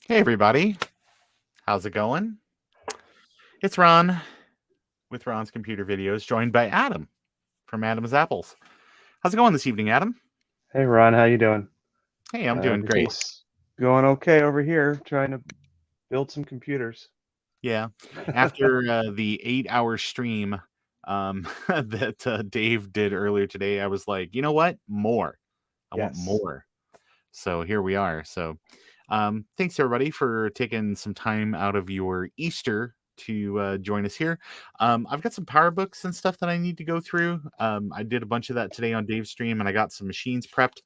Hey everybody, how's it going? It's Ron with Ron's Computer Videos, joined by Adam from Adam's Apples. How's it going this evening, Adam? Hey Ron, how you doing? Hey, I'm doing great. Everything's going okay over here, trying to build some computers. Yeah, after the 8-hour stream that Dave did earlier today, I was like, you know what? More. I want Yes. more. So here we are. So thanks everybody for taking some time out of your Easter to join us here. I've got some PowerBooks and stuff that I need to go through. I did a bunch of that today on Dave's stream, and I got some machines prepped.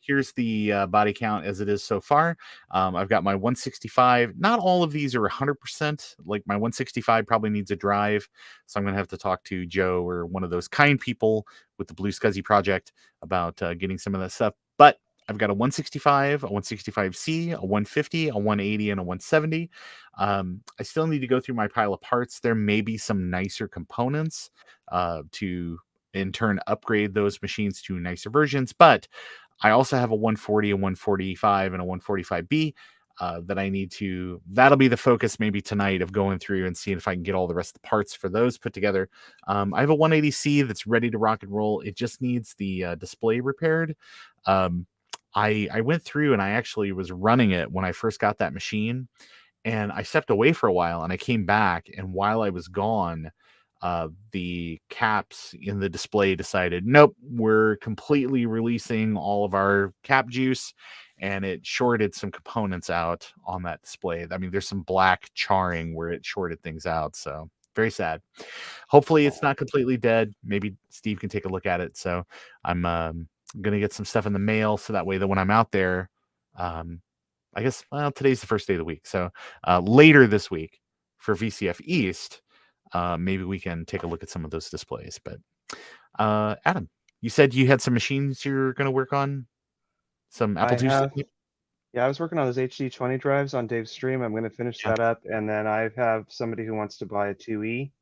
Here's the body count as it is so far. I've got my 165. Not all of these are 100%. Like my 165 probably needs a drive, so I'm going to have to talk to Joe or one of those kind people with the Blue Scuzzy project about getting some of that stuff. But I've got a 165, a 165C, a 150, a 180, and a 170. I still need to go through my pile of parts. There may be some nicer components to, in turn, upgrade those machines to nicer versions. But I also have a 140, a 145, and a 145B that I need to. That'll be the focus maybe tonight of going through and seeing if I can get all the rest of the parts for those put together. I have a 180C that's ready to rock and roll. It just needs the display repaired. I went through and I actually was running it when I first got that machine, and I stepped away for a while and I came back, and while I was gone, the caps in the display decided, nope, we're completely releasing all of our cap juice, and it shorted some components out on that display. I mean, there's some black charring where it shorted things out, so very sad. Hopefully it's not completely dead. Maybe Steve can take a look at it. So I'm gonna get some stuff in the mail so that way that when I'm out there, um, I guess, well, today's the first day of the week. So later this week for VCF East, maybe we can take a look at some of those displays. But Adam, you said you had some machines you're going to work on, some I Apple II stuff. have, yeah, I was working on those HD20 drives on Dave's stream. I'm going to finish Yeah, that up, and then I have somebody who wants to buy a 2E,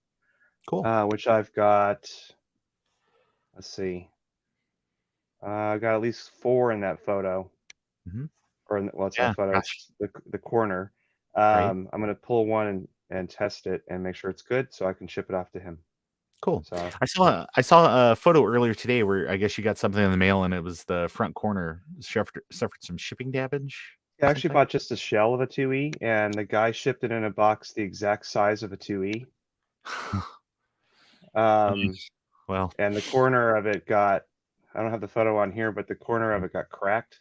cool. which I've got. Let's see, I got at least 4 in that photo, Hmm. well, it's not Yeah, a photo, gosh, it's the corner. right. I'm going to pull one and test it and make sure it's good, so I can ship it off to him. Cool. So I saw a photo earlier today where I guess you got something in the mail and it was the front corner suffered some shipping damage. I actually Something. bought just a shell of a 2E, and the guy shipped it in a box the exact size of a 2E. Um, Well, and the corner of it got, I don't have the photo on here, but the corner of it got cracked.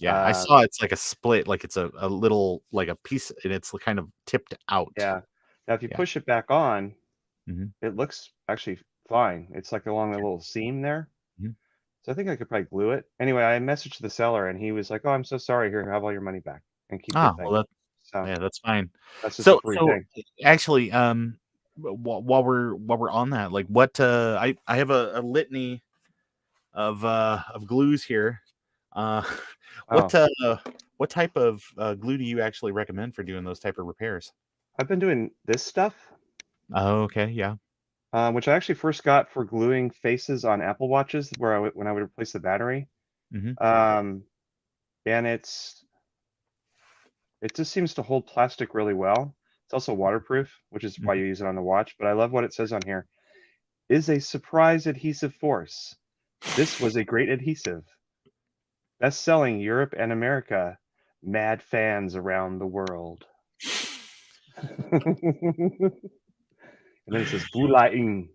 yeah, I Um, saw it's like a split, like it's a little like a piece, and it's kind of tipped out. yeah. Now, if you Yeah. push it back on, Hmm. it looks actually fine. It's like along the little seam there. Hmm. So I think I could probably glue it. Anyway, I messaged the seller and he was like, "Oh, I'm so sorry. Here, have all your money back and keep the Ah, well, thing." So yeah, that's fine. that's just a free So thing. actually, while we're on that, like, what I have a litany of glues here. Uh, what Oh, uh, what type of glue do you actually recommend for doing those type of repairs? I've been doing this stuff, Oh, okay, yeah. which I actually first got for gluing faces on Apple Watches, where when I would replace the battery. Hmm. Um, and it just seems to hold plastic really well. It's also waterproof, which is why Hmm. you use it on the watch. But I love what it says on here. Is a surprise adhesive force. This was a great adhesive. Best selling Europe and America. Mad fans around the world. And then it says Bulaing.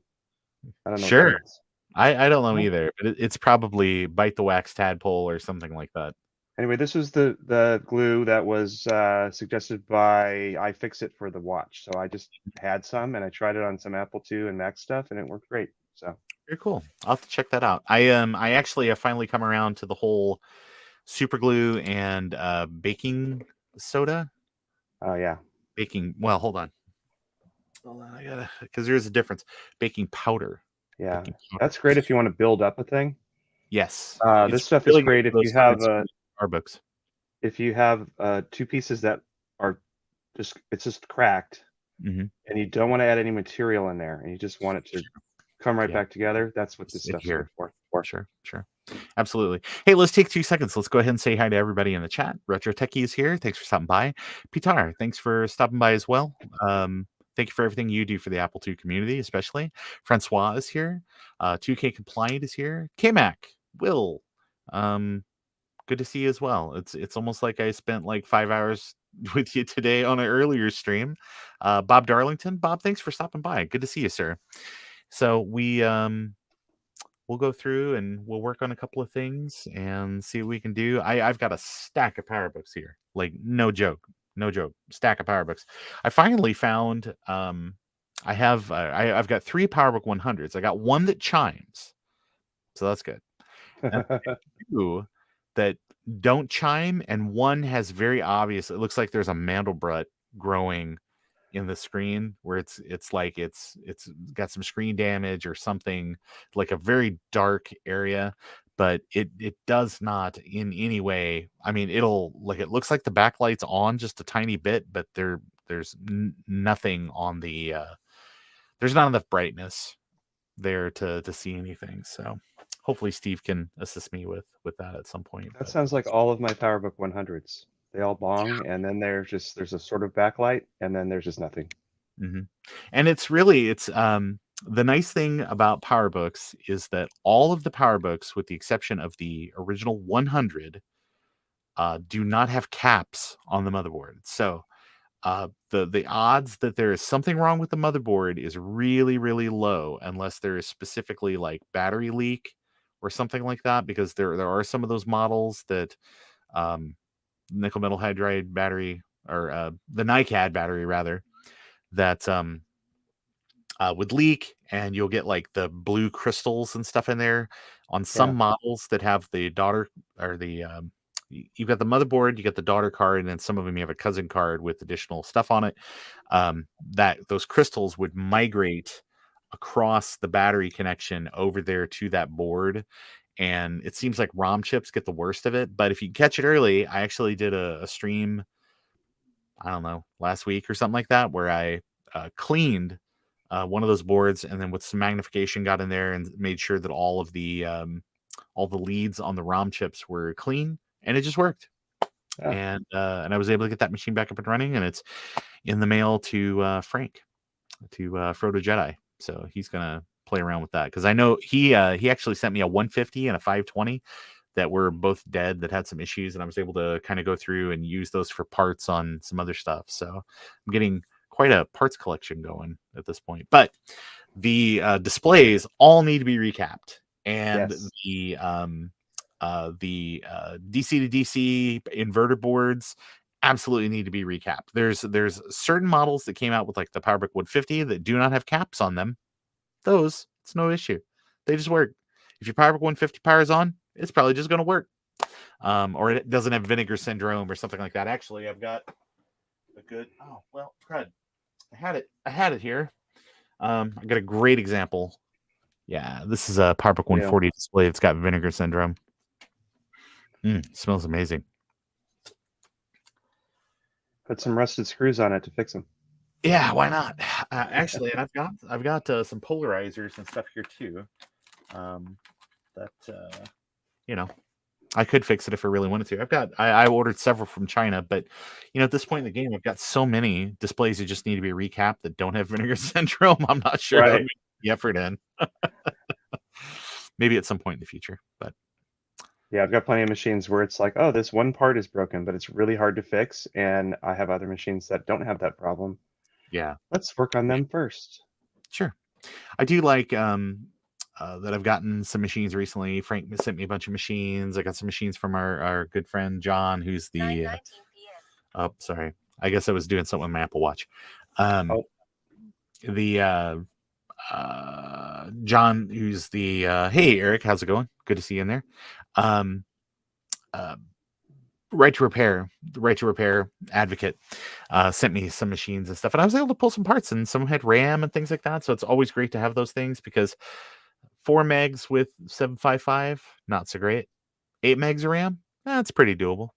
I don't know what that Sure. is. I don't know Yeah. either, but it's probably bite the wax tadpole or something like that. Anyway, this was the glue that was suggested by iFixit for the watch. So I just had some and I tried it on some Apple II and Mac stuff and it worked great. So Very cool. I'll have to check that out. I actually have finally come around to the whole super glue and baking soda. oh yeah. Baking, well, hold on. Hold on, I gotta, because there's a difference. Baking powder. Yeah. Baking powder. That's great if you want to build up a thing. Yes. This It's stuff is really good great for those fancy Starbucks. if you have 2 pieces that are just it's just cracked Hmm. and you don't want to add any material in there and you just want it to come right Yeah. back together. That's what this Sit stuff's good here. for. Sure, sure. Absolutely. Hey, let's take 2 seconds. Let's go ahead and say hi to everybody in the chat. Retro Techie is here. Thanks for stopping by. Pitar, thanks for stopping by as well. Thank you for everything you do for the Apple II community, especially. Francois is here. 2K Compliant is here. K-Mac, Will, um, good to see you as well. It's almost like I spent like 5 hours with you today on an earlier stream. Bob Darlington, Bob, thanks for stopping by. Good to see you, sir. So we'll go through and we'll work on a couple of things and see what we can do. I've got a stack of PowerBooks here, like no joke, no joke, stack of PowerBooks. I finally found I've got 3 PowerBook 100s. I got one that chimes, so that's good. And 2 that don't chime, and one has very obvious. It looks like there's a Mandelbrot growing in the screen where it's like it's got some screen damage or something, like a very dark area, but it does not in any way. I mean, it'll like it looks like the backlight's on just a tiny bit, but there's nothing on the there's not enough brightness there to see anything. So hopefully Steve can assist me with that at some point. That But sounds like all of my PowerBook 100s. They all bong, and then there's a sort of backlight, and then there's just nothing. mhm. And it's the nice thing about PowerBooks is that all of the PowerBooks, with the exception of the original 100, do not have caps on the motherboard. So the odds that there is something wrong with the motherboard is really really low, unless there is specifically like battery leak or something like that. Because there are some of those models that um, nickel metal hydride battery or the NiCad battery rather that would leak, and you'll get like the blue crystals and stuff in there on some Yeah. models that have the daughter or the you've got the motherboard, you got the daughter card, and then some of them you have a cousin card with additional stuff on it. That those crystals would migrate across the battery connection over there to that board, and it seems like ROM chips get the worst of it. But if you catch it early, I actually did a stream, I don't know, last week or something like that, where I cleaned one of those boards, and then with some magnification got in there and made sure that all the leads on the ROM chips were clean, and it just worked. Yeah. And I was able to get that machine back up and running, and it's in the mail to Frank, to Frodo Jedi. So he's gonna play around with that because I know he actually sent me a 150 and a 520 that were both dead that had some issues, and I was able to kind of go through and use those for parts on some other stuff. So I'm getting quite a parts collection going at this point. But the displays all need to be recapped, and Yes. the DC to DC inverter boards absolutely need to be recapped. There's certain models that came out with like the PowerBook 150 that do not have caps on them. Those, it's no issue. They just work. If your PowerBook 150 powers on, it's probably just going to work. Or it doesn't have vinegar syndrome or something like that. Actually, I've got a good. Oh well, crud. I had it here. I got a great example. Yeah, this is a PowerBook Yeah. 140 display. It's got vinegar syndrome. Smells amazing. Put some rusted screws on it to fix them. Yeah, why not? Actually, and I've got some polarizers and stuff here too. That you know, I could fix it if I really wanted to. I ordered several from China, but at this point in the game, I've got so many displays that just need to be recapped that don't have vinegar syndrome. I'm not sure that I'm Right. putting the effort in. Maybe at some point in the future, but Yeah, I've got plenty of machines where it's like, oh, this one part is broken, but it's really hard to fix, and I have other machines that don't have that problem. yeah, Let's work on them first. sure. I do like that I've gotten some machines recently. Frank sent me a bunch of machines. I got some machines from our good friend John, who's the oh, sorry. I guess I was doing something with my Apple Watch. Um, Oh, the John, who's the hey Eric, how's it going? Good to see you in there. Um, uh, right to repair, the right to repair advocate sent me some machines and stuff, and I was able to pull some parts, and some had RAM and things like that. So it's always great to have those things because 4 megs with 755, not so great. 8 megs of RAM, that's pretty doable.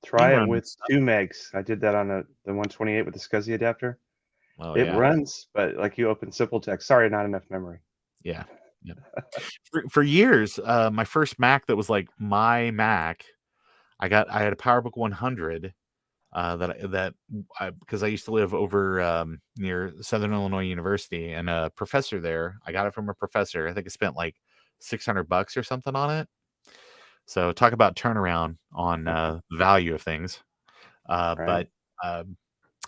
You try can it run with stuff. 2 megs. I did that on the 128 with the SCSI adapter. Oh It yeah, runs, but like you open simple text, sorry, not enough memory. Yeah. Yep. For years, my first Mac that was like my Mac, I had a PowerBook 100 because I used to live over near Southern Illinois University, and a professor there. I got it from a professor. I think I spent like $600 or something on it. So talk about turnaround on the value of things. Right? But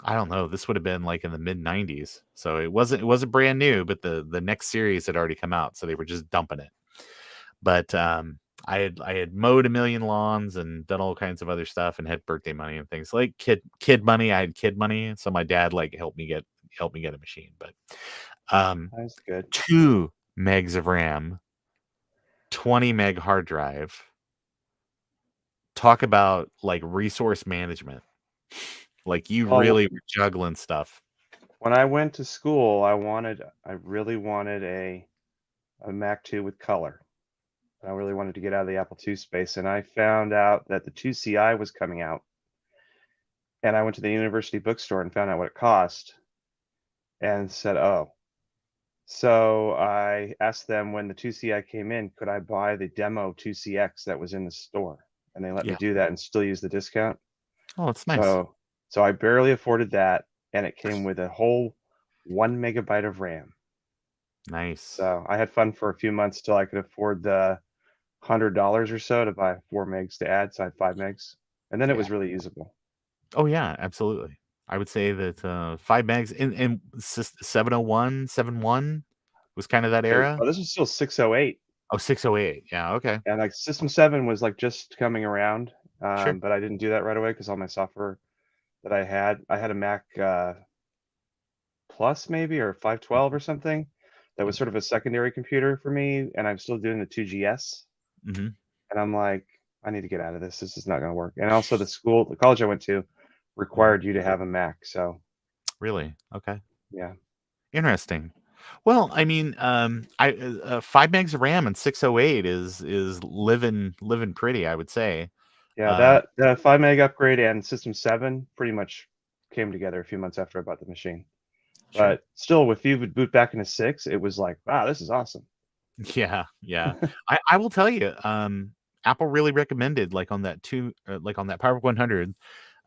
I don't know. This would have been like in the mid '90s, so it wasn't brand new, but the next series had already come out, so they were just dumping it. But I had mowed a million lawns and done all kinds of other stuff and had birthday money and things like kid money. I had kid money, so my dad like helped me get a machine. But um, That's good. 2 megs of RAM, 20 meg hard drive. Talk about like resource management. Like you Well, really were juggling stuff. when I went to school, I really wanted a Mac 2 with color. I really wanted to get out of the Apple II space, and I found out that the 2CI was coming out, and I went to the university bookstore and found out what it cost and said, "Oh." So I asked them when the 2CI came in, could I buy the demo 2CX that was in the store? And they let me Yeah. do that and still use the discount. Oh, it's nice. So so I barely afforded that, and it came with a whole 1 megabyte of RAM. Nice. So I had fun for a few months till I could afford the $100 or so to buy 4 megs to add, so I had 5 megs, and then it Yeah. was really usable. Oh yeah, absolutely. I would say that 5 megs in 701, 7.1 was kind of that Okay, era. oh, this was still 608, Oh, 608. Yeah, okay. and, like, System 7 was, like, just coming around, Sure. but I didn't do that right away because all my software that I had a Mac, Plus maybe or 512 or something that Yep. was sort of a secondary computer for me, and I'm still doing the 2GS, Mhm. and I'm like, "I need to get out of this. This is not gonna work." And also the college I went to Mhm. required you to have a Mac, so Really? Okay. yeah. Interesting. Well, I mean, 5 megs of RAM and 608 is living pretty, I would say. Yeah, Um, that 5 meg upgrade and System 7 pretty much came together a few months after I bought the machine. sure. But still, if you would boot back into 6, it was like, "Wow, this is awesome." Yeah, yeah. I will tell you, Apple really recommended, like on that PowerBook 100,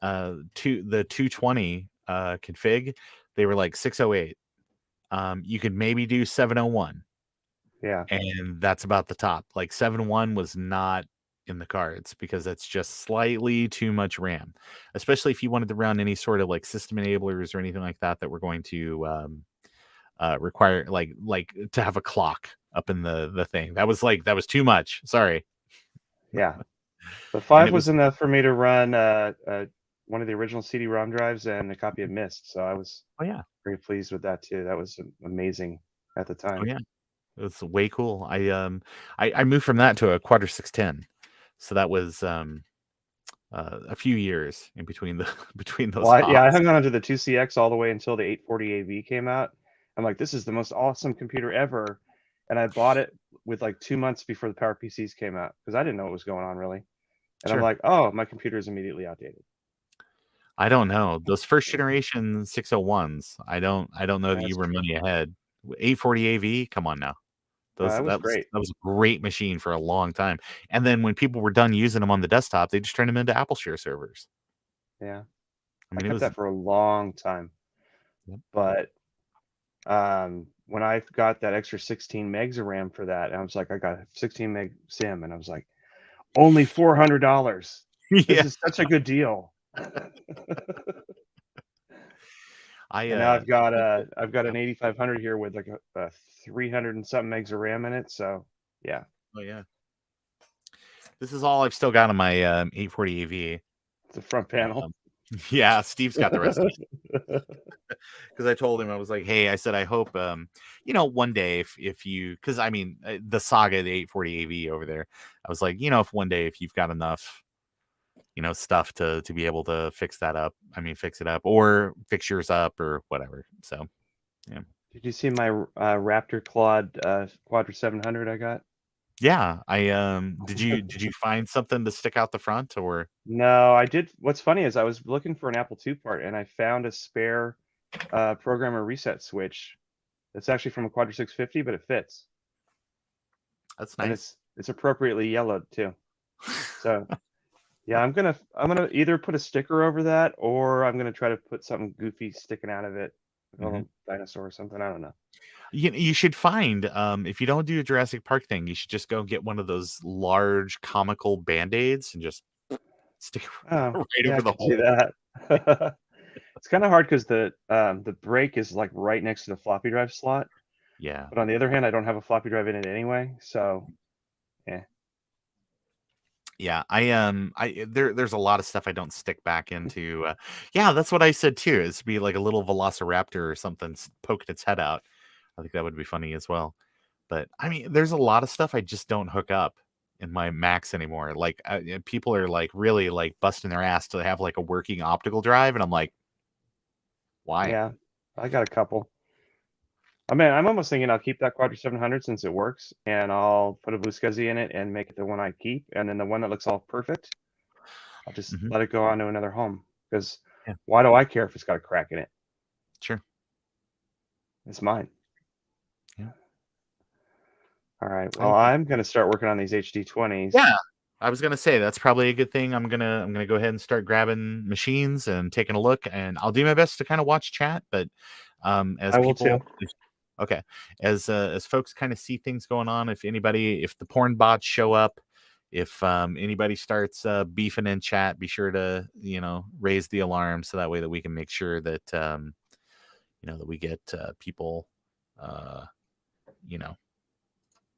the 220 config, they were like 608. You could maybe do 701, Yeah, and that's about the top. Like 7.1 was not in the cards because that's just slightly too much RAM, especially if you wanted to run any sort of like system enablers or anything like that that were going to require like to have a clock up in the thing. That was too much. Sorry. yeah. But And 5 it was was enough for me to run, one of the original CD-ROM drives and a copy of Myst, so I was oh yeah. very pleased with that too. That was amazing at the Oh time. yeah. It was way cool. I moved from that to a Quadra 610. So that was a few years in between the between Well, those I hops. hung on to the 2CX all the way until the 840 AV came out. I'm like, "This is the most awesome computer ever," and I bought it with, like, 2 months before the PowerPCs came out because I didn't know what was going on really, and I'm Sure. like, "Oh, my computer is immediately outdated." I don't know. Those first generation 601s, I don't know that you That's were true. money ahead. 840 AV, come on now. Those It was that was great. that was a great machine for a long time. And then when people were done using them on the desktop, they just turned them into Apple Share servers. Yeah. I I mean, it kept was that for a long time, yep. but, when I got that extra 16 megs of RAM for that, and I was like, "I got a 16 meg SIM," and I was like, "Only $400. This Yeah. is such a good deal." I, And now think that I've got an Apple 8500 here with like a 300 and something megs of RAM in it. So yeah, oh, yeah. This is all I've still got on my, 840 AV. it's a front panel. Um, yeah, Steve's got the rest of it. Because I told him, I was like, "Hey," I said, "I hope, one day if you," because I mean, the saga of the 840 AV over there, I was like, if one day if you've got enough, stuff to be able to fix that up, I mean, fix it up or fix yours up or whatever. So, yeah. Did you see my Raptor Quadra 700 I got? Yeah, did you find something to stick out the front or No, I did. What's funny is I was looking for an Apple II part and I found a spare programmer reset switch. That's actually from a Quadra 650, but it fits. That's and nice. it's appropriately yellowed too. So yeah, I'm gonna either put a sticker over that, or I'm gonna try to put something goofy sticking out of it, like a Mhm. little dinosaur or something. I don't know. You should find, if you don't do a Jurassic Park thing, you should just go get one of those large comical Band-Aids and just stick it Oh, right yeah, I over the could do hole. that. It's kind of hard because the brake is like right next to the floppy drive slot. Yeah. But on the other hand, I don't have a floppy drive in it anyway, so yeah. Yeah, there's a lot of stuff I don't stick back into, yeah, that's what I said too, is be like a little velociraptor or something poking its head out. I think that would be funny as well. But, I mean, there's a lot of stuff I just don't hook up in my Macs anymore. Like, people are, like, really, like, busting their ass to have, like, a working optical drive, and I'm like, "Why?" Yeah, I got a couple. I mean, I'm almost thinking I'll keep that Quadra 700 since it works, and I'll put a blue SCSI in it and make it the one I keep, and then the one that looks all perfect, I'll just Mhm. let it go on to another home. Because Yeah, why do I care if it's got a crack in it? sure. It's mine. Yeah. All right. I Well, I'm gonna start working on these HD20s. Yeah, I was gonna say that's probably a good thing. I'm gonna go ahead and start grabbing machines and taking a look, and I'll do my best to kinda watch chat, but, as I will too. people if okay, as folks kinda see things going on, if the porn bots show up, if, anybody starts, beefing in chat, be sure to, raise the alarm so that way that we can make sure that, that we get, people, uh, you know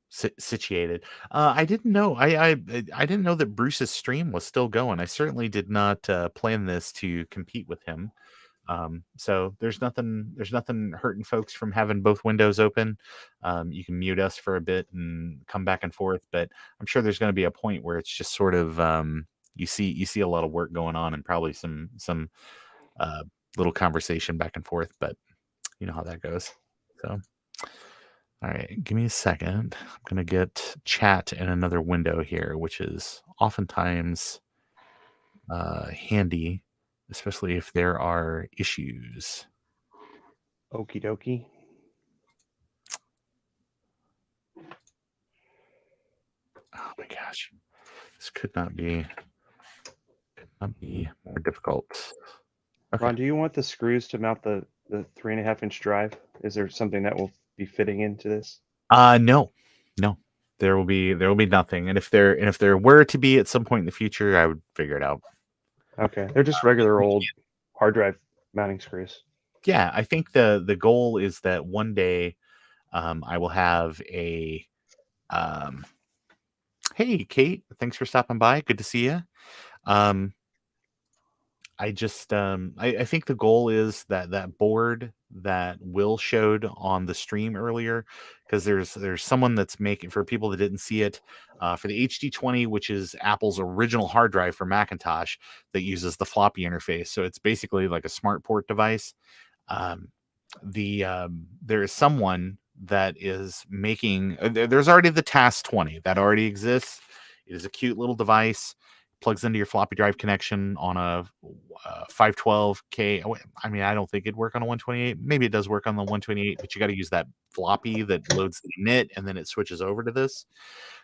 situated. I didn't know. I didn't know that Bruce's stream was still going. I certainly did not plan this to compete with him. So there's nothing hurting folks from having both windows open. You can mute us for a bit and come back and forth, but I'm sure there's going to be a point where it's just sort of you see a lot of work going on and probably some uh, little conversation back and forth, but you know how that goes. So. All right, give me a second. I'm gonna get chat in another window here, which is oftentimes handy, especially if there are issues. Okie dokie. Oh my gosh, this could not be more difficult. Okay. Ron, do you want the screws to mount the 3.5-inch drive? Is there something that will be fitting into this? No, no, there will be nothing, and if there were to be at some point in the future, I would figure it out. Okay, they're just regular old hard drive mounting screws. Yeah, I think the goal is that one day I will have a um, hey, Kate, thanks for stopping by. Good to see you. Um, I think the goal is that board that Will showed on the stream earlier, because there's someone that's making for people that didn't see it for the HD20, which is Apple's original hard drive for Macintosh that uses the floppy interface. So it's basically like a smart port device. Um, there is someone that is making there's already the task 20 that already exists. It is a cute little device, plugs into your floppy drive connection on a 512k. I mean, I don't think it'd work on a 128. Maybe it does work on the 128, but you got to use that floppy that loads the init and then it switches over to this.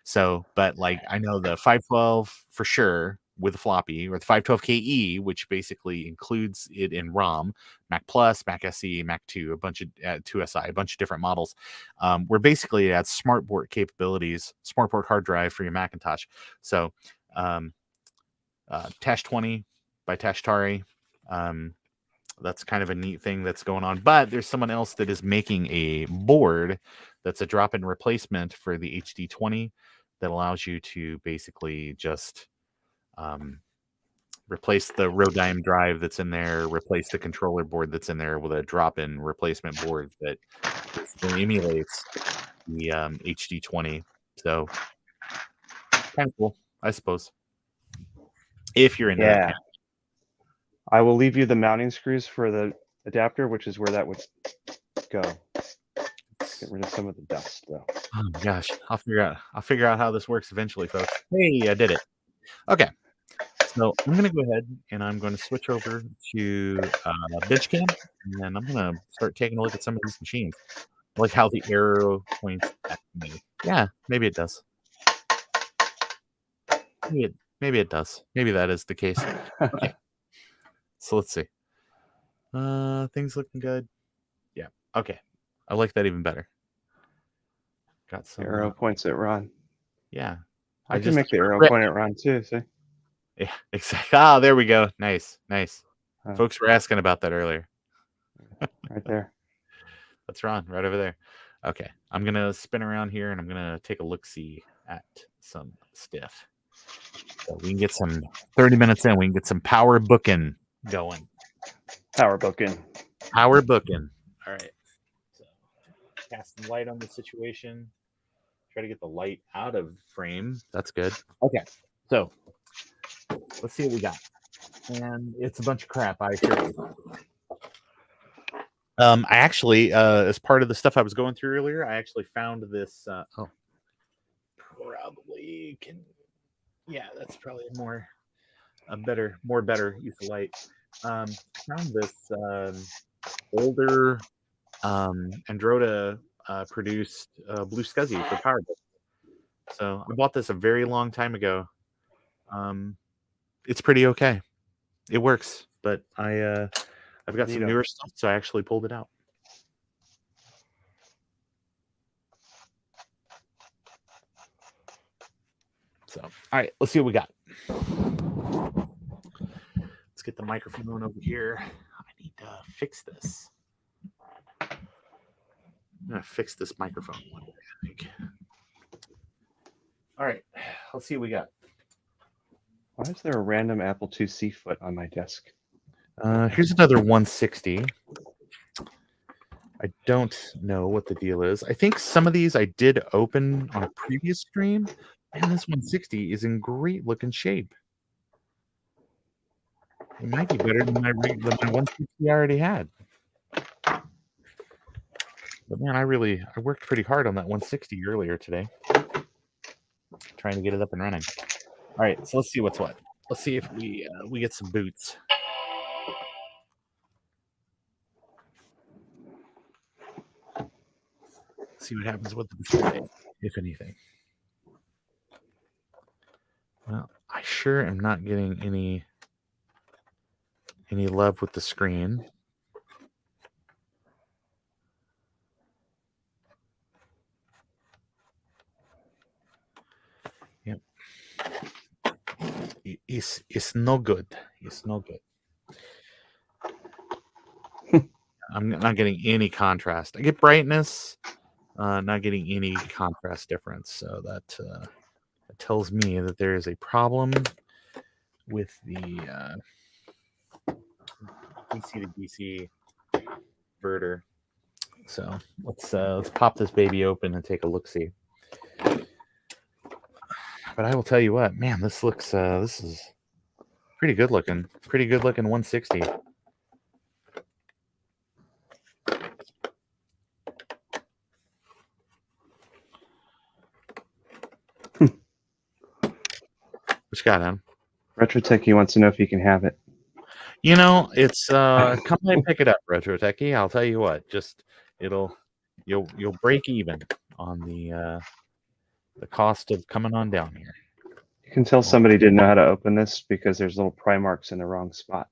So, but like I know the 512 for sure with the floppy, or the 512KE, which basically includes it in ROM, Mac Plus, Mac SE, Mac 2, a bunch of 2SI, a bunch of different models, where basically it adds SmartPort capabilities, SmartPort hard drive for your Macintosh. So, um, Tash 20 by Tashtari. Um, that's kind of a neat thing that's going on. But there's someone else that is making a board that's a drop-in replacement for the HD20 that allows you to basically just um, replace the Rodime drive that's in there, replace the controller board that's in there with a drop-in replacement board that basically emulates the HD20. So kind of cool, I suppose, if you're into that Yeah, kind I will leave you the mounting screws for the adapter, which is where that would go. of. Get rid of some of the dust, though. Oh my gosh, I'll figure out how this works eventually, folks. Hey, I did it. Okay. So I'm gonna go ahead and I'm going to switch over to Benchcam, and then I'm gonna start taking a look at some of these machines. I like how the arrow points at me. Yeah, maybe it does. Maybe it does. Maybe that is the case. Okay, so let's see. Things looking good. Yeah. Okay. I like that even better. Got The some. arrow points at Ron. Yeah. I can make the arrow point at Ron too. See? Yeah. Exactly. Ah, there we go. Nice. Oh. Folks were asking about that earlier. Right there. That's Ron, right over there. Okay. I'm gonna spin around here and I'm gonna take a look-see at some stuff. So we can get some 30 minutes in. We can get some PowerBookin going. PowerBookin. PowerBookin. All right. So cast some light on the situation. Try to get the light out of frame. That's good. Okay. So let's see what we got. And it's a bunch of crap, I assure you. I actually, as part of the stuff I was going through earlier, I actually found this. Probably can. Yeah, that's probably more better use of light. Found this older Androida produced Blue Scuzzy for PowerBooks. So I bought this a very long time ago. It's pretty okay. It works, but I've got some newer stuff, so I actually pulled it out. So, all right, let's see what we got. Let's get the microphone over here. I need to fix this. I'm gonna fix this microphone one day, I think. All right, let's see what we got. Why is there a random Apple IIc foot on my desk? Here's another 160. I don't know what the deal is. I think some of these I did open on a previous stream. Man, this 160 is in great looking shape. It might be better than my 160 I already had. But man, I worked pretty hard on that 160 earlier today, trying to get it up and running. All right, so let's see what's what. Let's see if we get some boots. See what happens with the display, if anything. Well, I sure am not getting any love with the screen. Yep. It's no good. It's no good. I'm not getting any contrast. I get brightness, not getting any contrast difference. So that tells me that there is a problem with the DC to DC converter. So let's pop this baby open and take a look see. But I will tell you what, man, this is pretty good looking. Pretty good looking 160. What you got, him? Retro Techie wants to know if he can have it. You know, it's come and pick it up, Retro Techie. I'll tell you what, just you'll break even on the cost of coming on down here. You can tell somebody didn't know how to open this because there's little pry marks in the wrong spot.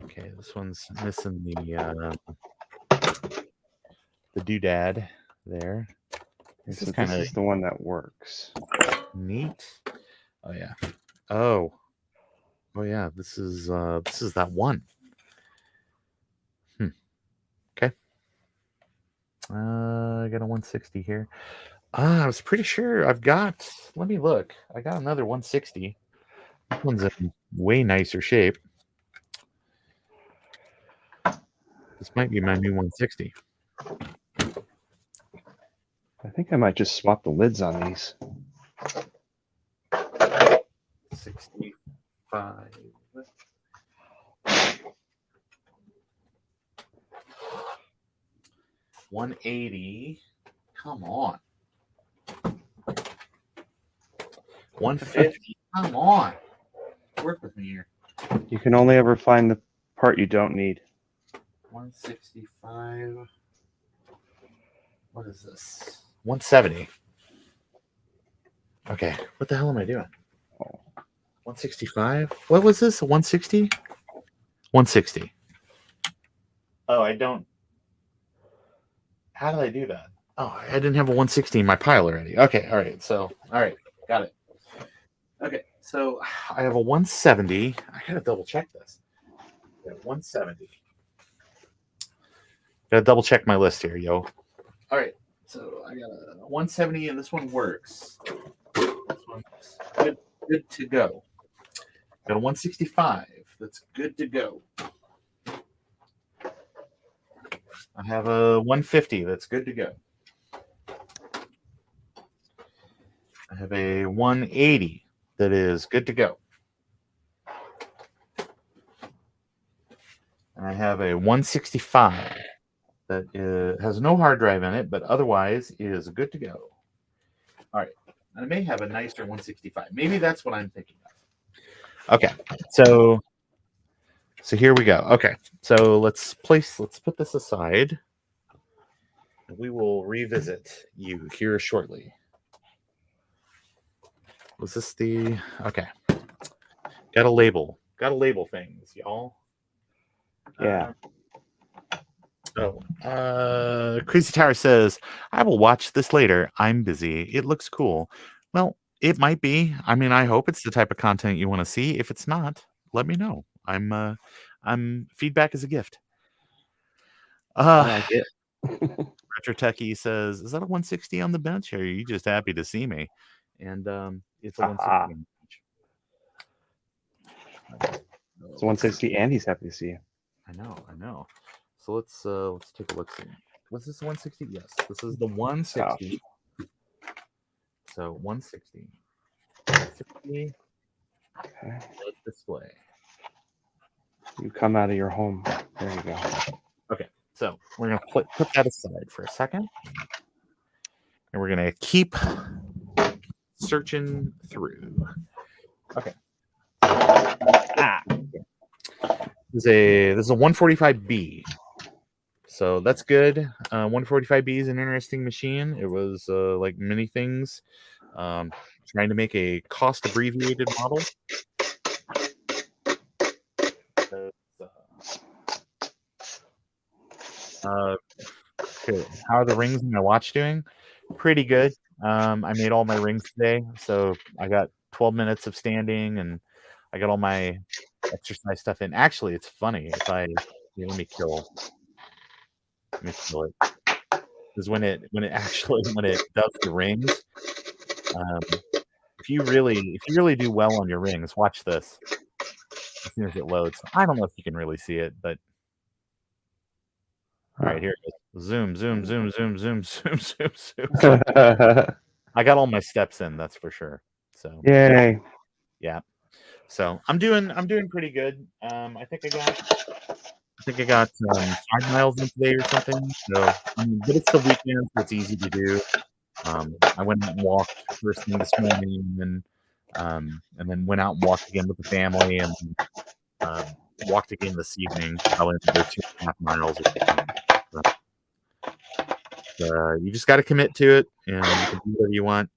Okay, this one's missing the doodad there. This is the one that works. Neat. Oh yeah. Oh yeah. This is that one. Okay. I got a 160 here. I was pretty sure I've got. Let me look. I got another 160. This one's in way nicer shape. This might be my new 160. I think I might just swap the lids on these. 65. 180. Come on. 150. Come on. Work with me here. You can only ever find the part you don't need. 165. What is this? 170. Okay, what the hell am I doing? 165? What was this? 160? 160. Oh, I don't. How did I do that? Oh, I didn't have a 160 in my pile already. Okay, all right. So, all right, got it. Okay, so I have a 170. I gotta double check this. Yeah, 170. Gotta double check my list here, yo. All right, so I got a 170, and this one works. This one's good to go. Got a 165. That's good to go. I have a 150. That's good to go. I have a 180. That is good to go. And I have a 165 that has no hard drive in it, but otherwise is good to go. All right. And I may have a nicer 165. Maybe that's what I'm thinking of. Okay. So here we go. Okay. So let's put this aside. We will revisit you here shortly. Was this the okay? Gotta label things, y'all. Yeah. Crazy Tower says, I will watch this later. I'm busy. It looks cool. Well, it might be. I mean, I hope it's the type of content you want to see. If it's not, let me know. I'm feedback is a gift. I like it. Retro Techie says, is that a 160 on the bench, or are you just happy to see me? And it's a 160 on the bench. It's 160 and he's happy to see you. I know. So let's take a look. See. Was this the 160? Yes, this is the 160. Oh. So 160. 160. Okay. Display. You come out of your home. There you go. Okay, so we're gonna put that aside for a second, and we're gonna keep searching through. Okay. This is a 145B. So that's good. 145B is an interesting machine. It was like many things, trying to make a cost abbreviated model. Okay. How are the rings in my watch doing? Pretty good. I made all my rings today, so I got 12 minutes of standing, and I got all my exercise stuff in. Actually, it's funny if I let me kill it, because when it does the rings, if you really do well on your rings, watch this. As soon as it loads, I don't know if you can really see it, but all right, here it goes. Zoom. I got all my steps in, that's for sure. So yay. Yeah. So I'm doing pretty good. I think I got 5 miles in today or something. So but it's the weekend, so it's easy to do. I went out and walked first thing this morning, and then went out and walked again with the family, and walked again this evening. Probably another 2.5 miles. You just got to commit to it, and you can do whatever you want.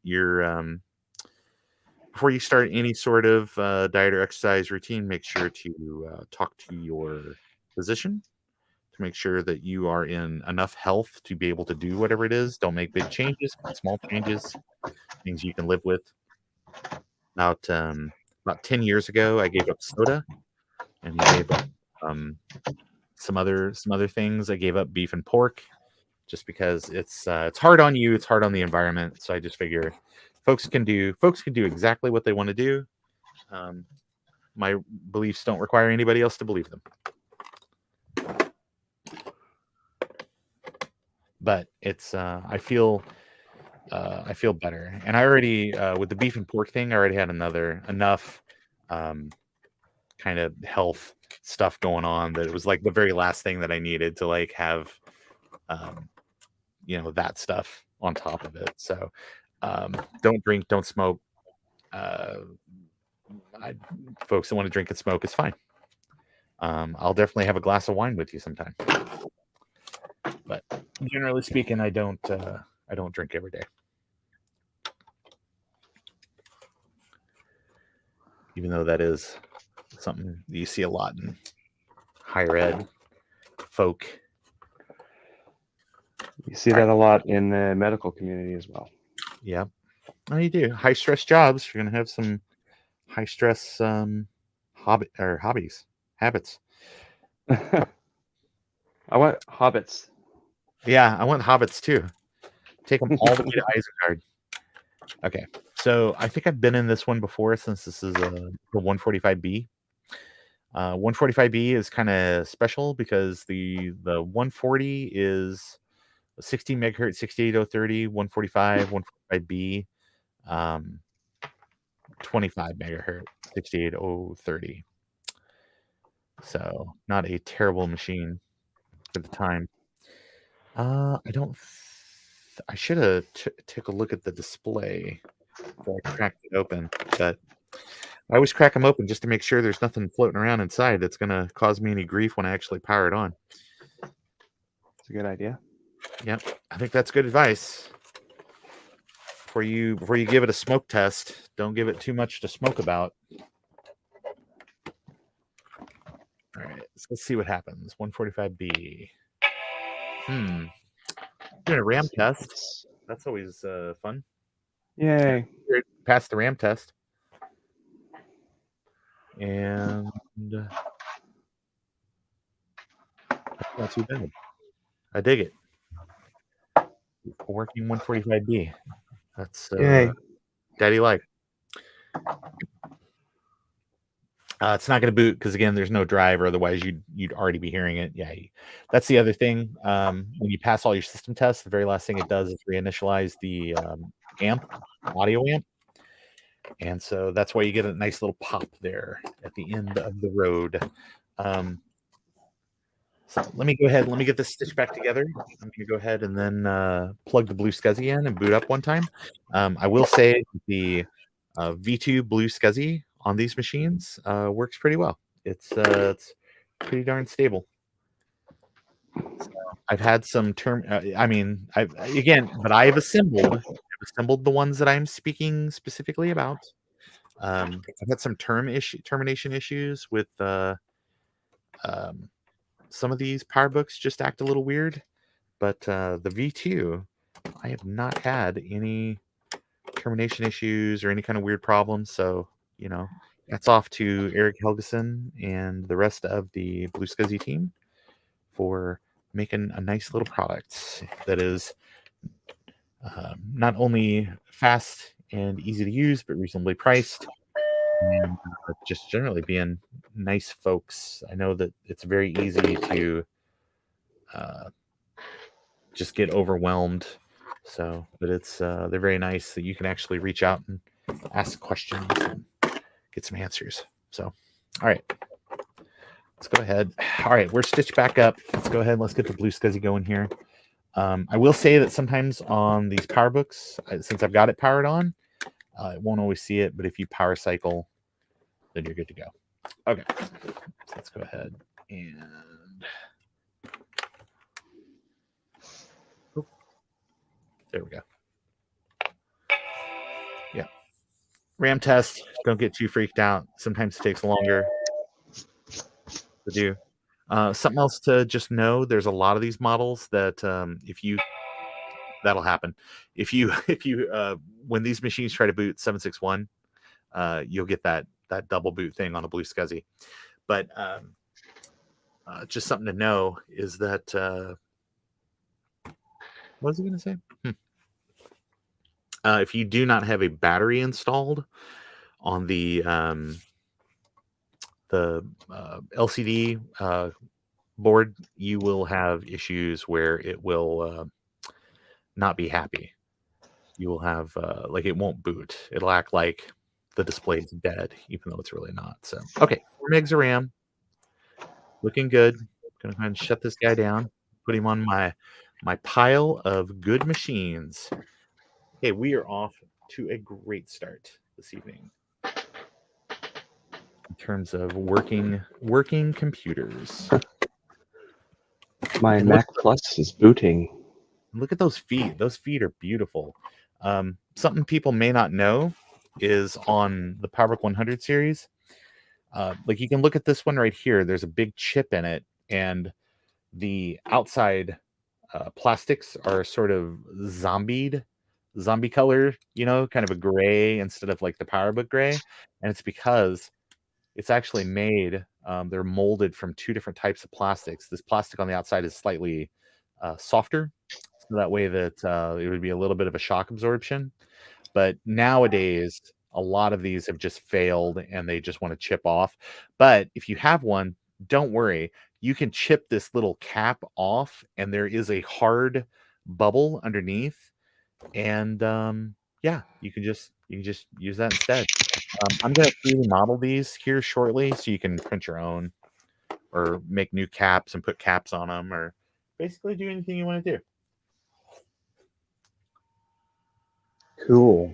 Before you start any sort of diet or exercise routine, make sure to talk to your physician to make sure that you are in enough health to be able to do whatever it is. Don't make big changes, small changes, things you can live with. About 10 years ago, I gave up soda, and I gave up some other things. I gave up beef and pork, just because it's hard on you, it's hard on the environment. So I just figure folks can do exactly what they want to do. My beliefs don't require anybody else to believe them. But it's I feel better, and I already with the beef and pork thing, I already had enough kind of health stuff going on that it was like the very last thing that I needed to like have that stuff on top of it. So don't drink, don't smoke. Folks that want to drink and smoke, it's fine. I'll definitely have a glass of wine with you sometime. But generally speaking, I don't drink every day. even though that is something you see a lot in higher ed, folk. You see that a lot in the medical community as well. Yeah. Oh, you do. High stress jobs. You're gonna have some high stress habits. I want hobbits. Yeah, I want hobbits too. Take them all the way to Isengard. Okay, so I think I've been in this one before since this is the 145B. 145B is kind of special because the 140 is 16 megahertz, 68030, 145, 145B, 25 megahertz, 68030. So not a terrible machine for the time. I don't. I should have took a look at the display before I cracked it open, but I always crack them open just to make sure there's nothing floating around inside that's going to cause me any grief when I actually power it on. It's a good idea. Yep, I think that's good advice. Before you give it a smoke test, don't give it too much to smoke about. All right, so let's see what happens. 145B. Doing a RAM test. That's always fun. Yay. Passed the RAM test. And that's not too bad. I dig it. Working 145B. That's daddy like. It's not going to boot because again, there's no drive, or otherwise you'd already be hearing it. Yeah, that's the other thing. When you pass all your system tests, the very last thing it does is reinitialize the audio amp, and so that's why you get a nice little pop there at the end of the road. So let me go ahead. Let me get this stitched back together. I'm going to go ahead and then plug the Blue SCSI in and boot up one time. I will say the V2 Blue SCSI on these machines works pretty well. It's pretty darn stable. So I've had some term. But I've assembled the ones that I'm speaking specifically about. I've had some termination issues with some of these PowerBooks just act a little weird, but the V2, I have not had any termination issues or any kind of weird problems. So, that's off to Eric Helgeson and the rest of the Blue SCSI team for making a nice little product that is not only fast and easy to use, but reasonably priced. And just generally being nice folks. I know that it's very easy to just get overwhelmed. So, but they're very nice that you can actually reach out and ask questions and get some answers. So, all right, let's go ahead. All right, we're stitched back up. Let's go ahead and let's get the Blue SCSI going here. I will say that sometimes on these PowerBooks, since I've got it powered on, it won't always see it, but if you power cycle, then you're good to go. Okay, so let's go ahead and there we go. Yeah, RAM test. Don't get too freaked out. Sometimes it takes longer to do. Something else to just know: there's a lot of these models that that'll happen. If you when these machines try to boot 761, you'll get that double boot thing on a Blue SCSI. But just something to know is that what was I going to say? If you do not have a battery installed on the LCD board, you will have issues where it will not be happy. You will have it won't boot. It'll act like the display is dead, even though it's really not. So, okay, 4 megs of RAM, looking good. Gonna go ahead and shut this guy down. Put him on my pile of good machines. Okay, we are off to a great start this evening in terms of working computers. My Mac Plus is booting. Look at those feet. Those feet are beautiful. Something people may not know is on the PowerBook 100 series. Like you can look at this one right here. There's a big chip in it, and the outside plastics are sort of zombie color, kind of a gray instead of like the PowerBook gray. And it's because it's actually made, they're molded from two different types of plastics. This plastic on the outside is slightly softer, so that way that it would be a little bit of a shock absorption. But nowadays, a lot of these have just failed and they just want to chip off. But if you have one, don't worry. You can chip this little cap off, and there is a hard bubble underneath. And yeah, you can just use that instead. I'm gonna 3D model these here shortly, so you can print your own or make new caps and put caps on them, or basically do anything you want to do. Cool.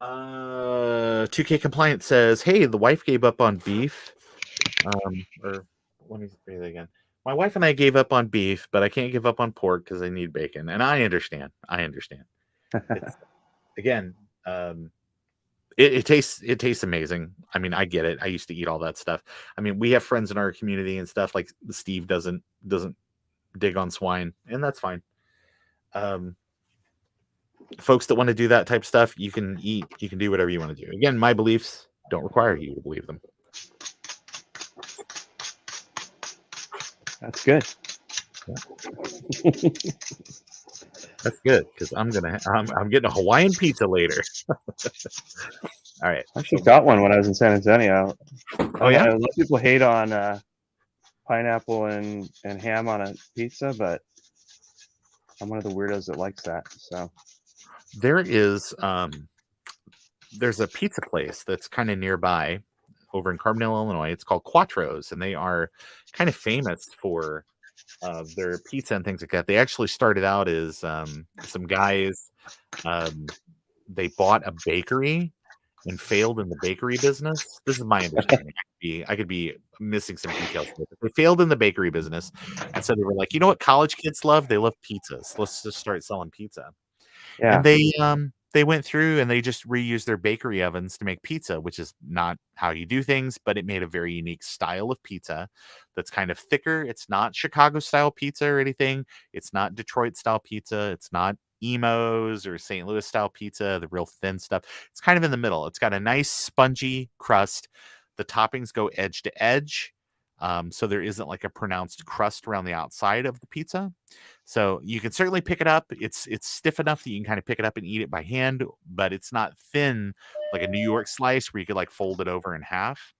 2K Compliant says, "Hey, the wife gave up on beef." Or let me read that again. My wife and I gave up on beef, but I can't give up on pork because I need bacon. And I understand. I understand. It's again, it tastes amazing. I mean, I get it. I used to eat all that stuff. I mean, we have friends in our community and stuff like Steve doesn't dig on swine, and that's fine. Um, Folks that want to do that type of stuff, you can eat, you can do whatever you want to do. Again, my beliefs don't require you to believe them. That's good. That's good because I'm getting a Hawaiian pizza later. All right. I actually got one when I was in San Antonio. Oh yeah. A lot of people hate on pineapple and ham on a pizza, but I'm one of the weirdos that likes that. So There's a pizza place that's kind of nearby over in Carbondale, Illinois. It's called Quattro's, and they are kind of famous for their pizza and things like that. They actually started out as some guys. They bought a bakery and failed in the bakery business. This is my understanding. I could be missing some details, but they failed in the bakery business, and so they were like, you know what, college kids love? They love pizzas. Let's just start selling pizza. yeah, And they went through and they just reused their bakery ovens to make pizza, which is not how you do things, but it made a very unique style of pizza that's kind of thicker. It's not Chicago style pizza or anything. It's not Detroit style pizza. It's not Emos or St. Louis style pizza, the real thin stuff. It's kind of in the middle. It's got a nice spongy crust. The toppings go edge to edge. So there isn't like a pronounced crust around the outside of the pizza. So you can certainly pick it up. It's stiff enough that you can kind of pick it up and eat it by hand, but it's not thin like a New York slice where you could like fold it over in half.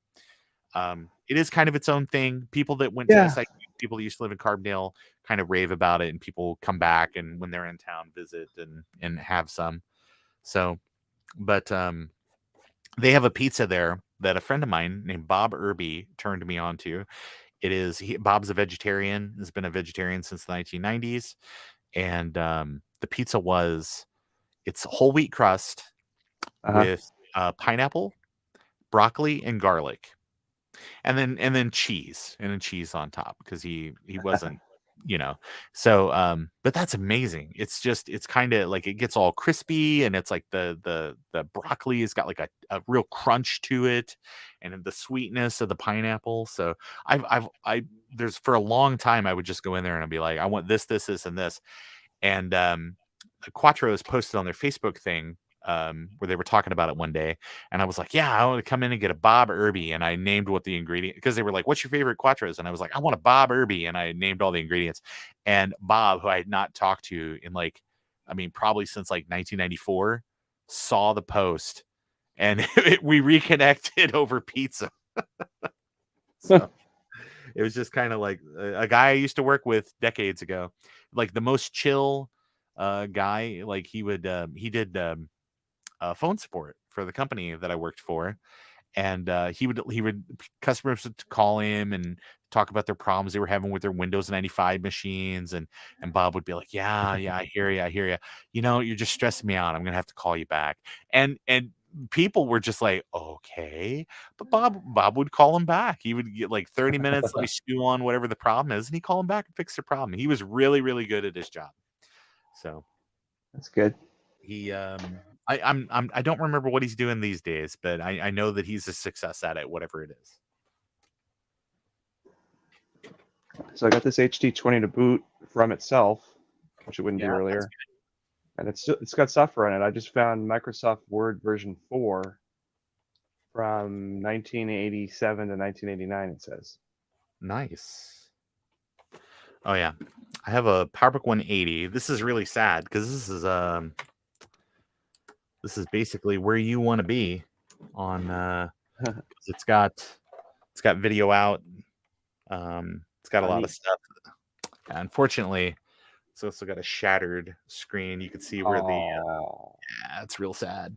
It is kind of its own thing. People that went to yeah, SIU, people that used to live in Carbondale kind of rave about it, and people come back and when they're in town visit and have some. So, but they have a pizza there that a friend of mine named Bob Irby turned me on to. Bob's a vegetarian, has been a vegetarian since the 1990s. And the pizza it's whole wheat crust uh-huh. with pineapple, broccoli, and garlic. And then cheese on top because he wasn't, you know. So but that's amazing. It's kind of like it gets all crispy, and it's like the broccoli has got like a real crunch to it, and the sweetness of the pineapple. So I there's for a long time I would just go in there and I'd be like, I want this, and this. And Quattro's posted on their Facebook thing where they were talking about it one day, and I was like, "Yeah, I want to come in and get a Bob Irby," and I named what the ingredient because they were like, "What's your favorite Quattro's?" And I was like, "I want a Bob Irby," and I named all the ingredients. And Bob, who I had not talked to in like, I mean, probably since like 1994, saw the post, and we reconnected over pizza. So it was just kind of like a guy I used to work with decades ago, like the most chill guy. Like he did phone support for the company that I worked for, and he would customers would call him and talk about their problems they were having with their Windows 95 machines, and Bob would be like, yeah, I hear you, you know, you're just stressing me out, I'm gonna have to call you back. And people were just like, okay. But Bob would call him back. He would get like 30 minutes, let me stew on whatever the problem is, and he call him back and fix the problem. He was really, really good at his job. So That's good. I don't remember what he's doing these days, but I know that he's a success at it, whatever it is. So I got this HD20 to boot from itself, which it wouldn't do Yeah, that's earlier, and it's got software on it. I just found Microsoft Word version 4 from 1987 to 1989. It says. nice. Oh yeah, I have a PowerBook 180. This is really sad because this is basically where you want to be on 'cause it's got video out. It's got a lot of Neat. stuff. Unfortunately, it's also got a shattered screen. You can see where the Oh. yeah, it's real sad.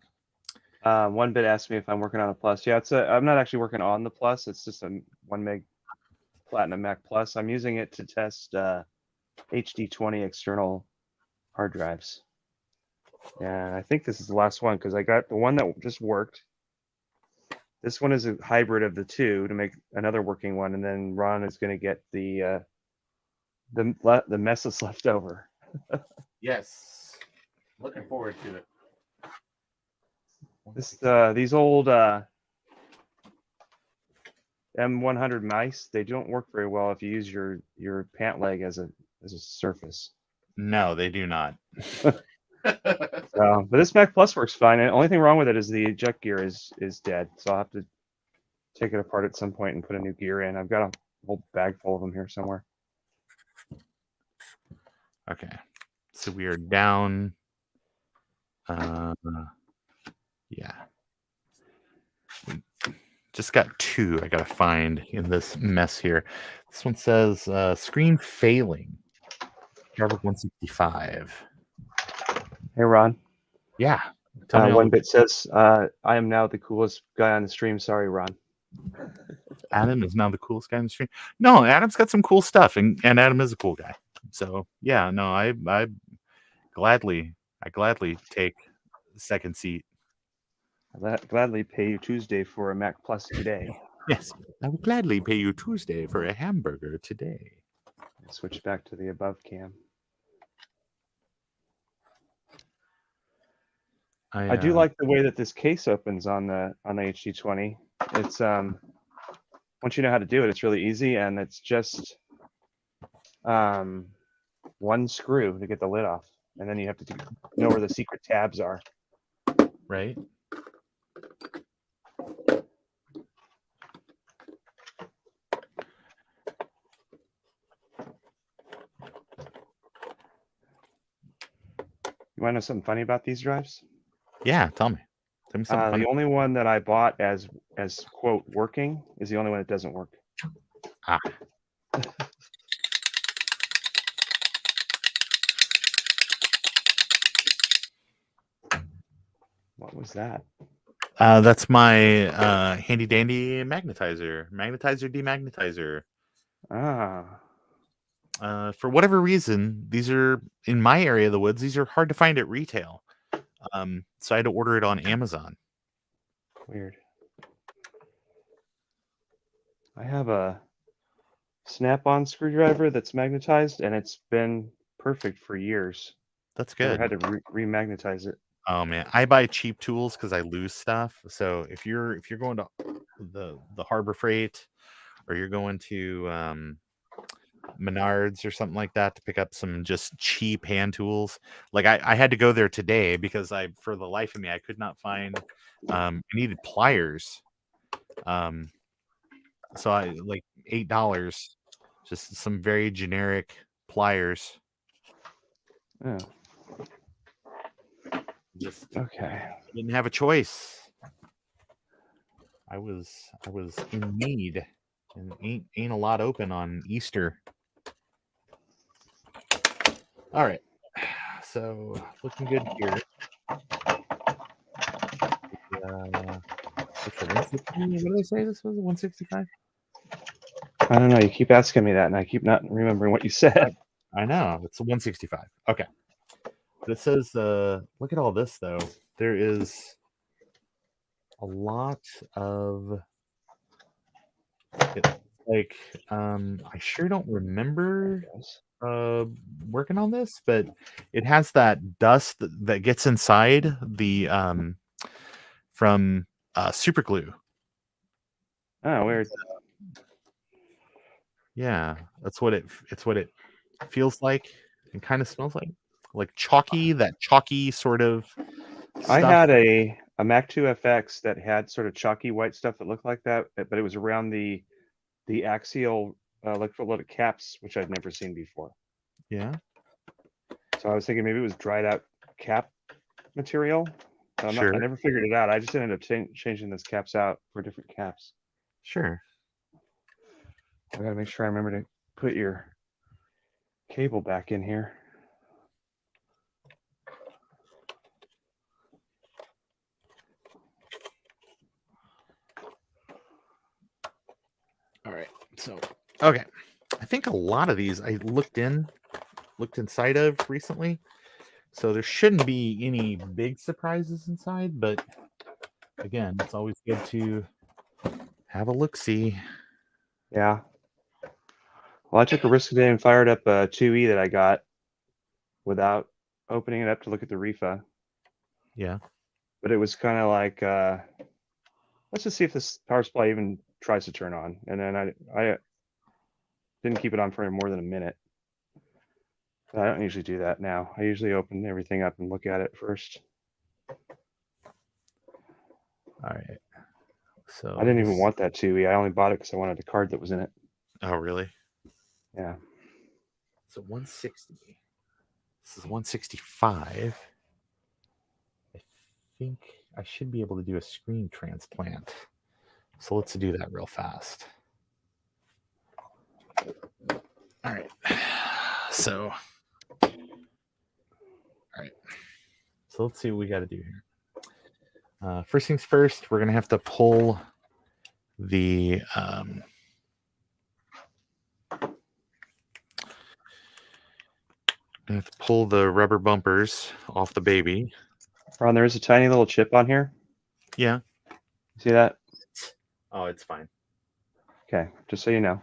One bit asked me if I'm working on a Plus. Yeah, I'm not actually working on the Plus. It's just a 1 meg Platinum Mac Plus. I'm using it to test HD20 external hard drives. Yeah, I think this is the last one because I got the one that just worked. This one is a hybrid of the two to make another working one, and then Ron is going to get the mess that's left over. Yes, looking forward to it. These old M100 mice, they don't work very well if you use your pant leg as a surface. No, they do not. But this Mac Plus works fine. And the only thing wrong with it is the eject gear is dead. So I'll have to take it apart at some point and put a new gear in. I've got a whole bag full of them here somewhere. Okay, so we are down. Yeah. Just got two I gotta find in this mess here. This one says screen failing. PowerBook 165. Hey, Ron. Yeah. Tell me all One about bit says, I am now the coolest guy on the stream. Sorry, Ron. Adam is now the coolest guy on the stream. No, Adam's got some cool stuff, and Adam is a cool guy. So yeah, no, I gladly take the second seat. I'll gladly pay you Tuesday for a Mac Plus today. Yes, I will gladly pay you Tuesday for a hamburger today. Switch back to the above cam. I do like the way that this case opens on the HD20. It's once you know how to do it, it's really easy, and it's just one screw to get the lid off, and then you have to know where the secret tabs are. Right. You want to know something funny about these drives? Yeah, tell me. Tell me something funny. The only one that I bought as quote working is the only one that doesn't work. Ah. What was that? That's my handy dandy magnetizer, demagnetizer. Ah. For whatever reason, these are in my area of the woods. These are hard to find at retail. So I had to order it on Amazon. Weird. I have a snap-on screwdriver that's magnetized, and it's been perfect for years. That's good. Never had to remagnetize it. Oh man, I buy cheap tools because I lose stuff. So if you're going to the Harbor Freight, or you're going to Menards or something like that to pick up some just cheap hand tools, like I had to go there today because for the life of me I could not find. I needed pliers. So I like $8, just some very generic pliers. Oh. Just okay. Didn't have a choice. I was in need, and ain't a lot open on Easter. All right, so looking good here. What did I say? This was 165. I don't know. You keep asking me that, and I keep not remembering what you said. I know it's a 165. Okay. This says, look at all this though. There is a lot of like I sure don't remember working on this, but it has that dust that gets inside the from super glue. Oh, weird. Yeah, that's what it feels like and kind of smells like chalky, that chalky sort of I stuff. had a Mac 2 FX that had sort of chalky white stuff that looked like that, but it was around the axial electrical loaded caps, which I'd never seen before. Yeah, So I was thinking maybe it was dried out cap material. I sure, never figured it out. I just ended up changing those caps out for different caps. sure. I gotta make sure I remember to put your cable back in here. All right, so okay, I think a lot of these I looked inside of recently, so there shouldn't be any big surprises inside. But again, it's always good to have a look see. Yeah. Well, I took a risk today and fired up a 2E that I got without opening it up to look at the refa. Yeah, But it was kind of like, let's just see if this power supply even tries to turn on. And then I didn't keep it on for more than a minute. I don't usually do that now. I usually open everything up and look at it first. all right. So I didn't even want that 2E. I only bought it because I wanted the card that was in it. Oh, really? Yeah. So 160. This is 165. I think I should be able to do a screen transplant. So let's do that real fast. All right. So, all right. So let's see what we got to do here. First things first, we're going to have to pull the rubber bumpers off the baby. Ron, there is a tiny little chip on here. Yeah. See that? Oh, it's fine. Okay, just so you know.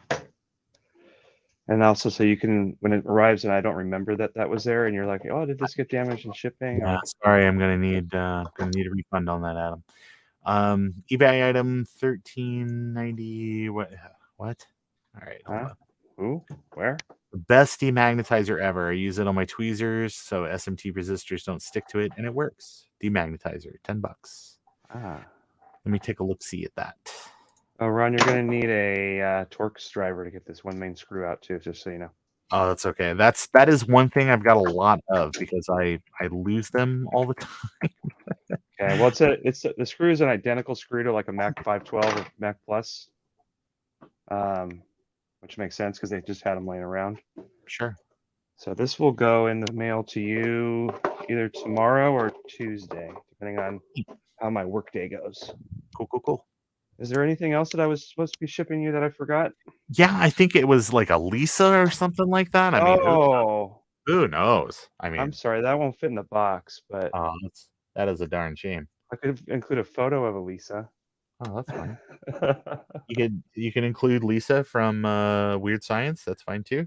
And also, so you can, when it arrives and I don't remember that was there, and you're like, oh, did this get damaged in shipping? Yeah, sorry, I'm gonna need a refund on that, Adam. eBay item 1390. What? All right, hold on. Who? Where? The best demagnetizer ever. I use it on my tweezers so SMT resistors don't stick to it, and it works. Demagnetizer, $10. Ah. Let me take a look see at that. Oh, Ron, you're gonna need a Torx driver to get this one main screw out too, just so you know. Oh, that's okay. That is one thing I've got a lot of because I lose them all the time. Okay, well, the screw is an identical screw to like a Mac 512 or Mac Plus, which makes sense because they just had them laying around. Sure. So this will go in the mail to you either tomorrow or Tuesday, depending on how my work day goes. Cool. Is there anything else that I was supposed to be shipping you that I forgot? Yeah, I think it was like a Lisa or something like that. I mean, who knows? I I'm mean, sorry, that won't fit in the box, but that is a darn shame. I could include a photo of a Lisa. Oh, that's fine. You can include Lisa from Weird Science. That's fine too.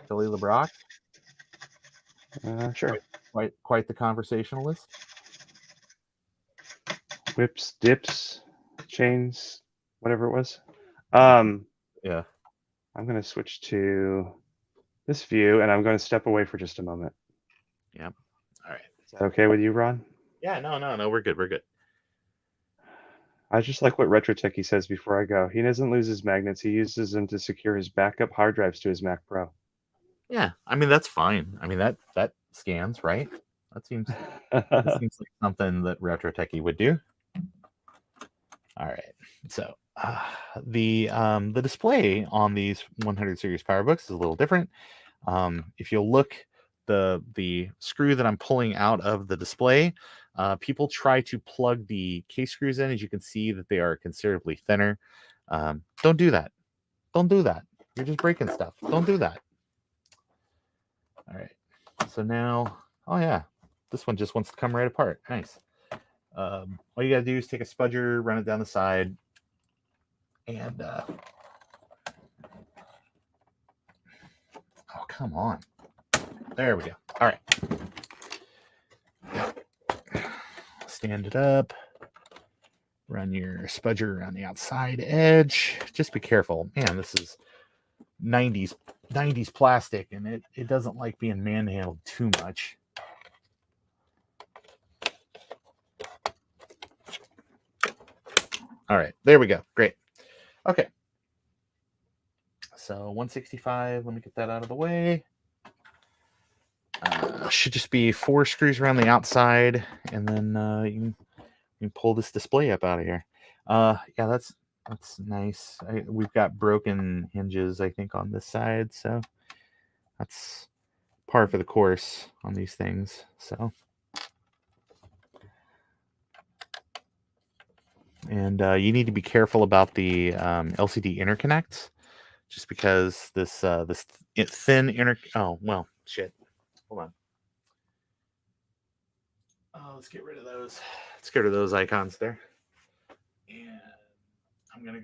Tilly LeBrock. Sure. Quite the conversationalist. Whips, dips, chains, whatever it was. Yeah. I'm going to switch to this view, and I'm going to step away for just a moment. Yep. All right. Is that okay with you, Ron? Yeah. No. We're good. I just like what Retro Techie says before I go. He doesn't lose his magnets. He uses them to secure his backup hard drives to his Mac Pro. Yeah. I mean, that's fine. I mean, that scans, right? That seems like something that Retro Techie would do. All right. So the display on these 100 series PowerBooks is a little different. If you'll look, the screw that I'm pulling out of the display, people try to plug the case screws in. As you can see, that they are considerably thinner. Don't do that. Don't do that. You're just breaking stuff. Don't do that. All right. So now, oh yeah, this one just wants to come right apart. Nice. All you gotta do is take a spudger, run it down the side, and Oh, come on. There we go. All right. Stand it up. Run your spudger around the outside edge. Just be careful. Man, this is 90s plastic, and it doesn't like being manhandled too much. All right, there we go. Great. Okay. So 165, let me get that out of the way. Should just be 4 screws around the outside, and then you can pull this display up out of here. Yeah, that's nice. We've got broken hinges, I think, on this side, so that's par for the course on these things. So, and you need to be careful about the LCD interconnects, just because this thin oh well, shit. Hold on. Oh, let's get rid of those. Let's get rid of those icons there. And I'm gonna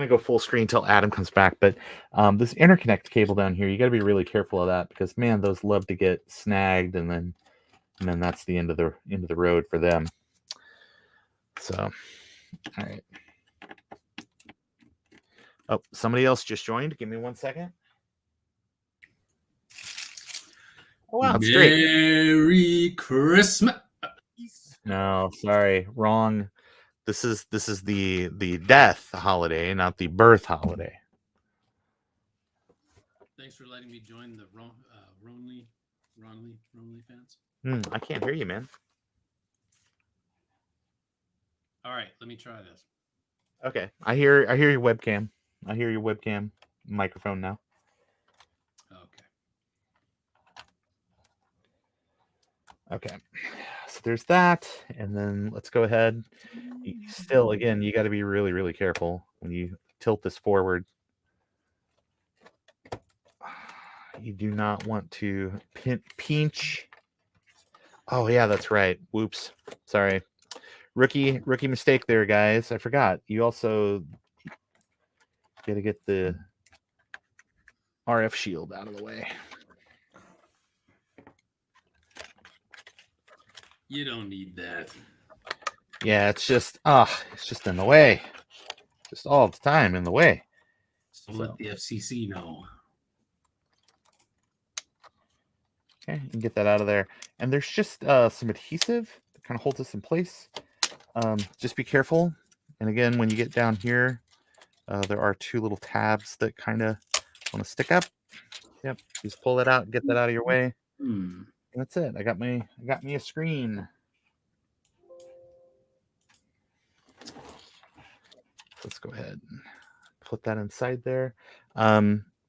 go full screen until Adam comes back. But this interconnect cable down here, you got to be really careful of that, because man, those love to get snagged, and then that's the end of the road for them. So, all right. Oh, somebody else just joined. Give me 1 second. Oh, wow, it's great. Merry Christmas. No, sorry, wrong. This is the death holiday, not the birth holiday. Thanks for letting me join the Ronley fans. I can't hear you, man. All right, let me try this. Okay, I hear your webcam. I hear your webcam microphone now. Okay, so there's that, and then let's go ahead. Still, again, you got to be really, really careful when you tilt this forward. You do not want to pinch. Oh yeah, that's right. Whoops, sorry. Rookie mistake there, guys. I forgot. You also got to get the RF shield out of the way. You don't need that. Yeah, it's just in the way. Just all the time in the way. So let the FCC know. Okay, you can get that out of there. And there's just some adhesive that kind of holds this in place. Just be careful. And again, when you get down here, there are 2 little tabs that kind of want to stick up. Yep, just pull that out, get that out of your way. And that's it. I got me a screen. Let's go ahead and put that inside there.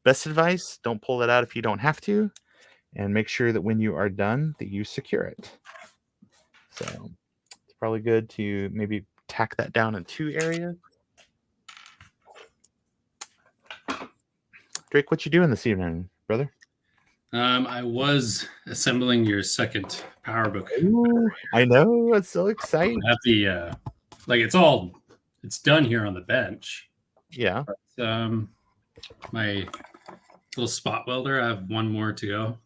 Best advice, don't pull it out if you don't have to, and make sure that when you are done that you secure it. So it's probably good to maybe tack that down in 2 areas. Drake, what you doing this evening, brother? I was assembling your second PowerBook. Ooh, I know, it's so exciting. I have the it's done here on the bench. Yeah. But, my little spot welder, I have 1 more to go.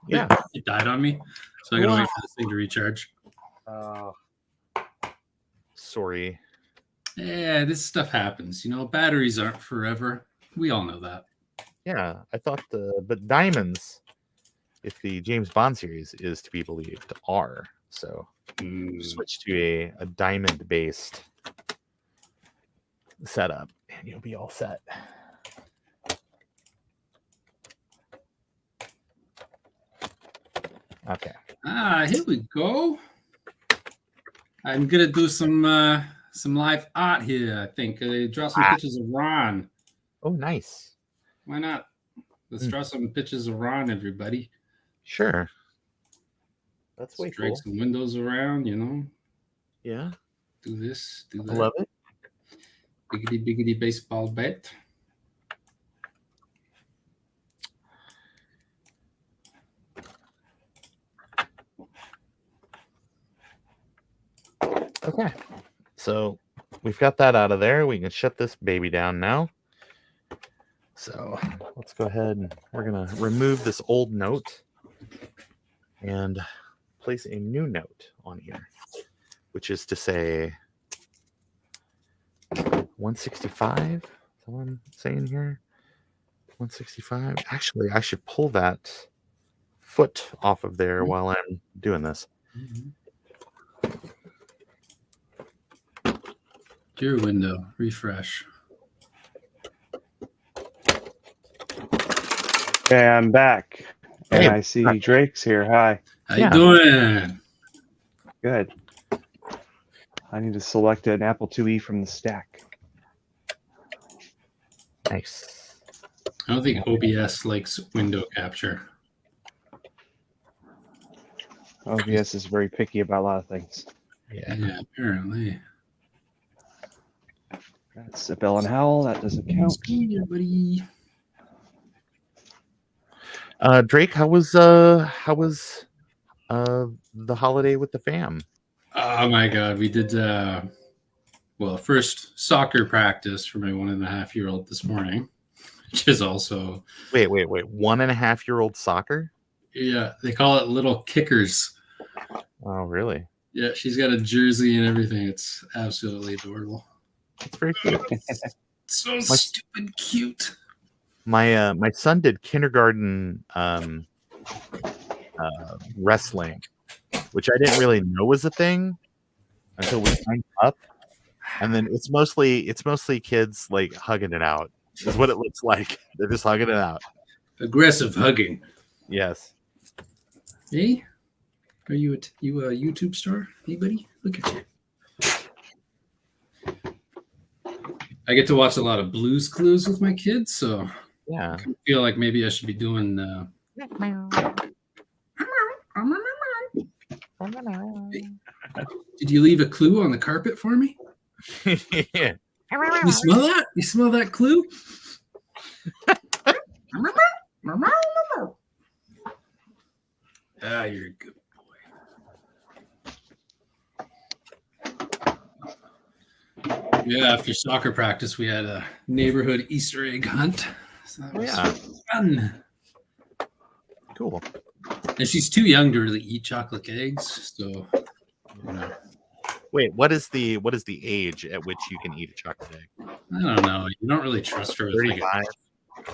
Yeah. It died on me, so I gotta wait for this thing to recharge. Sorry. Yeah, this stuff happens. Batteries aren't forever. We all know that. Yeah, I thought but diamonds, if the James Bond series is to be believed, are. So switch to a diamond-based setup, and you'll be all set. Okay. Here we go. I'm gonna do some live art here. I think draw some pictures of Ron. Oh, nice. Why not? Let's draw some pictures of Ron, everybody. Sure. That's way cool. Drag some windows around, Yeah. Do this. Do that. I love it. Biggity baseball bat. Okay, so we've got that out of there. We can shut this baby down now. So let's go ahead and we're going to remove this old note and place a new note on here, which is to say 165. Is that what I'm saying here? 165. Actually, I should pull that foot off of there while I'm doing this. Gear window, refresh. Okay, I'm back. And Hey, I see Drake's here. Hi. How you doing? Good. I need to select an Apple IIe from the stack. Nice. I don't think OBS likes window capture. OBS is very picky about a lot of things. Yeah, apparently. That's a Bell and Howell. That doesn't count. Yeah, buddy. Drake, how was the holiday with the fam? Oh my God, we did first soccer practice for my 1.5-year-old this morning, which is also Wait. 1.5-year-old soccer? Yeah, they call it little kickers. Oh, really? Yeah, she's got a jersey and everything. It's absolutely adorable. It's very cute. So stupid cute. My son did kindergarten wrestling, which I didn't really know was a thing until we signed up. And then it's mostly kids like hugging it out. Is what it looks like. They're just hugging it out. Aggressive hugging. Yes. Hey, are you a YouTube star? Hey, buddy, look at you. I get to watch a lot of Blue's Clues with my kids, so yeah, I feel like maybe I should be doing. Did you leave a clue on the carpet for me? yeah. You smell that? You smell that clue? Ah, you're a good boy. Yeah, after soccer practice, we had a neighborhood Easter egg hunt. So that was fun. Cool. And she's too young to really eat chocolate eggs, so you know. Wait, what is the age at which you can eat a chocolate egg? I don't know. You don't really trust her with 35.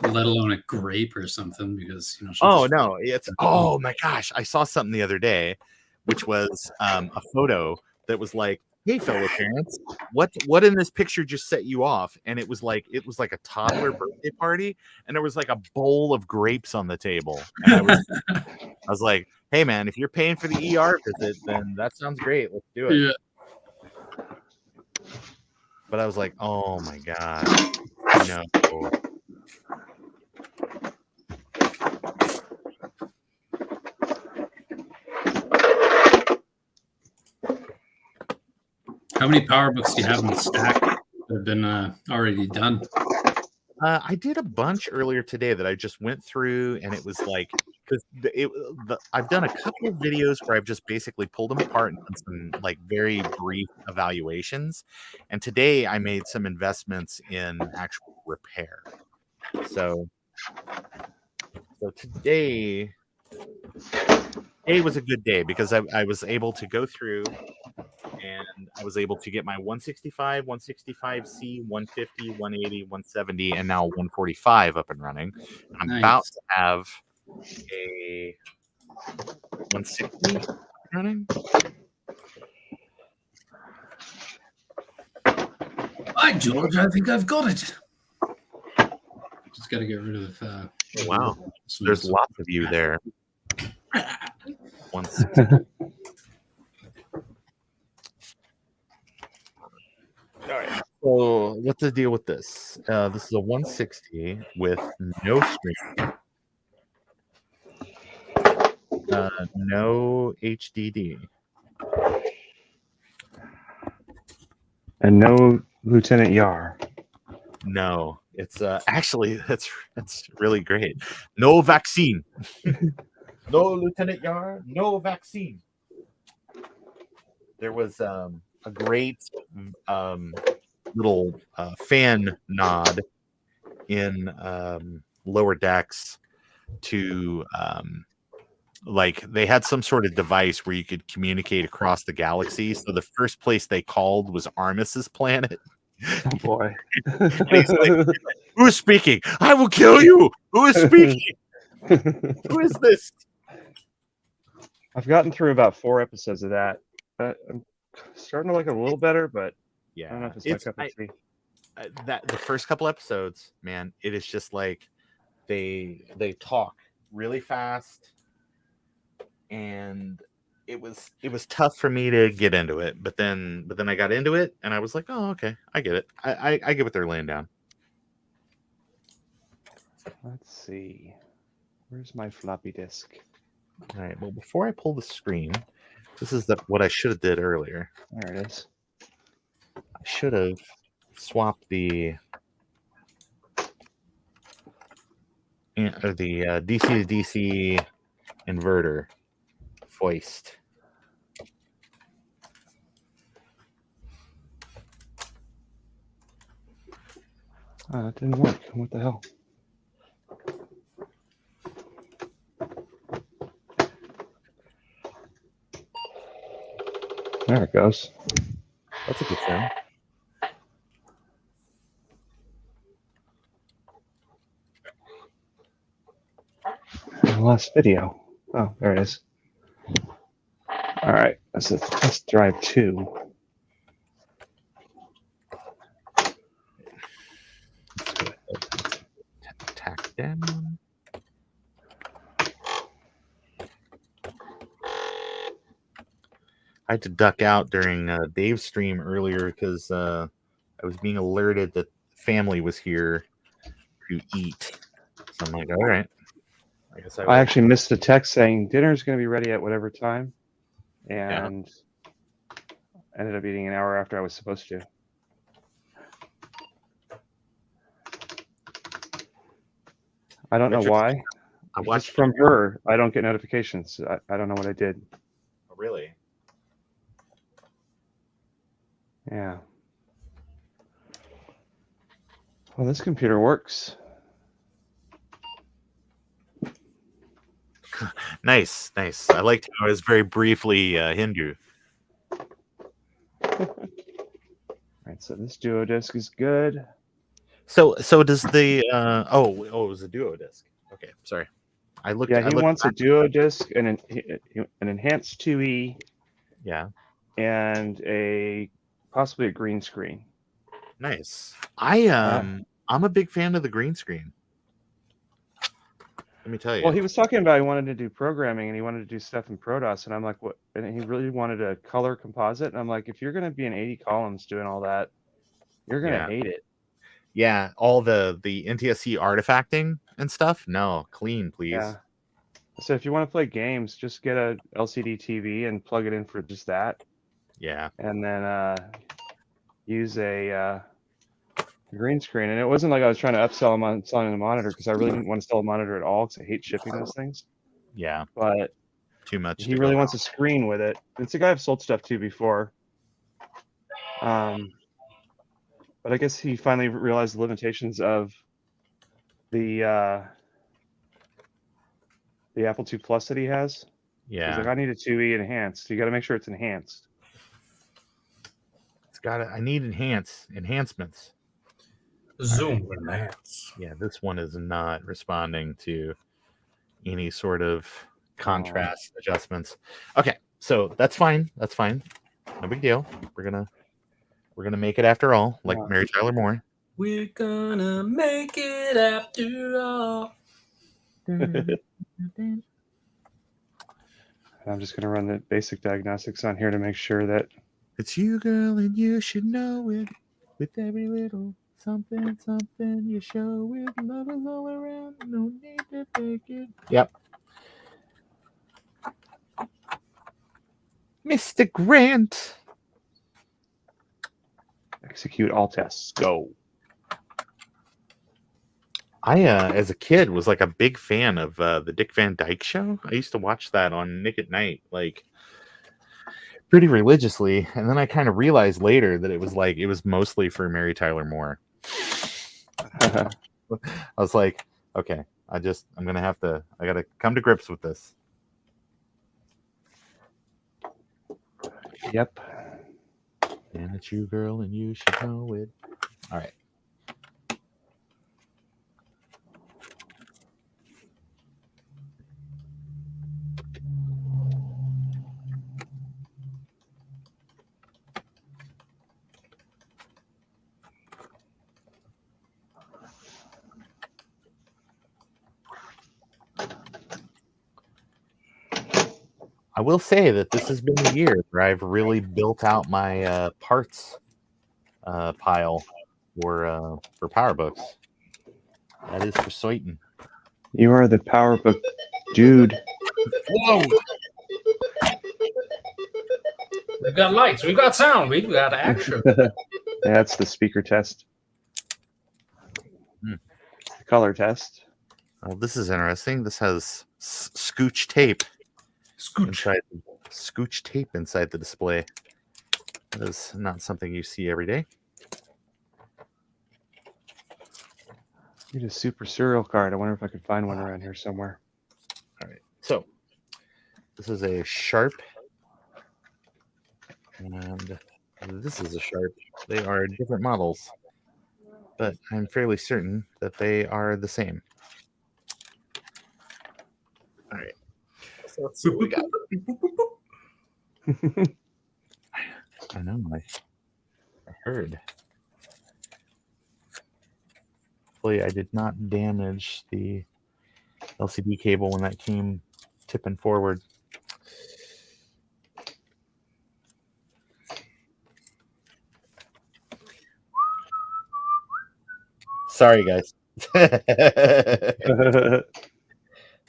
let alone a grape or something, because you know. No, it's oh my gosh! I saw something the other day, which was a photo that was like, "Hey, fellow parents, what in this picture just set you off?" And it was like a toddler birthday party, and there was like a bowl of grapes on the table, and I was like, "Hey, man, if you're paying for the ER visit, then that sounds great. Let's do it." Yeah. But I was like, "Oh my god, no." How many PowerBooks do you have in the stack that have been already done? I did a bunch earlier today that I just went through, and it was like, because I've done a couple of videos where I've just basically pulled them apart and done some like very brief evaluations. And today I made some investments in actual repair. So today was a good day because I was able to go through and I was able to get my 165, 165C, 150, 180, 170, and now 145 up and running. I'm about to have a 160 running. Hi, George. I think I've got it. Just got to get rid of. Wow. There's lots of you there. 160. All right. So what's the deal with this? This is a 160 with no string, no HDD, and no Lieutenant Yar. No, it's actually that's really great. No vaccine. No Lieutenant Yar. No vaccine. There was a great little fan nod in Lower Decks to like they had some sort of device where you could communicate across the galaxy. So the first place they called was Armis's planet. Oh boy. And he's like, "Who is speaking? I will kill you. Who is speaking? Who is this?" I've gotten through about 4 episodes of that. I'm starting to like it a little better, but I don't know Yeah, if it's my cup of tea. that the first couple episodes, man, it is just like they talk really fast, and it was tough for me to get into it, but then I got into it, and I was like, oh, okay, I get it. I get what they're laying down. Let's see. Where's my floppy disk? All right. Well, before I pull the screen, this is what I should have did earlier. There it is. I should have swapped the DC to DC inverter foist. It didn't work. What the hell? There it goes. That's a good sound. Last video. Oh, there it is. All right, that's drive 2. Tack down. I had to duck out during Dave's stream earlier because I was being alerted that family was here to eat. So I'm like, all right. I guess I actually missed a text saying dinner's going to be ready at whatever time, and ended up eating an hour after I was supposed to. I don't know why. I watched from her. I don't get notifications. I don't know what I did. Oh, really? Yeah. Well, this computer works. Nice. I liked how it was very briefly Hindu. All right, so this duo disc is good. So does the it was a duo disc. Okay, sorry. He wants a duo disc and an enhanced 2E. Yeah. And possibly a green screen. Nice. I'm a big fan of the green screen. Let me tell you. Well, he was talking about he wanted to do programming and he wanted to do stuff in ProDOS, and I'm like, what? And he really wanted a color composite, and I'm like, if you're going to be in 80 columns doing all that, you're going to hate it. Yeah, all the NTSC artifacting and stuff. No, clean, please. Yeah. So if you want to play games, just get a LCD TV and plug it in for just that. Yeah. And then use a green screen. And it wasn't like I was trying to upsell him on selling a monitor, because I really didn't want to sell a monitor at all because I hate shipping those things. Yeah. But too much. He really wants a screen with it. It's a guy I've sold stuff to before. But I guess he finally realized the limitations of the Apple II Plus that he has. Yeah. He's like, I need a 2E enhanced. You got to make sure it's enhanced. I need enhancements. Zoom enhance. Yeah, this one is not responding to any sort of contrast adjustments. Okay, so that's fine. No big deal. We're gonna make it after all, like Mary Tyler Moore. We're gonna make it after all. I'm just gonna run the basic diagnostics on here to make sure that it's you, girl, and you should know it. With every little something you show it. Love is all around. No need to fake it. Yep. Mr. Grant. Execute all tests. Go. I, as a kid, was like a big fan of the Dick Van Dyke Show. I used to watch that on Nick at Night, like pretty religiously. And then I kind of realized later that it was mostly for Mary Tyler Moore. I was like, okay, I gotta come to grips with this. Yep. And it's you, girl, and you should know it. All right. I will say that this has been a year where I've really built out my parts pile for PowerBooks. That is for certain. You are the PowerBook dude. Whoa! We've got lights. We've got sound. We've got action. Yeah, that's the speaker test. Hmm. The color test. Well, this is interesting. This has scooch tape. Scooch tape inside the display. That is not something you see every day. Need a super serial card. I wonder if I could find one around here somewhere. All right. So this is a Sharp, and this is a Sharp. They are different models, but I'm fairly certain that they are the same. All right. So let's see what we got. I know. I heard. Hopefully, I did not damage the LCD cable when that came tipping forward. Sorry, guys.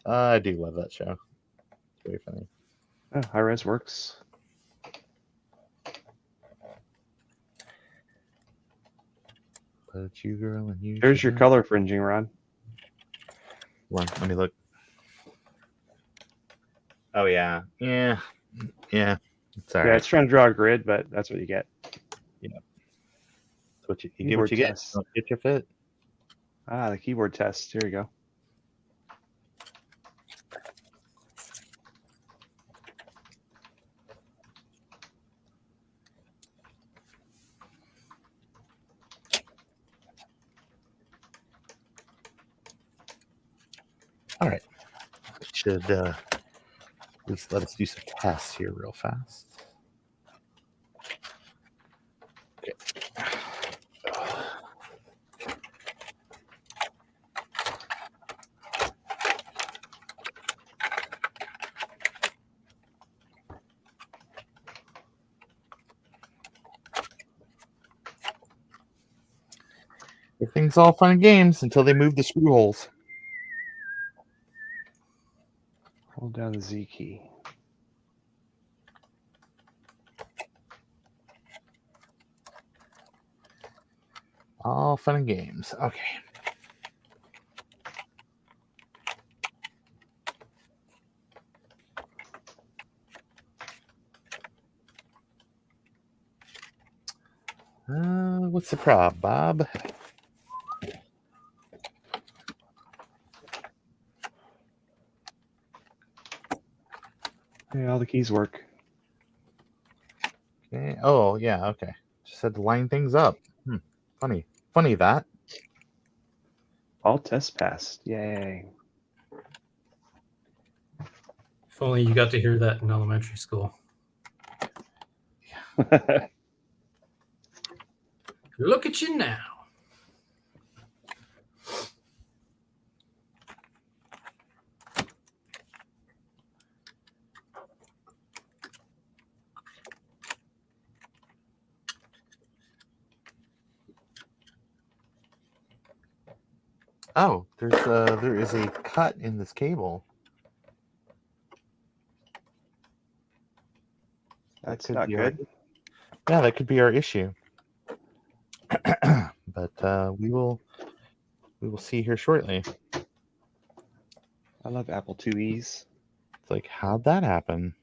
I do love that show. It's very funny. Oh, high res works. But you, girl, and you. There's your color fringing, Ron. Hold on, let me look. Oh yeah, yeah. It's all Yeah, right. it's trying to draw a grid, but that's what you get. Yeah. That's what you get. What you get. Don't get your fit. Ah, the keyboard test. Here you go. All right. Should let's let us do some tests here real fast. Okay. Everything's all fun and games until they move the screw holes. Hold down the Z key. All fun and games. Okay. What's the problem, Bob? Yeah, all the keys work. Okay. Oh, yeah. Okay. Just had to line things up. Funny that. All tests passed. Yay. If only you got to hear that in elementary school. Look at you now. Oh, there is a cut in this cable. That's could not be good. Yeah, that could be our issue. But we will see here shortly. I love Apple IIe's. It's like, how'd that happen?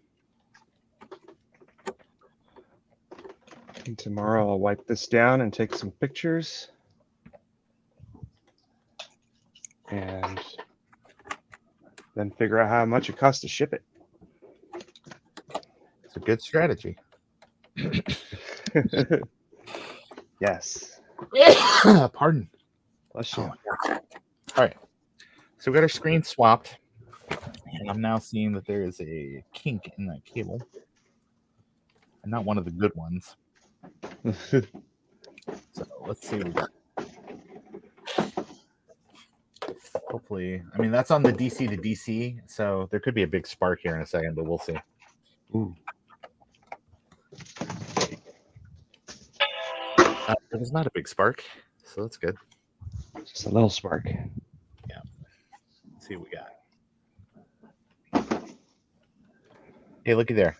And tomorrow I'll wipe this down and take some pictures. and then figure out how much it costs to ship it. It's a good strategy. Yes. Pardon. Bless you. Oh, yeah. All right. So we got our screen swapped, and I'm now seeing that there is a kink in that cable, and not one of the good ones. So let's see what we got. Hopefully, I mean, that's on the DC to DC, so there could be a big spark here in a second, but we'll see. Ooh. It was not a big spark, so that's good. Just a little spark. Let's see what we got. Hey, looky there.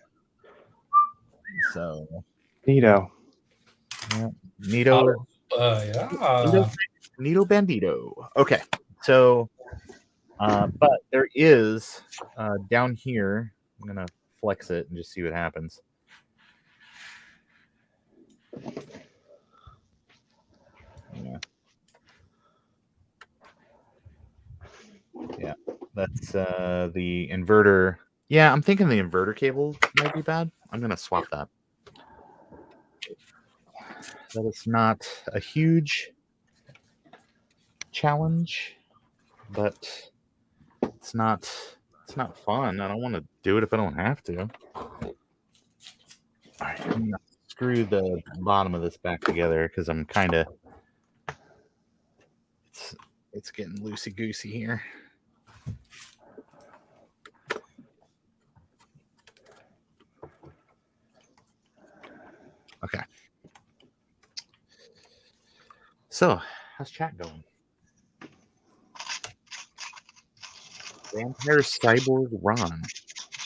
So, Neato. yeah, Nito. Yeah. Nito Bandito. Okay, so, but there is down here. I'm gonna flex it and just see what happens. Yeah, that's the inverter. Yeah, I'm thinking the inverter cable might be bad. I'm gonna swap that. That is not a huge challenge, but it's not fun. I don't want to do it if I don't have to. All right, I'm gonna screw the bottom of this back together because I'm kind of it's getting loosey goosey here. Okay. So, how's chat going? Vampire Cyborg Ron.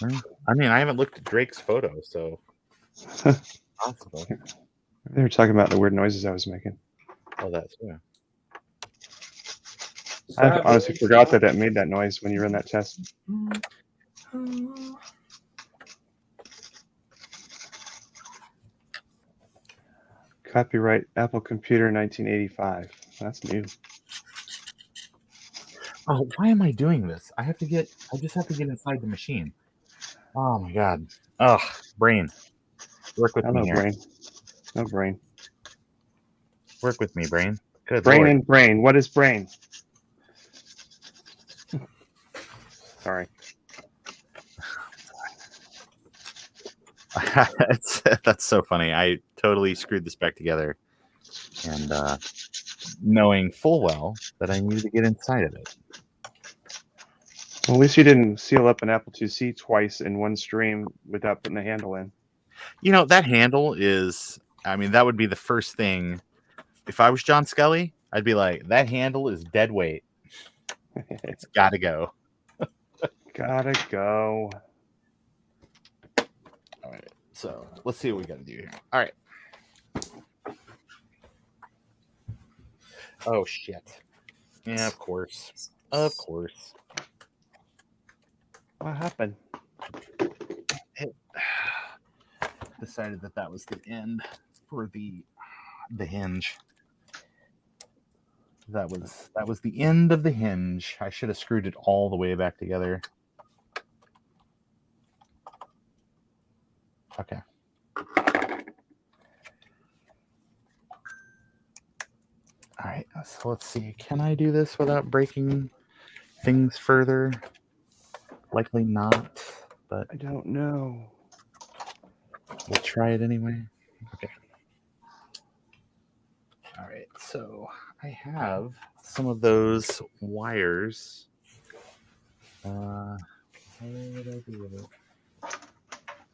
Well, I mean, I haven't looked at Drake's photo, so possible. They were talking about the weird noises I was making. Oh, that's yeah. I honestly forgot that it made that noise when you run that test. Copyright Apple Computer 1985. That's new. Oh, why am I doing this? I just have to get inside the machine. Oh my god. Ugh, brain. Work with me Hello, here. brain. No brain. Work with me, brain. Good Brain Lord. and brain. What is brain? Sorry. That's so funny. I totally screwed this back together, and knowing full well that I needed to get inside of it. Well, at least you didn't seal up an Apple IIc twice in one stream without putting the handle in. You know, that handle is, I mean, that would be the first thing. If I was John Scully, I'd be like, that handle is dead weight. It's got to go. Gotta go. All right. So let's see what we got to do here. All right. Oh, shit. Yeah, of course. Of course. What happened? Decided that was the end for the hinge. That was the end of the hinge. I should have screwed it all the way back together. Okay. All right. So let's see. Can I do this without breaking things further? Likely not, but I don't know. we'll try it anyway. Okay. All right. So I have some of those wires. How did I do with it?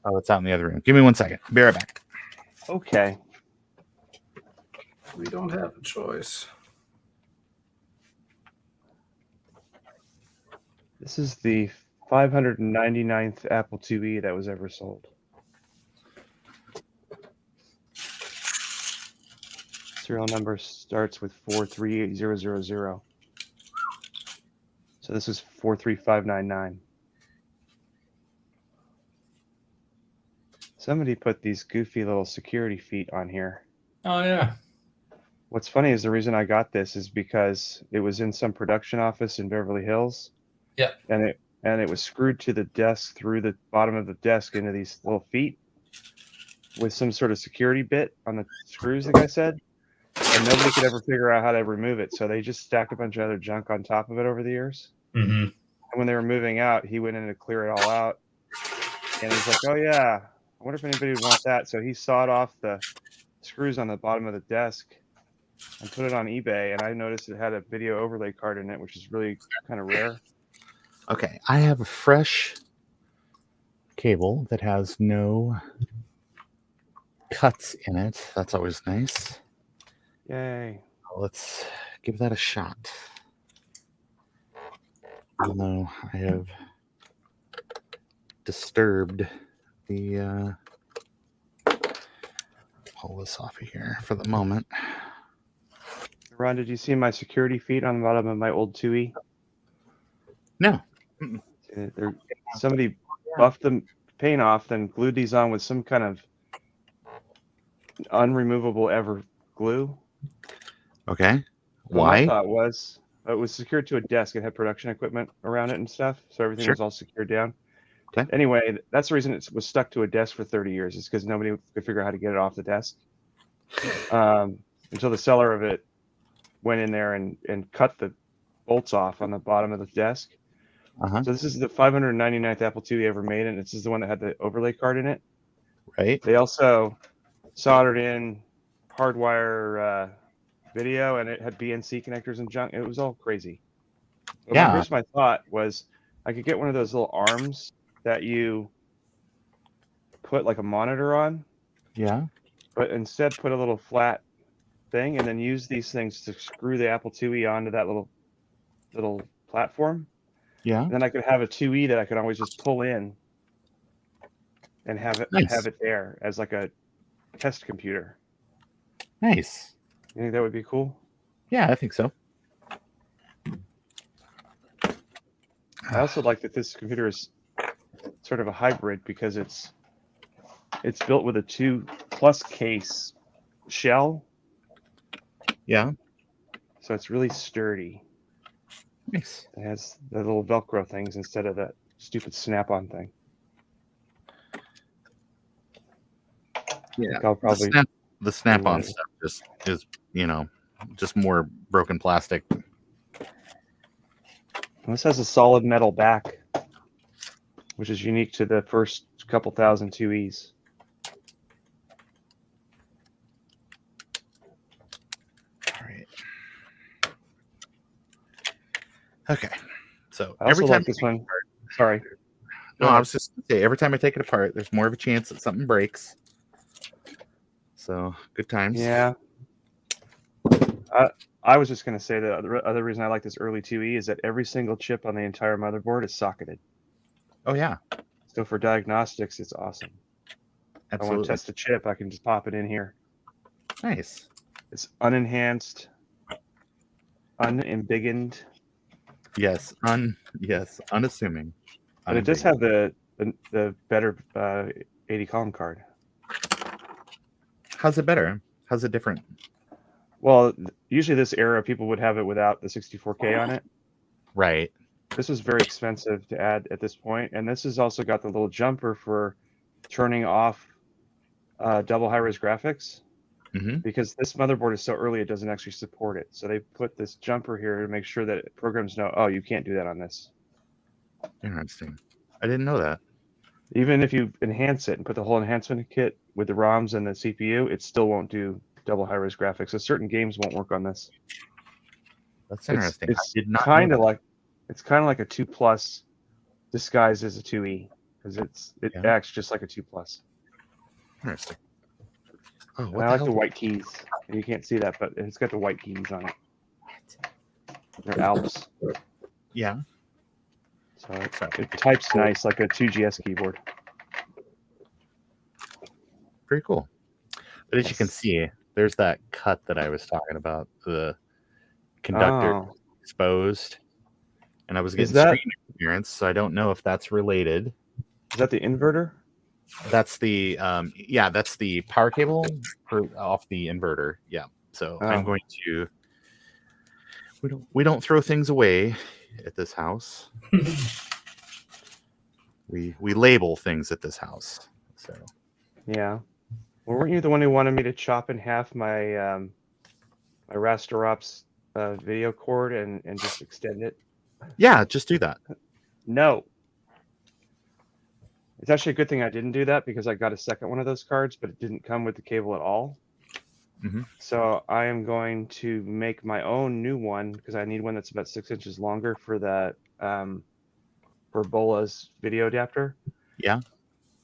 Oh, it's out in the other room. Give me 1 second. Be right back. Okay. We don't have a choice. This is the 599th Apple IIe that was ever sold. Serial number starts with 438000. So this is 43599. Somebody put these goofy little security feet on here. Oh yeah. What's funny is the reason I got this is because it was in some production office in Beverly Hills. Yeah. And it was screwed to the desk through the bottom of the desk into these little feet with some sort of security bit on the screws, the guy said. And nobody could ever figure out how to remove it. So they just stacked a bunch of other junk on top of it over the years. Mm-hmm. And when they were moving out, he went in to clear it all out. And he's like, oh, yeah, I wonder if anybody would want that. So he sawed off the screws on the bottom of the desk and put it on eBay. And I noticed it had a video overlay card in it, which is really kind of rare. Okay, I have a fresh cable that has no cuts in it. That's always nice. Yay. Let's give that a shot. Even though I have disturbed the pull this off of here for the moment. Ron, did you see my security feet on the bottom of my old 2E? No. Somebody buffed the paint off, then glued these on with some kind of unremovable ever glue. Okay. So Why? my thought was it was secured to a desk. It had production equipment around it and stuff, so everything was all secured down. Okay. Anyway, that's the reason it was stuck to a desk for 30 years. Is because nobody could figure out how to get it off the desk until the seller of it went in there and cut the bolts off on the bottom of the desk. So this is the 599th Apple IIe ever made, and this is the one that had the overlay card in it. Right. They also soldered in hardwire video, and it had BNC connectors and junk. It was all crazy. But here's my thought was I could get one of those little arms that you put like a monitor on. Yeah. But instead put a little flat thing and then use these things to screw the Apple IIe onto that little platform. Yeah. And then I could have a 2E that I could always just pull in and have it there as like a test computer. Nice. You think that would be cool? Yeah, I think so. I also like that this computer is sort of a hybrid because it's built with a 2+ case shell. Yeah. So it's really sturdy. Nice. It has the little Velcro things instead of that stupid snap-on thing. Yeah. I'll probably the snap-on stuff just is, just more broken plastic. This has a solid metal back, which is unique to the first couple thousand 2Es. All right. Okay. So I also every time like this one. Sorry. No, I was just gonna say every time I take it apart, there's more of a chance that something breaks. So good times. Yeah. I was just going to say the other reason I like this early 2E is that every single chip on the entire motherboard is socketed. Oh yeah. So for diagnostics, it's awesome. Absolutely. I want to test a chip, I can just pop it in here. Nice. It's unenhanced, unembiggened. Yes. Unassuming. But it does have the better 80 column card. How's it better? How's it different? Well, usually this era, people would have it without the 64K on it. Right. This was very expensive to add at this point, and this has also got the little jumper for turning off double high-res graphics. Because this motherboard is so early, it doesn't actually support it. So they put this jumper here to make sure that programs know, oh, you can't do that on this. Interesting. I didn't know that. Even if you enhance it and put the whole enhancement kit with the ROMs and the CPU, it still won't do double high-res graphics. So certain games won't work on this. That's interesting. It's I did not kind know of like a 2+ disguised as a 2E because it acts just like a 2+. Interesting. Oh, I like the white keys. You can't see that, but it's got the white keys on it. They're Alps. Yeah. So it types nice like a 2GS keyboard. Very cool. But as you can see, there's that cut that I was talking about. The conductor exposed, and I was getting screen interference, so I don't know if that's related. Is that the inverter? That's the that's the power cable off the inverter. Yeah. So Oh. I'm going to. We don't throw things away at this house. We label things at this house. So Yeah. Well, weren't you the one who wanted me to chop in half my my Raster Ops video cord and just extend it? yeah, just do that. No. It's actually a good thing I didn't do that because I got a second one of those cards, but it didn't come with the cable at all. Mhm. So I am going to make my own new one because I need one that's about 6 inches longer for that for Bola's video adapter. Yeah.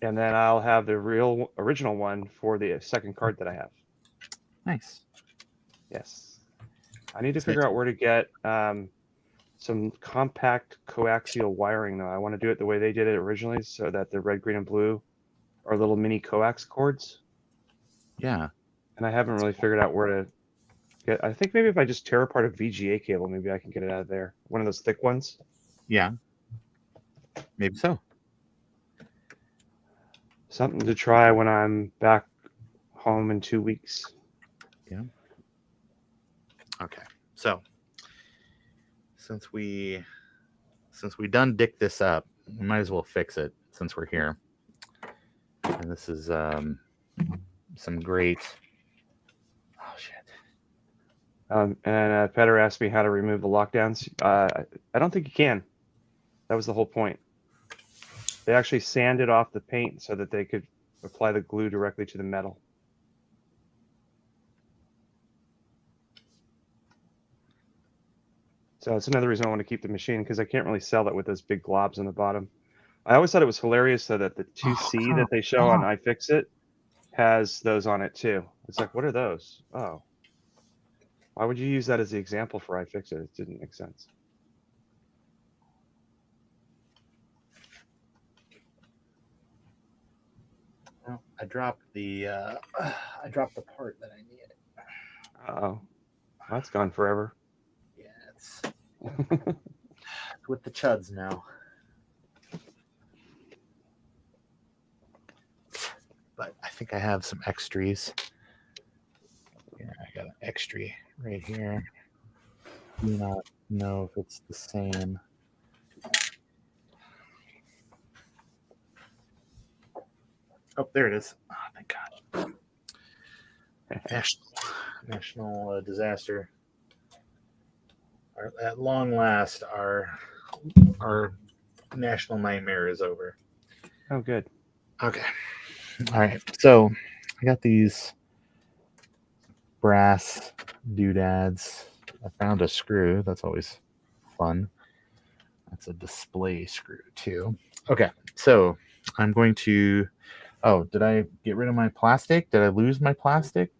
And then I'll have the original one for the second card that I have. Nice. Yes. I need to That's figure nice. out where to get some compact coaxial wiring though. I want to do it the way they did it originally so that the red, green, and blue are little mini coax cords. Yeah. And I haven't really figured out where to get. I think maybe if I just tear apart a VGA cable, maybe I can get it out of there. One of those thick ones. Yeah. Maybe so. Something to try when I'm back home in 2 weeks. Yeah. Okay. So since we done dick this up, we might as well fix it since we're here. And this is some great. Oh shit. And Petter asked me how to remove the lockdowns. I don't think you can. That was the whole point. They actually sanded off the paint so that they could apply the glue directly to the metal. So it's another reason I want to keep the machine because I can't really sell it with those big globs on the bottom. I always thought it was hilarious though that the 2C that they show on iFixit has those on it too. It's like, what are those? Oh. Why would you use that as the example for iFixit? It didn't make sense. Well, I dropped the part that I needed. Uh-oh. That's gone forever. Yeah, it's with the chuds now. But I think I have some extras. Here, I got an extra right here. Do not know if it's the same. Oh, there it is. Oh, thank God. National disaster. At long last, our national nightmare is over. Oh, good. Okay. All right. So I got these brass doodads. I found a screw. That's always fun. That's a display screw too. Okay. So I'm going to. Oh, did I get rid of my plastic? Did I lose my plastic?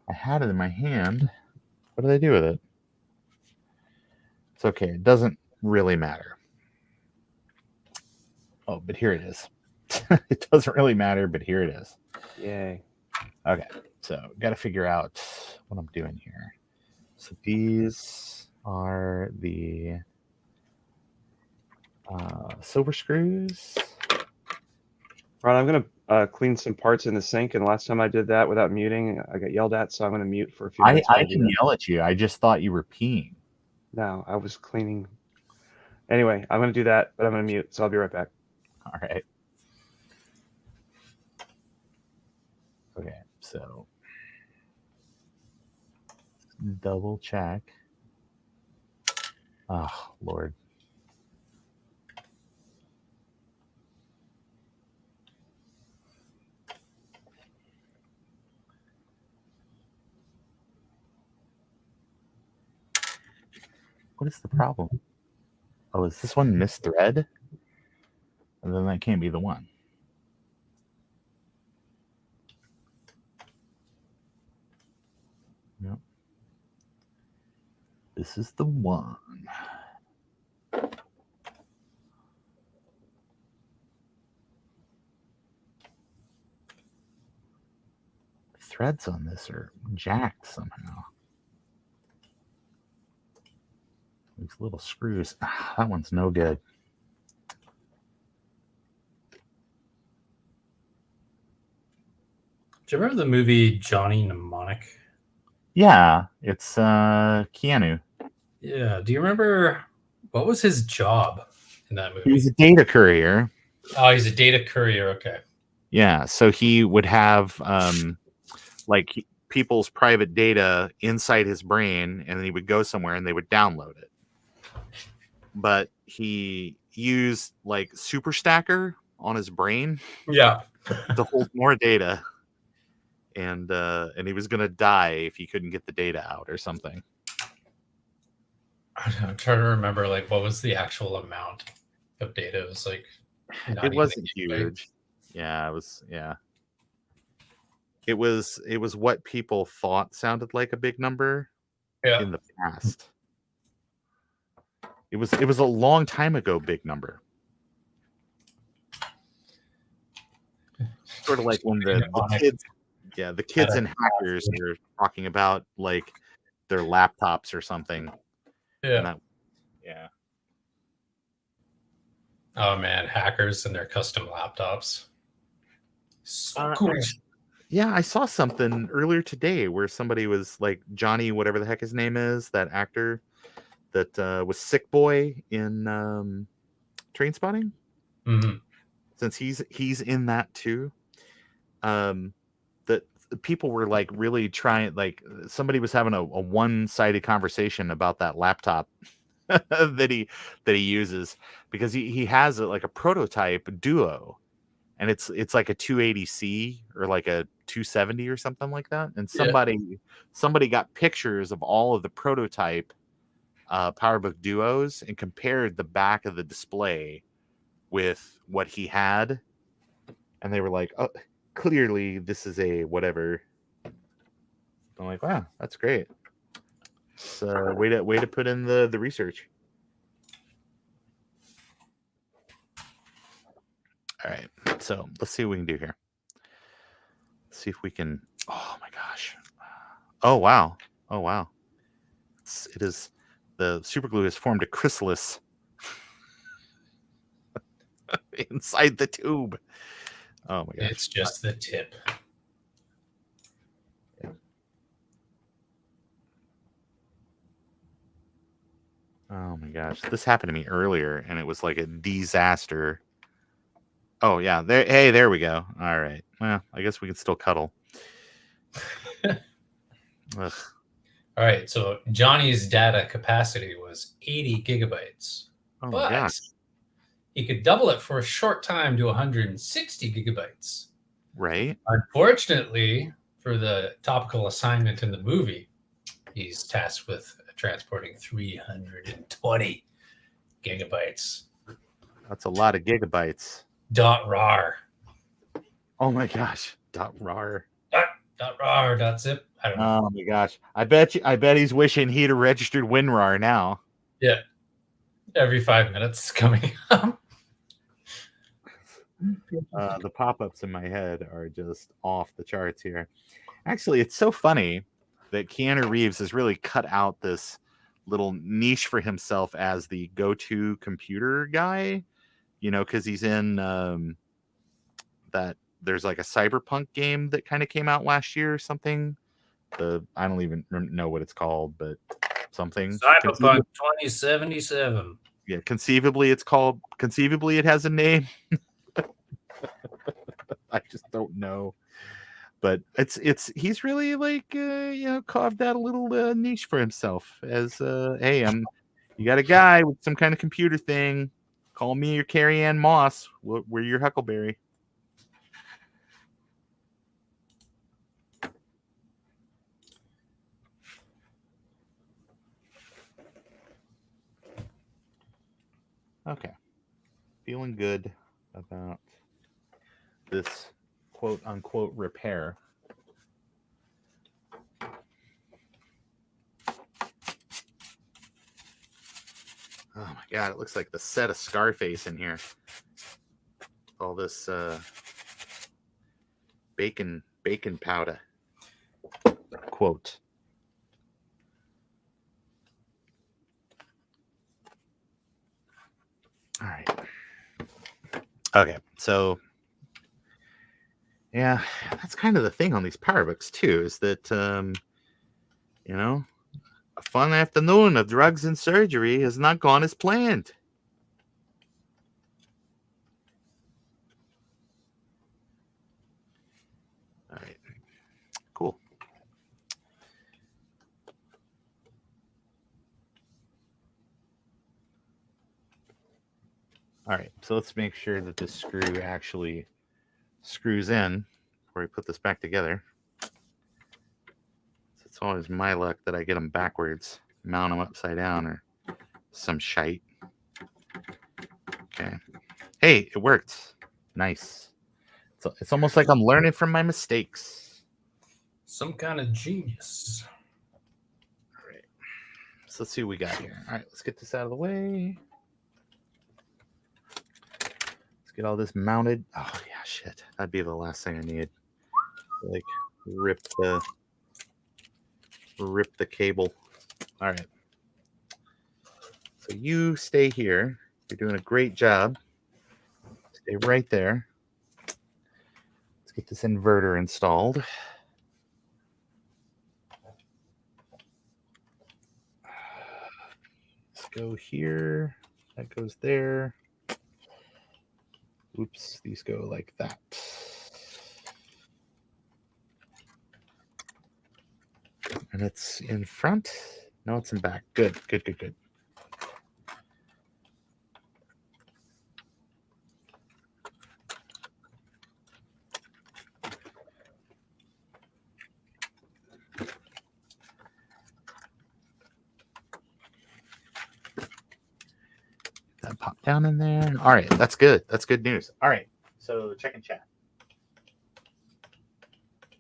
I had it in my hand. What did I do with it? It's okay. It doesn't really matter. Oh, but here it is. It doesn't really matter, but here it is. Yay. Okay. So got to figure out what I'm doing here. So these are the silver screws. Ron, I'm going to clean some parts in the sink. And last time I did that without muting, I got yelled at. So I'm going to mute for a few minutes. I can yell at you. I just thought you were peeing. No, I was cleaning. Anyway, I'm going to do that, but I'm going to mute. So I'll be right back. All right. Okay. So double check. Oh, Lord. What is the problem? Oh, is this one misthread? And then that can't be the one. Yep. This is the one. Threads on this are jacked somehow. These little screws. That one's no good. Do you remember the movie Johnny Mnemonic? Yeah, it's Keanu. Yeah. Do you remember what was his job in that He was movie? a data courier. Oh, he's a data courier. Okay. Yeah, so he would have people's private data inside his brain, and then he would go somewhere and they would download it. But he used like Super Stacker on his brain Yeah. to hold more data, and he was gonna die if he couldn't get the data out or something. I'm trying to remember like what was the actual amount of data. It was like not It even wasn't a gigabyte. huge. Yeah, it was. Yeah, it was what people thought sounded like a big number Yeah. in the past. It was a long time ago big number. Sort of like when the kids, the kids and hackers are talking about like their laptops or something. Yeah. Yeah. Oh man, hackers and their custom laptops. So cool. Yeah, I saw something earlier today where somebody was like Johnny, whatever the heck his name is, that actor that was Sick Boy in Trainspotting. Mm-hmm. Since he's in that too, that people were like really trying. Like somebody was having a one-sided conversation about that laptop that he uses, because he has like a prototype Duo, and it's like a 280C or like a 270 or something like that. And somebody got pictures of all of the prototype PowerBook Duos and compared the back of the display with what he had, and they were like, oh, clearly this is a whatever. I'm like, wow, that's great. So way to put in the research. All right, so let's see what we can do here. Let's see if we can. Oh my gosh! Oh wow! Oh wow! It is, the super glue has formed a chrysalis inside the tube. Oh my gosh! It's just the tip. Oh my gosh! This happened to me earlier, and it was like a disaster. Oh yeah, there. Hey, there we go. All right. Well, I guess we can still cuddle. Ugh. All right, so Johnny's data capacity was 80 gigabytes. Oh my but gosh! he could double it for a short time to 160 gigabytes. Right? Unfortunately, for the topical assignment in the movie, he's tasked with transporting 320 gigabytes. That's a lot of gigabytes. .rar. Oh my gosh! .rar. .rar. .zip. I don't know. Oh my gosh! I bet he's wishing he'd have registered WinRAR now. Yeah. Every 5 minutes coming up. The pop-ups in my head are just off the charts here. Actually, it's so funny that Keanu Reeves has really cut out this little niche for himself as the go-to computer guy, because he's in that there's like a cyberpunk game that kind of came out last year or something. I don't even know what it's called, but something. Cyberpunk 2077. Yeah, conceivably it has a name. I just don't know. But he's really like carved out a little niche for himself as hey, you got a guy with some kind of computer thing. Call me your Carrie Ann Moss. We're your Huckleberry. Okay. Feeling good about this quote unquote repair. Oh my god, it looks like the set of Scarface in here. All this bacon powder. Quote. All right. Okay, so yeah, that's kind of the thing on these PowerBooks too, is that You know, a fun afternoon of drugs and surgery has not gone as planned. All right, cool. All right, so let's make sure that this screw actually screws in before we put this back together. It's always my luck that I get them backwards, mount them upside down, or some shite. Okay. Hey, it worked. Nice. So it's almost like I'm learning from my mistakes. Some kind of genius. All right. So let's see what we got here. All right, let's get this out of the way. Let's get all this mounted. Oh yeah, shit. That'd be the last thing I need. Like rip the cable. All right. So you stay here. You're doing a great job. Stay right there. Let's get this inverter installed. Let's go here. That goes there. Oops, these go like that. And it's in front. No, it's in back. Good. That pop down in there. All right, that's good. That's good news. All right, so check and chat.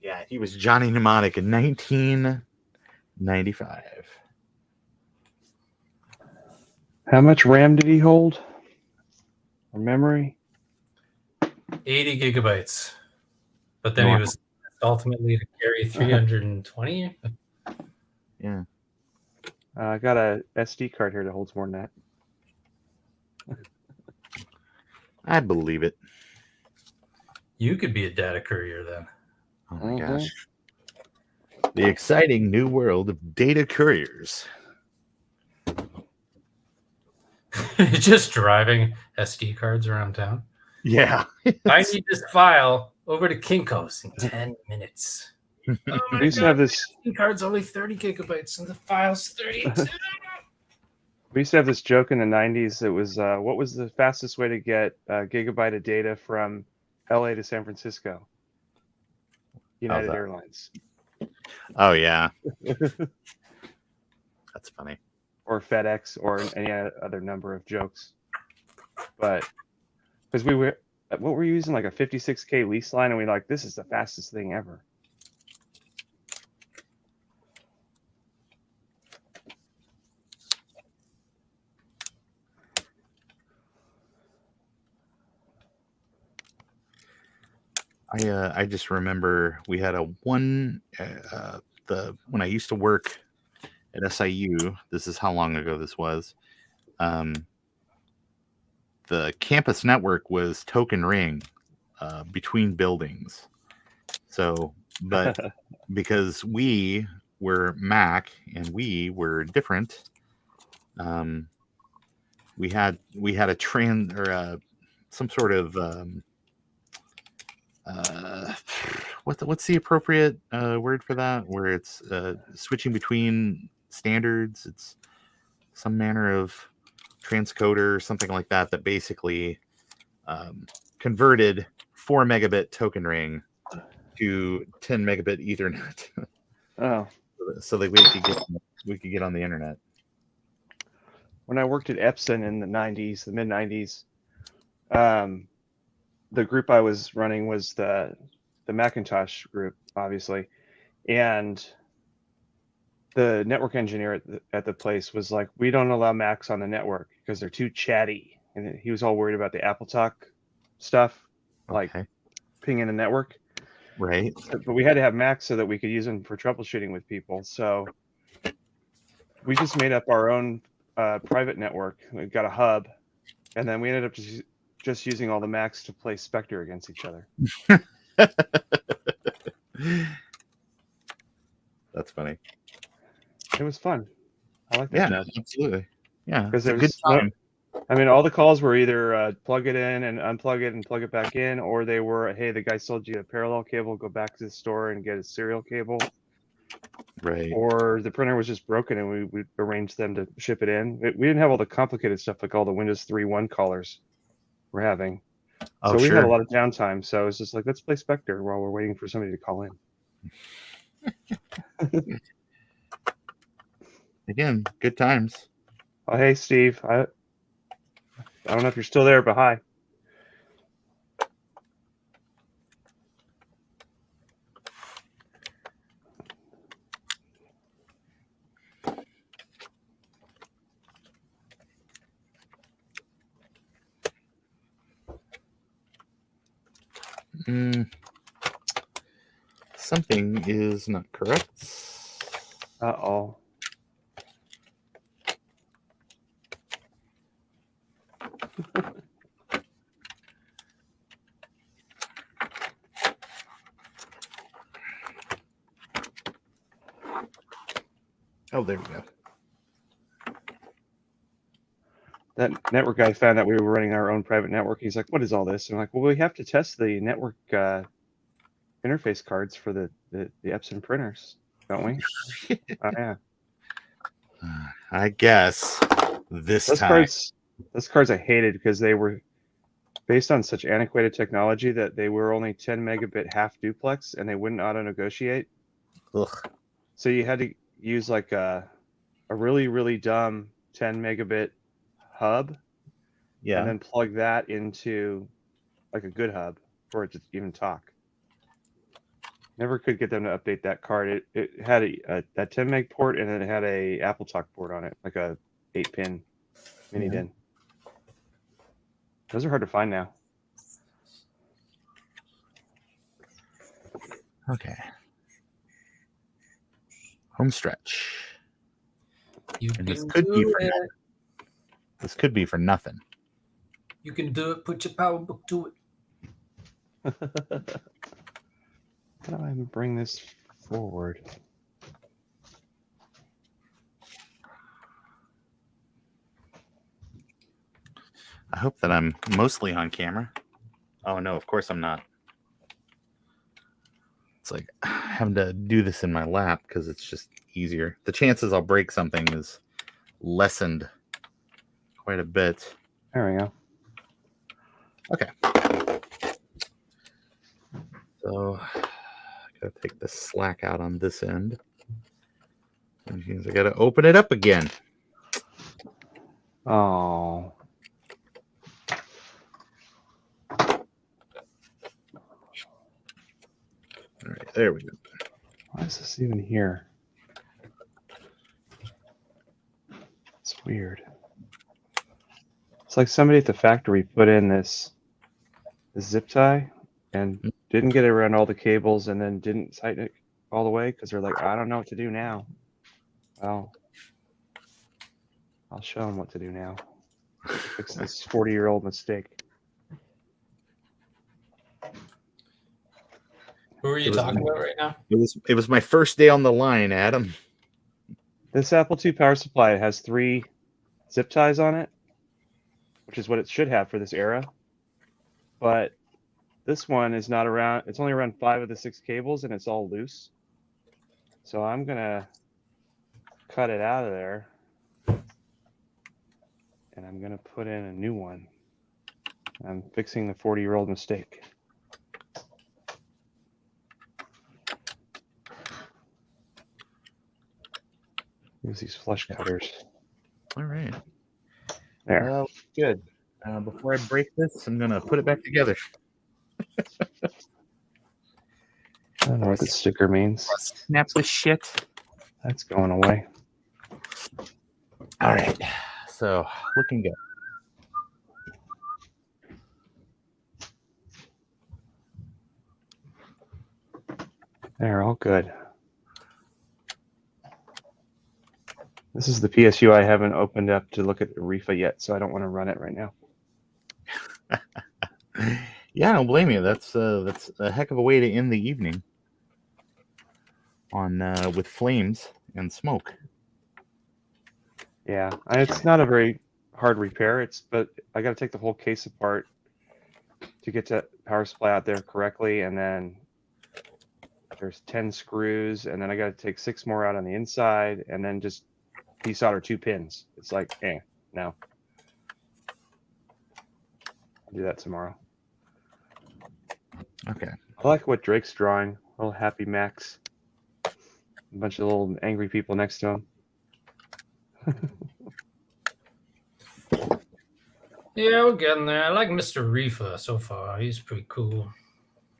Yeah, he was Johnny Mnemonic in 1995. How much RAM did he hold? Or memory? 80 gigabytes. But then he was ultimately to carry 320. Yeah. I got a SD card here that holds more than that. I believe it. You could be a data courier then. Oh my gosh. The exciting new world of data couriers. Just driving SD cards around town. Yeah. I need this file over to Kinko's in 10 minutes. Oh my We used to have this. SD card's only 30 gigabytes and the file's 32. We used to have this joke in the 90s. It was what was the fastest way to get a gigabyte of data from LA to San Francisco? United Airlines. Oh, yeah. That's funny. Or FedEx or any other number of jokes. But because we were, what were we using? Like a 56K lease line, and we like, this is the fastest thing ever. I just remember we had when I used to work at SIU. This is how long ago this was. The campus network was token ring between buildings. So, but because we were Mac and we were different, we had a trend or some sort of what's the appropriate word for that? Where it's switching between standards. It's some manner of transcoder or something like that that basically converted 4 megabit token ring to 10 megabit Ethernet. Oh, so that we could get on the internet. when I worked at Epson in the 90s, the mid 90s, the group I was running was the Macintosh group, obviously, and the network engineer at the place was like, we don't allow Macs on the network because they're too chatty, and he was all worried about the AppleTalk stuff, like pinging the network. Right. But we had to have Macs so that we could use them for troubleshooting with people. So we just made up our own private network. We got a hub, and then we ended up just using all the Macs to play Spectre against each other. That's funny. It was fun. I like that Yeah, job. absolutely. Yeah, Because it's a good time. I mean, all the calls were either plug it in and unplug it and plug it back in, or they were, hey, the guy sold you a parallel cable, go back to the store and get a serial cable. Right. Or the printer was just broken and we arranged them to ship it in. We didn't have all the complicated stuff like all the Windows 3.1 callers we're having. Oh, So we had a sure. lot of downtime. So it's just like, let's play Spectre while we're waiting for somebody to call in. Again, good times. Oh, hey, Steve. I don't know if you're still there, but hi. Something is not correct. Uh-oh. Oh, there we go. That network guy found that we were running our own private network. He's like, what is all this? And I'm like, well, we have to test the network interface cards for the Epson printers, don't we? Oh, yeah. I guess this Those time. cards I hated because they were based on such antiquated technology that they were only 10 megabit half duplex and they wouldn't auto negotiate. Ugh. So you had to use like a really, really dumb 10 megabit hub. Yeah. And then plug that into like a good hub for it to even talk. Never could get them to update that card. It had that 10 meg port and then it had a Apple Talk port on it, like a 8-pin mini DIN. Those are hard to find now. Okay. Home stretch. And this could be for nothing. This could be for nothing. You can do it. Put your PowerBook to it. How do I bring this forward? I hope that I'm mostly on camera. Oh, no, of course I'm not. It's like having to do this in my lap because it's just easier. The chances I'll break something is lessened quite a bit. There we go. Okay. So I gotta take the slack out on this end. Which means I gotta open it up again. Oh. All right, there we go. Why is this even here? It's weird. It's like somebody at the factory put in this zip tie and didn't get around all the cables and then didn't tighten it all the way because they're like, I don't know what to do now. Well, I'll show them what to do now. Fix this 40-year-old mistake. Who are you talking about right now? It was my first day on the line, Adam. This Apple II power supply has 3 zip ties on it, which is what it should have for this era. But this one is not around. It's only around 5 of the 6 cables, and it's all loose. So I'm gonna cut it out of there, and I'm gonna put in a new one. I'm fixing the 40-year-old mistake. Use these flush cutters. All right. There. Well, good. Before I break this, I'm gonna put it back together. I don't know what the sticker means. Snap this shit. That's going away. All right. So looking good. They're all good. This is the PSU I haven't opened up to look at Arifa yet, so I don't want to run it right now. Yeah, I don't blame you. That's a heck of a way to end the evening on with flames and smoke. Yeah, it's not a very hard repair. But I got to take the whole case apart to get that power supply out there correctly, and then there's 10 screws, and then I got to take 6 more out on the inside, and then just desolder 2 pins. It's like, no. I'll do that tomorrow. Okay. I like what Drake's drawing. Little happy Max. A bunch of little angry people next to him. Yeah, we're getting there. I like Mr. Reefa so far. He's pretty cool.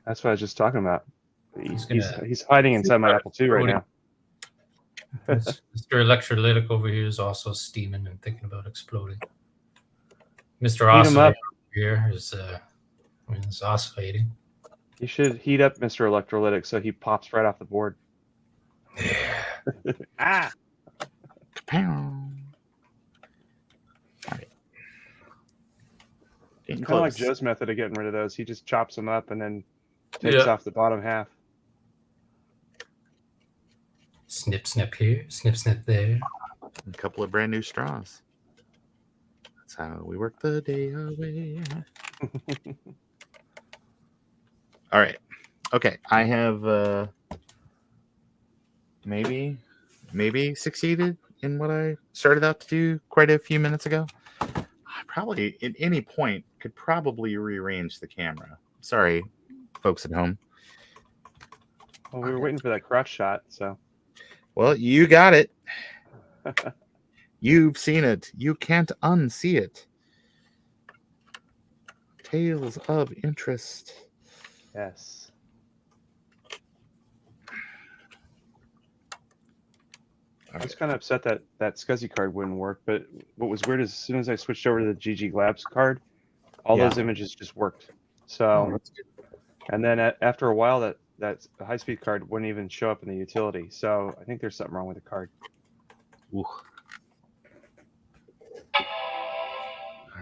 That's what I was just talking about. He's He's hiding inside my Apple II right now. Mr. Electrolytic over here is also steaming and thinking about exploding. Mr. Heat him up. Oscillator here is is oscillating. You should heat up Mr. Electrolytic so he pops right off the board. Yeah. Ah! All right. Getting Kind of like close. Joe's method of getting rid of those. He just chops them up and then takes off the bottom half. Snip, snip here, snip, snip there. A couple of brand new straws. That's how we work the day away. All right. Okay. I have maybe succeeded in what I started out to do quite a few minutes ago. I probably at any point could probably rearrange the camera. Sorry, folks at home. Well, we were waiting for that crotch shot, so. Well, you got it. You've seen it. You can't unsee it. Tales of interest. Yes. I was kind of upset that SCSI card wouldn't work, but what was weird is as soon as I switched over to the GG Labs card, all those images just worked. So, and then after a while, that high-speed card wouldn't even show up in the utility. So I think there's something wrong with the card. Ooh.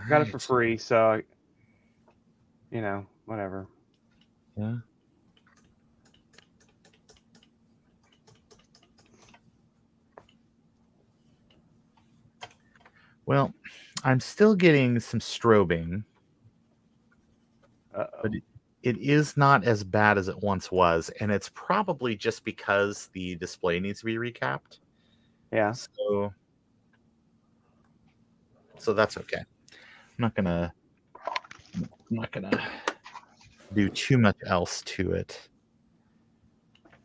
Got it for free, so whatever. Yeah. Well, I'm still getting some strobing, but it is not as bad as it once was, and it's probably just because the display needs to be recapped. Yeah. So that's okay. I'm not gonna do too much else to it.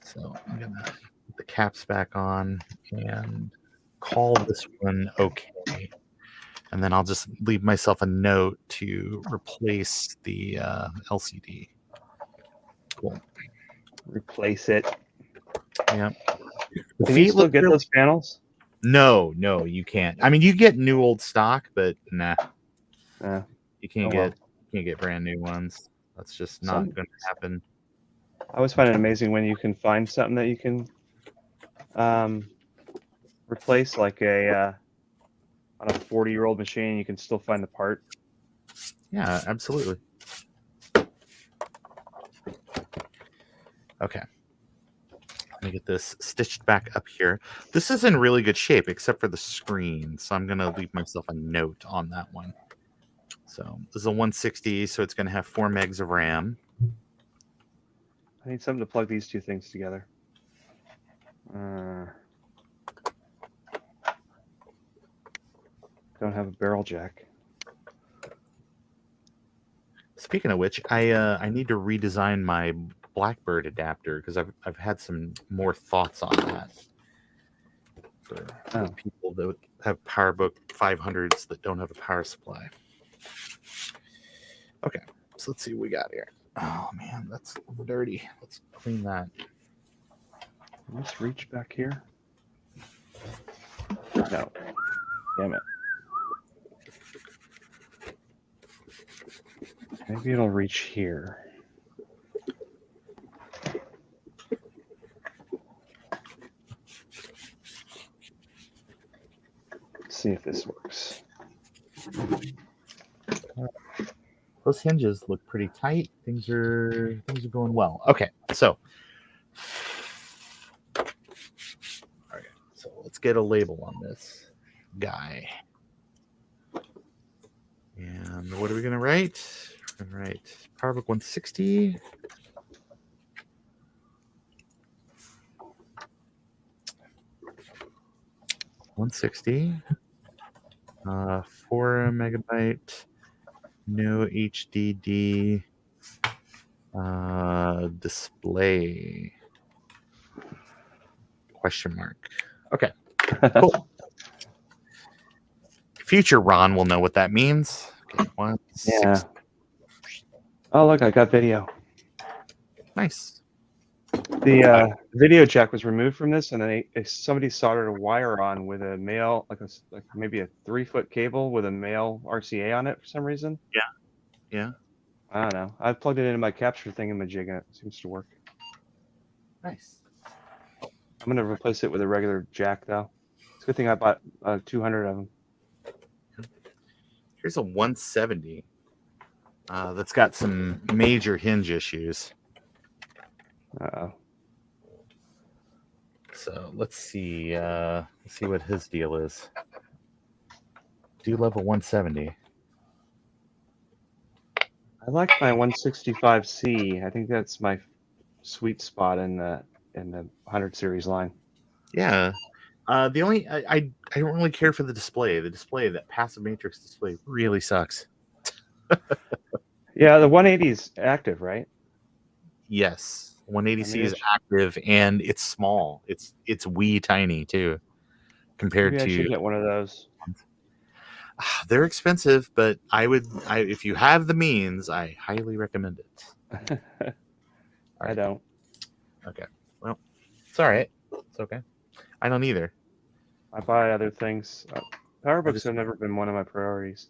So I'm gonna put the caps back on and call this one okay. And then I'll just leave myself a note to replace the LCD. Cool. Replace it. Yep. Can you still get those panels? No, you can't. I mean, you get new old stock, but nah. You can't get brand new ones. That's just not going to happen. I always find it amazing when you can find something that you can replace, like on a 40-year-old machine, you can still find the part. Yeah, absolutely. Okay. Let me get this stitched back up here. This is in really good shape, except for the screen. So I'm going to leave myself a note on that one. So this is a 160, so it's going to have 4 megs of RAM. I need something to plug these two things together. Don't have a barrel jack. Speaking of which, I need to redesign my Blackbird adapter because I've had some more thoughts on that for people that have PowerBook 500s that don't have a power supply. Okay, so let's see what we got here. Oh man, that's dirty. Let's clean that. Let's reach back here. No, damn it. Maybe it'll reach here. Let's see if this works. Those hinges look pretty tight. Things are going well. Okay, so all right, so let's get a label on this. guy. And what are we going to write? We're going to write PowerBook 160. $160. 4 megabyte. No HDD. Display. Question mark. Okay. Cool. Future Ron will know what that means. Okay, Yeah. Oh, look, I got video. Nice. The video jack was removed from this, and then somebody soldered a wire on with a male, like maybe a 3-foot cable with a male RCA on it for some reason. Yeah. I don't know. I've plugged it into my capture thingamajig, and it seems to work. Nice. I'm going to replace it with a regular jack, though. It's a good thing I bought 200 of them. Here's a 170 that's got some major hinge issues. Uh-oh. So let's see what his deal is. Do you love a 170? I like my 165C. I think that's my sweet spot in the 100 series line. Yeah. The only I don't really care for the display. The display, that passive matrix display, really sucks. Yeah, the 180 is active, right? Yes, 180C Maybe is active, and it's small. It's wee tiny too, compared Maybe I should to. get one of those. They're expensive, but if you have the means, I highly recommend it. I don't. Okay. Well, it's all right. It's okay. I don't either. I buy other things. PowerBooks have never been one of my priorities.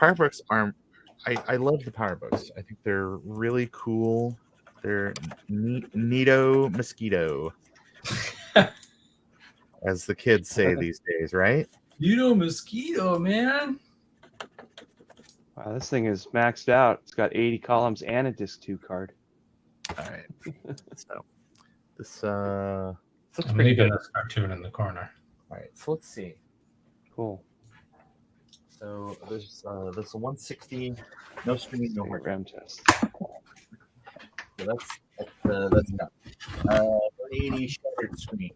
PowerBooks are. I love the PowerBooks. I think they're really cool. They're neato mosquito, as the kids say these days, right? Mosquito, man. Wow, this thing is maxed out. It's got 80 columns and a disc 2 card. All right. So this looks I'm pretty leaving good. this cartoon in the corner. All right. So let's see. Cool. So there's 160, no screen, no hard. RAM test. So that's done. 180 shuttered screen.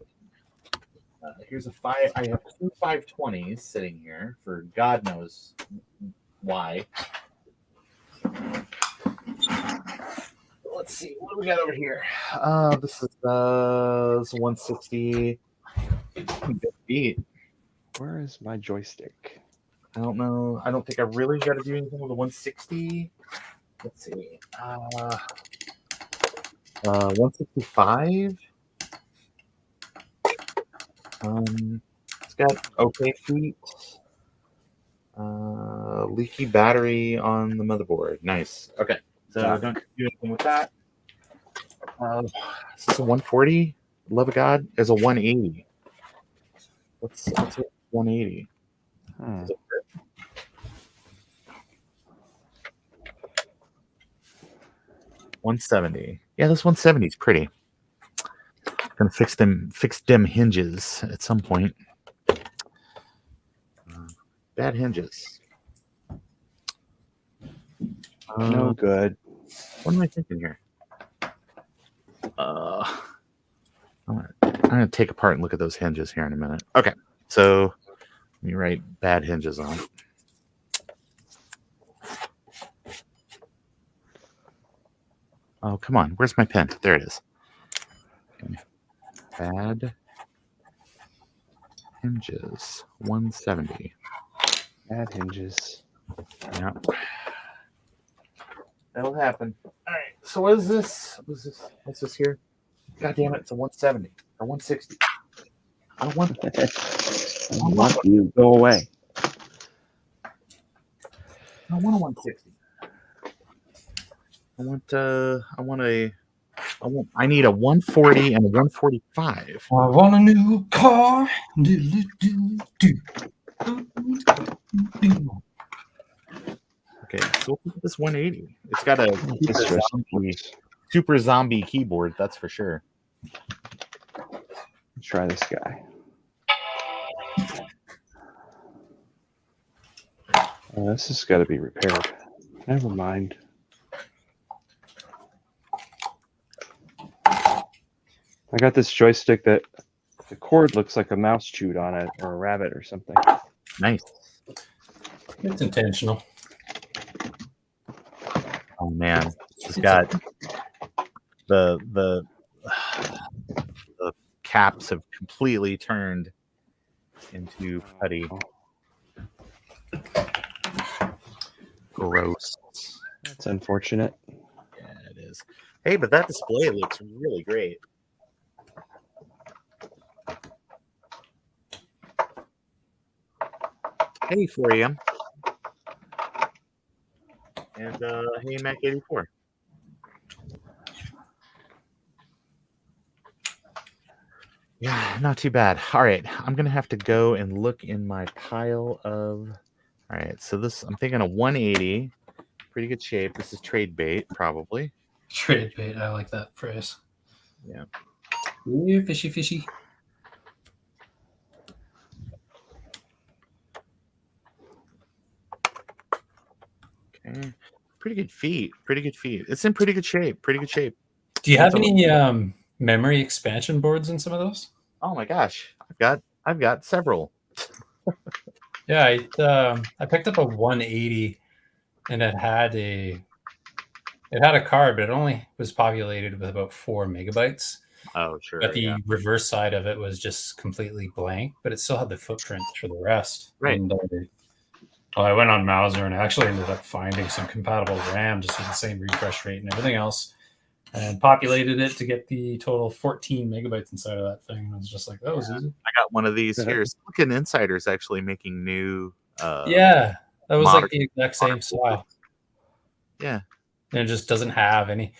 Here's I have 2 520s sitting here for God knows why. Let's see, what do we got over here? This is 160. Good beat. Where is my joystick? I don't know. I don't think I really got to do anything with a 160. Let's see. 165. It's got okay feet. Leaky battery on the motherboard. Nice. Okay. So don't do anything with that. Is this a 140? Love of God. There's a 180. What's 180? Is it 170. Yeah, this 170 is pretty. Gonna fix them hinges at some point. Bad hinges. No good. What am I thinking here? I'm gonna take apart and look at those hinges here in a minute. Okay, so let me write bad hinges on. Oh, come on. Where's my pen? There it is. Okay. Bad hinges. 170. Bad hinges. Yeah. That'll happen. All right. So what is this? What's this here? God damn it. It's a 170 or 160. I don't want that. I want you. Go away. I don't want a 160. I need a 140 and a 145. I want a new car. Okay, so look at this 180. It's got a super zombie keyboard, that's for sure. Let's try this guy. Oh, this has got to be repaired. Never mind. I got this joystick that the cord looks like a mouse chewed on it or a rabbit or something. Nice. It's intentional. Oh man, it's got the caps have completely turned into putty. Gross. That's unfortunate. Yeah, it is. Hey, but that display looks really great. Hey, 4 a.m. And hey, Mac 84. Yeah, not too bad. All right, I'm gonna have to go and look in my pile of. All right, so this I'm thinking a 180, pretty good shape. This is trade bait, probably. Trade bait. I like that phrase. Yeah. Ooh, fishy, fishy. Okay. Pretty good feet. Pretty good feet. It's in pretty good shape. Pretty good shape. Do you have That's a- any memory expansion boards in some of those? Oh my gosh, I've got several. Yeah, I picked up a 180, and it had a card, but it only was populated with about 4 megabytes. Oh sure. But the Yeah. reverse side of it was just completely blank, but it still had the footprints for the rest. Right. And I went on Mauser and I actually ended up finding some compatible RAM just with the same refresh rate and everything else, and populated it to get the total 14 megabytes inside of that thing. And I was just like, that was easy. I got one of these here. Silicon Insider's actually making new. Yeah, that was like modern- the exact same style. Yeah. And it just doesn't have any.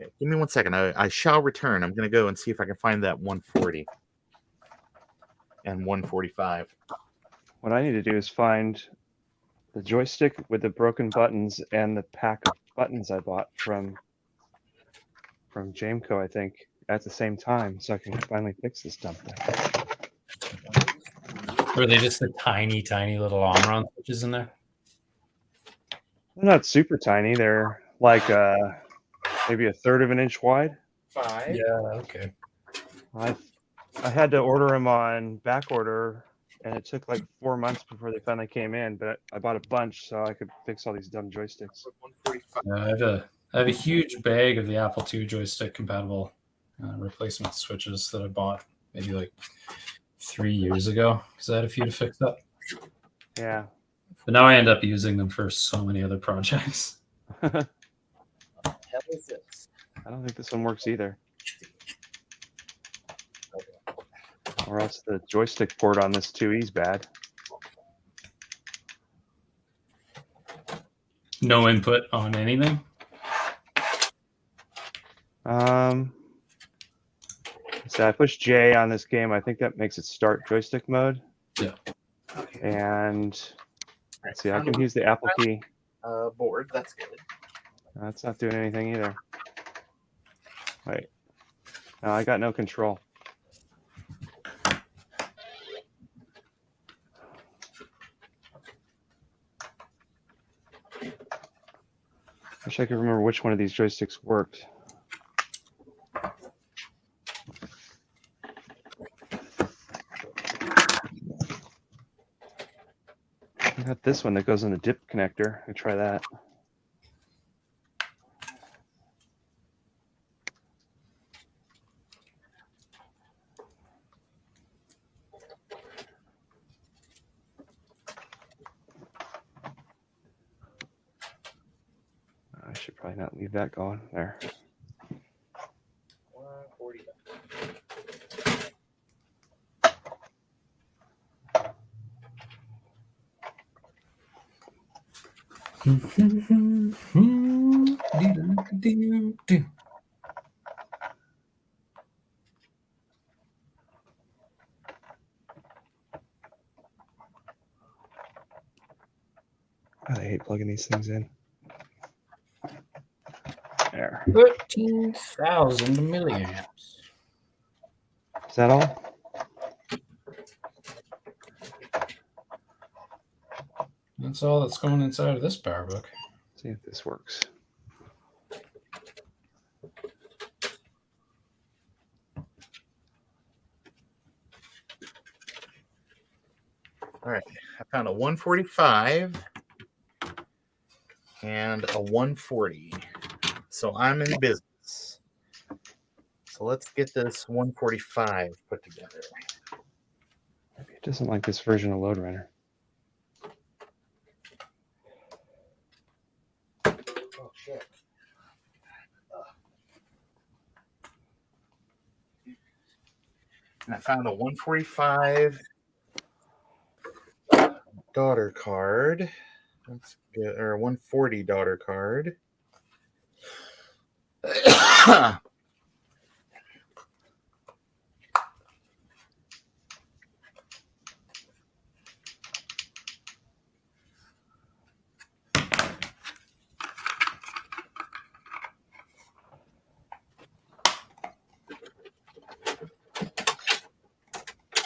Okay, give me 1 second. I shall return. I'm gonna go and see if I can find that 140 and 145. What I need to do is find the joystick with the broken buttons and the pack of buttons I bought from Jameco, I think, at the same time, so I can finally fix this dumb thing. Were they just the tiny, tiny little Omron switches in there? They're not super tiny. They're like maybe a third of an inch wide. 5. Yeah, okay. I had to order them on back order, and it took like 4 months before they finally came in. But I bought a bunch so I could fix all these dumb joysticks. 145. I have a huge bag of the Apple II joystick compatible replacement switches that I bought maybe like 3 years ago because I had a few to fix up. Yeah. But now I end up using them for so many other projects. Hell is this? I don't think this one works either. Or else the joystick port on this 2E's bad. No input on anything. So I pushed J on this game. I think that makes it start joystick mode. Yeah. And All right, see, I can use the Apple key. Board. That's good. That's not doing anything either. Wait. No, I got no control. Wish I could remember which one of these joysticks worked. I got this one that goes in the dip connector. I'll try that. I should probably not leave that going there. 140. I hate plugging these things in. There. 13,000 milliamps. Is that all? That's all that's going inside of this PowerBook. See if this works. All right, I found a 145 and a 140. So I'm in business. So let's get this 145 put together. Maybe it doesn't like this version of Load Runner. Oh, shit. And I found a 145 daughter card. Let's get, or a 140 daughter card.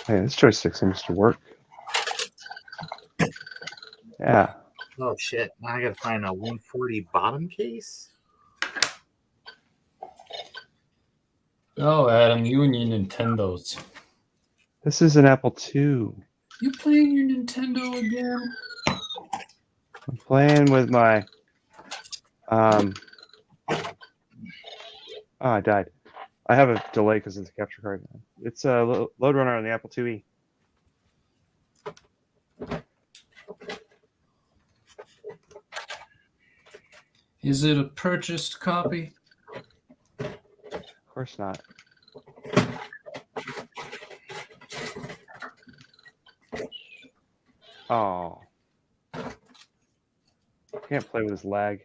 Hey, this joystick seems to work. Yeah. Oh shit! Now I gotta find a 140 bottom case. Oh, Adam, you and your Nintendos. This is an Apple II. You playing your Nintendo again? I'm playing with my. Oh, I died. I have a delay because of the capture card. It's a Load Runner on the Apple IIe. Is it a purchased copy? Of course not. Oh. Can't play with this lag.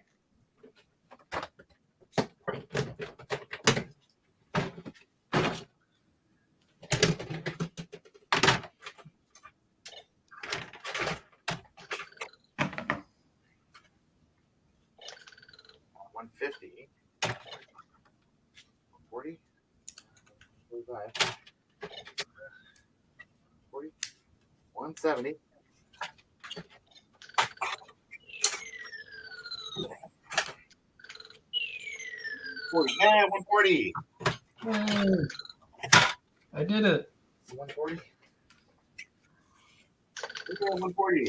$150, 40, 45, 40, 170. Yeah, 140. I did it. 140. 140.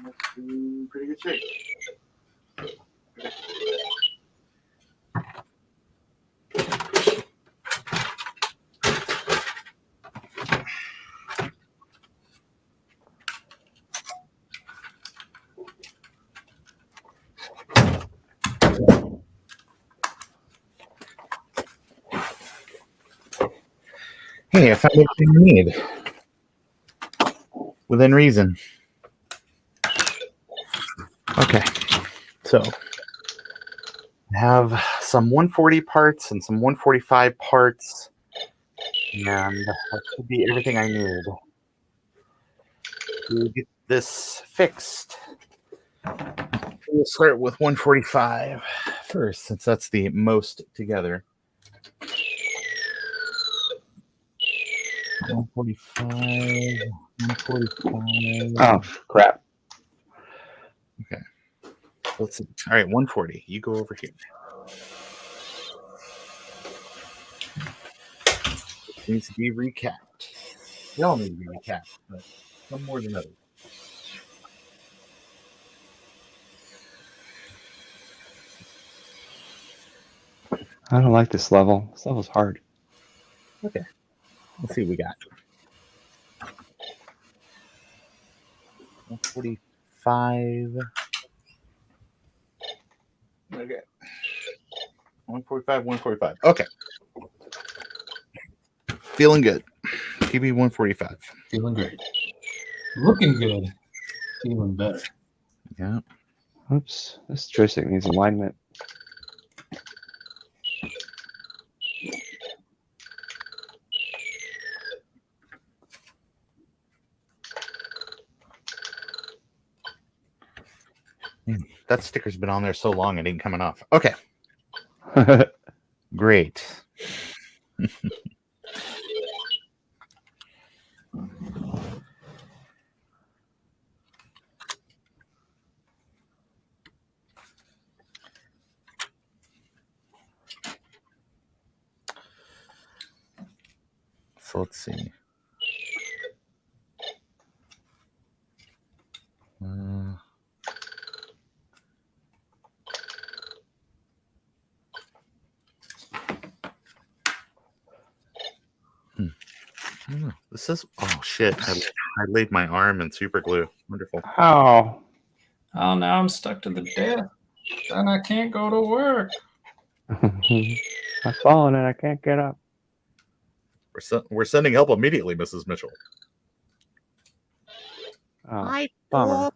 That's in pretty good shape. Hey, I found everything you need. Within reason. Okay, so I have some 140 parts and some 145 parts, and that should be everything I need to get this fixed. We'll start with 145 first, since that's the most together. 145, 145. Oh, crap. Okay. Let's see. All right, 140. You go over here. It needs to be recapped. They all need to be recapped, but some more than others. I don't like this level. This level's hard. Okay. Let's see what we got. 145. Okay. 145, 145. Okay. Feeling good. PB 145. Feeling great. Looking good. Feeling better. Yeah. Oops. This joystick needs alignment. That sticker's been on there so long it ain't coming off. Okay. Great. So let's see. I don't know. This is shit. I laid my arm in super glue. Wonderful. Oh. Oh, now I'm stuck to the desk, and I can't go to work. I've fallen and I can't get up. We're sending help immediately, Mrs. Mitchell. Oh, I bummer. fall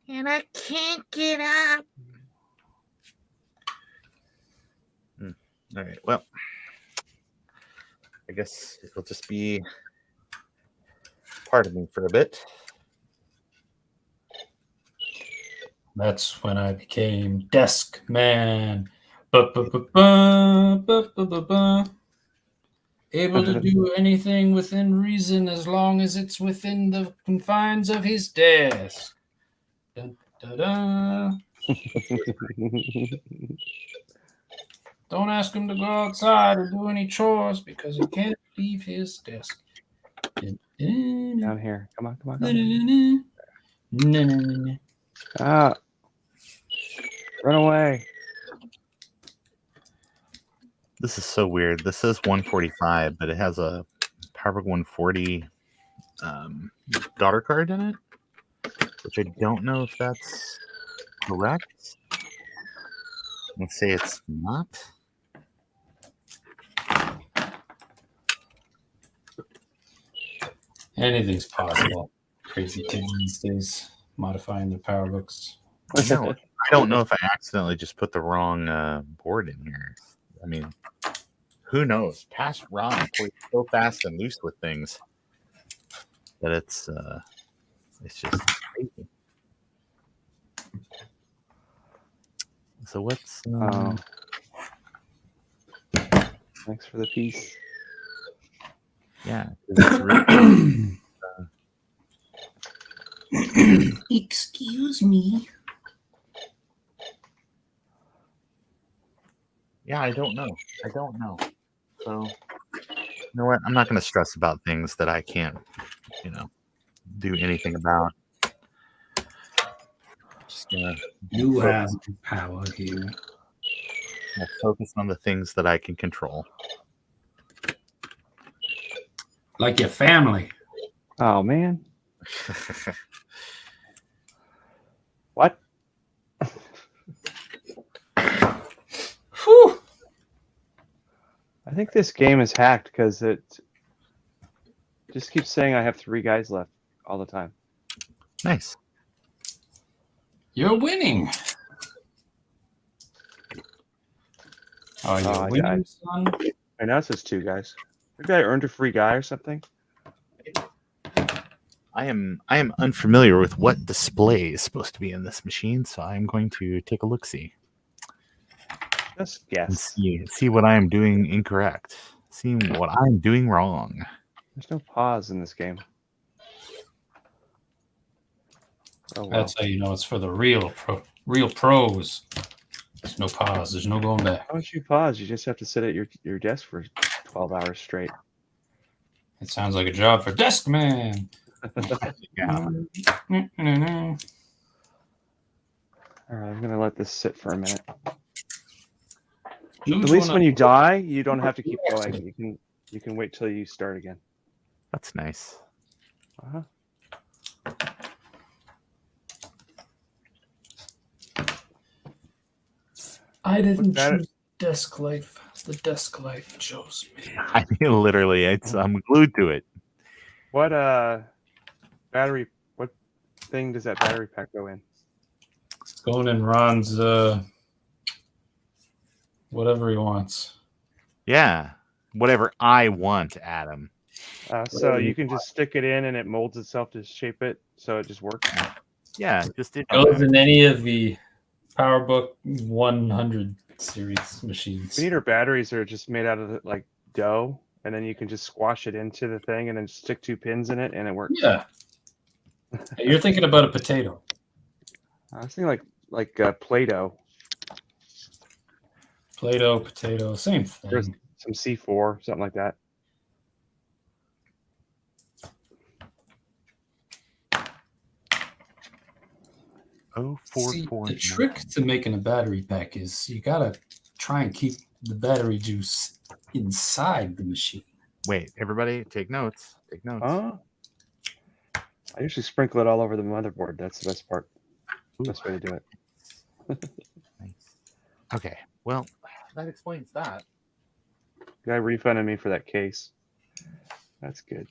and I can't get up. All right. Well, I guess it'll just be part of me for a bit. That's when I became desk man. Ba-ba-ba-ba, able to do anything within reason as long as it's within the confines of his desk. Dun, dun, dun. Don't ask him to go outside or do any chores because he can't leave his desk. Down here. Come on, come on, come on. Ah. Run away. This is so weird. This says 145, but it has a PowerBook 140 daughter card in it, which I don't know if that's correct. Let's say it's not. Anything's possible. Crazy kids these days modifying their PowerBooks. I know. I don't know if I accidentally just put the wrong board in here. I mean, who knows? Past Ron plays so fast and loose with things that it's just crazy. So what's Thanks for the piece. yeah? It's really, Excuse me. yeah, I don't know. So you know what? I'm not going to stress about things that I can't, do anything about. Just gonna You have power here. focus on the things that I can control. Like your family. Oh, man. What? Whew. I think this game is hacked because it just keeps saying I have 3 guys left all the time. Nice. You're winning. Oh, you're I winning, died. son? I know it says 2 guys. Maybe I earned a free guy or something. I am unfamiliar with what display is supposed to be in this machine, so I'm going to take a look-see Just and guess. see what I am doing incorrect. See what I'm doing wrong. There's no pause in this game. Oh, wow. That's how you know it's for the real pros. There's no pause. There's no going back. How don't you pause? You just have to sit at your desk for 12 hours straight. It sounds like a job for desk man. Yeah. All right, I'm gonna let this sit for a minute. Dudes At least wanna- when you die, you don't have to keep going. You can wait till you start again. That's nice. Uh-huh. I didn't that- choose desk life. The desk life chose me. I mean, literally, I'm glued to it. What battery? What thing does that battery pack go in? It's going in Ron's whatever he wants. Yeah, whatever I want, Adam. So you can just stick it in and it molds itself to shape it, so it just works. Yeah, just it. Goes in any of the PowerBook 100 series machines. We need our batteries are just made out of like dough, and then you can just squash it into the thing and then stick 2 pins in it, and it works. Yeah. Hey, you're thinking about a potato. I was thinking like Play-Doh, Play-Doh, potato, same thing. some C4, something like that. See, 0449. the trick to making a battery pack is you gotta try and keep the battery juice inside the machine. Wait, everybody, take notes. Take notes. I usually sprinkle it all over the motherboard. That's the best part. Ooh. Best way to do it. Nice. Okay, well, that explains that. Guy refunded me for that case. That's good.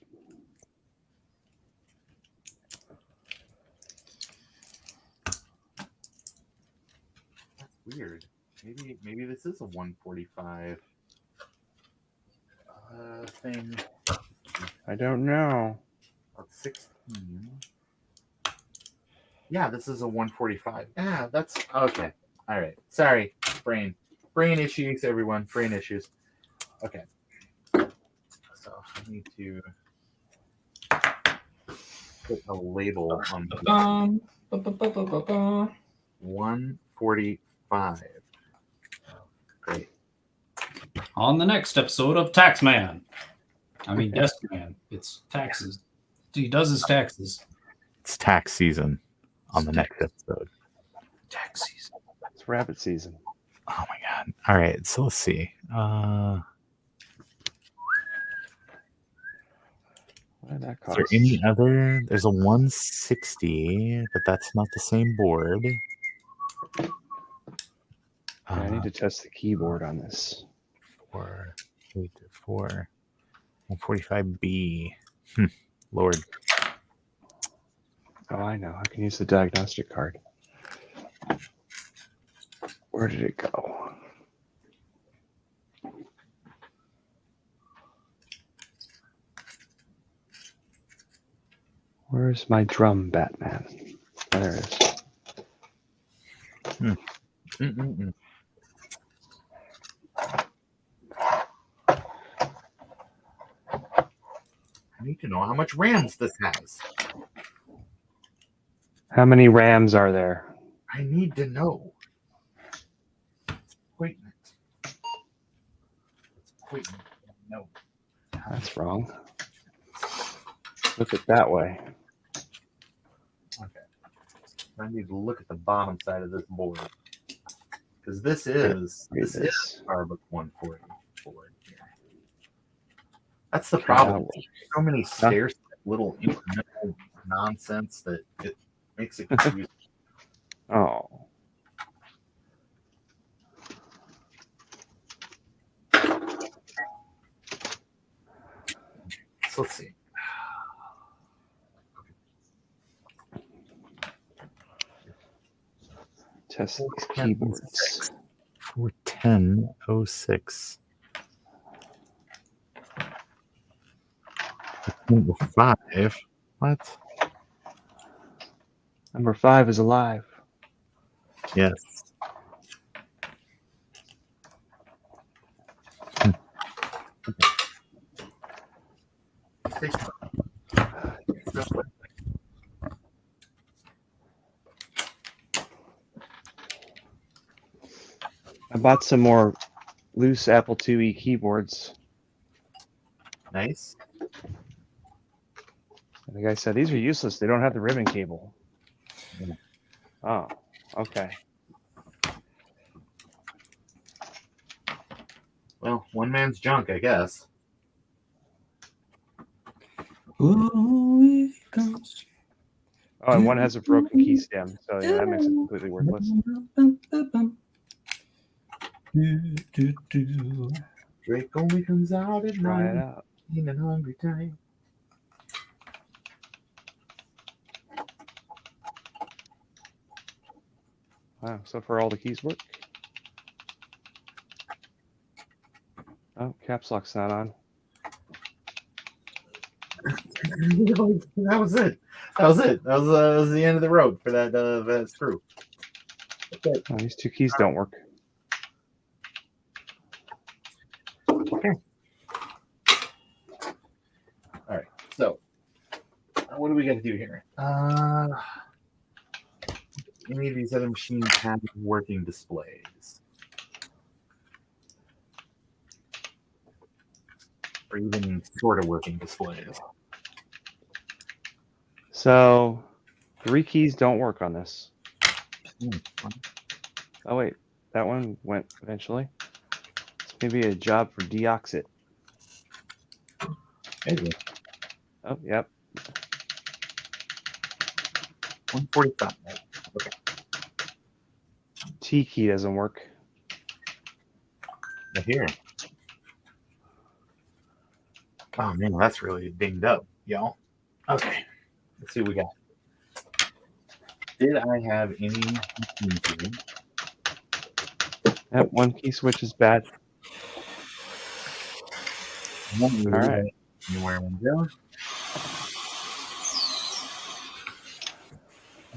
That's weird. Maybe this is a 145 thing. I don't know. About 16. Yeah, this is a 145. Yeah, that's okay. All right. Sorry, brain issues, everyone. Brain issues. Okay. So I need to put a label on the 145. Great. On the next episode of Taxman. I mean, Deskman. It's taxes. He does his taxes. It's tax season on the next episode. Tax season. It's rabbit season. Oh my god. All right, so let's see. What did that Is cost? there any other? There's a 160, but that's not the same board. Yeah, I need to test the keyboard on this. 484 145B. Lord. Oh, I know. I can use the diagnostic card. Where did it go? Where's my drum, Batman? There it is. I need to know how much RAMs this has. How many RAMs are there? I need to know. Wait. No. That's wrong. Look it that way. Okay. I need to look at the bottom side of this board. Because this is PowerBook 140 board here. That's the problem. So many stairs, little incremental nonsense that it makes it confusing. Oh. So let's see. Test these keyboards. 410.06. Number 5. What? Number 5 is alive. Yes. I bought some more loose Apple IIe keyboards. Nice. And the guy said, these are useless. They don't have the ribbon cable. Yeah. Oh, okay. Well, one man's junk, I guess. Oh, it comes. Oh, and one has a broken key stem. So yeah, that makes it completely worthless. Drake only comes out at Try it night out. in a hungry time. Wow, so far all the keys work. Oh, caps lock's not on. That was it. That was the end of the road for that screw. Okay. Oh, these two keys don't work. Okay. All right. So, what do we got to do here? Any of these other machines have working displays, or even sort of working displays. So 3 keys don't work on this. Oh wait, that one went eventually. It's maybe a job for Deoxit. Maybe. Oh, yep. 145. Okay. T key doesn't work. But here. Oh man, that's really dinged up, y'all. Okay. Let's see what we got. Did I have any? That one key switch is bad. All right. Anywhere I want to go.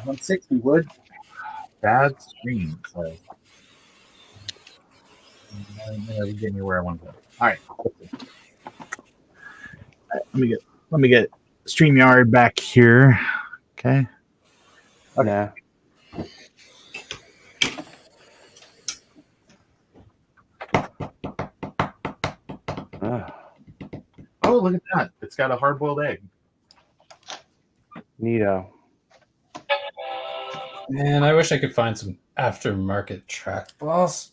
160 wood. Bad screen. So never get me where I want to go. All right. Let me get StreamYard back here. Okay. Nah. Oh, look at that. It's got a hard-boiled egg. Neato. Man, I wish I could find some aftermarket trackballs.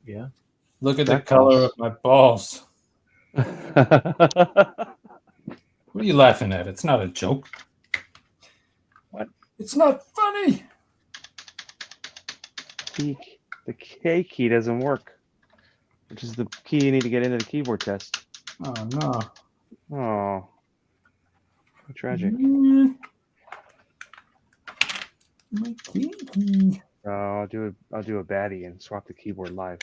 Yeah. Look at the color of my balls. What are you laughing at? It's not a joke. What? It's not funny. The K key doesn't work, which is the key you need to get into the keyboard test. Oh no. Oh, how tragic. My key. Oh, I'll do a baddie and swap the keyboard live.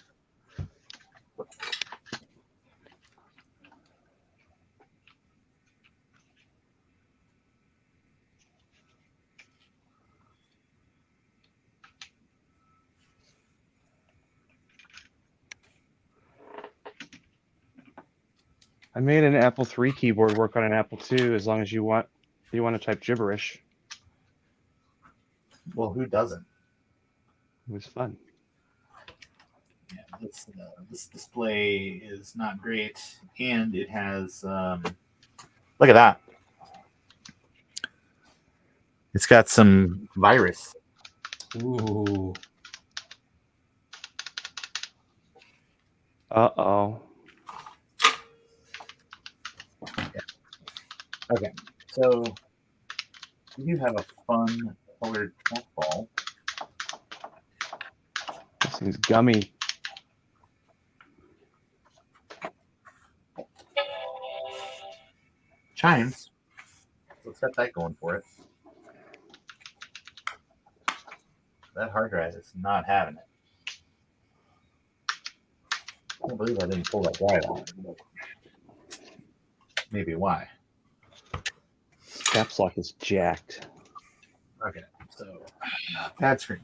I made an Apple III keyboard work on an Apple II as long as you want to type gibberish. Well, who doesn't? It was fun. Yeah, this display is not great, and it has look at that. It's got some virus. Ooh. Uh-oh. Okay, so you have a fun colored trackball. This thing's gummy. Chimes. Let's get that going for it. That hard drive is not having it. I can't believe I didn't pull that drive out. Maybe why. Caps lock is jacked. Okay, so pad screen.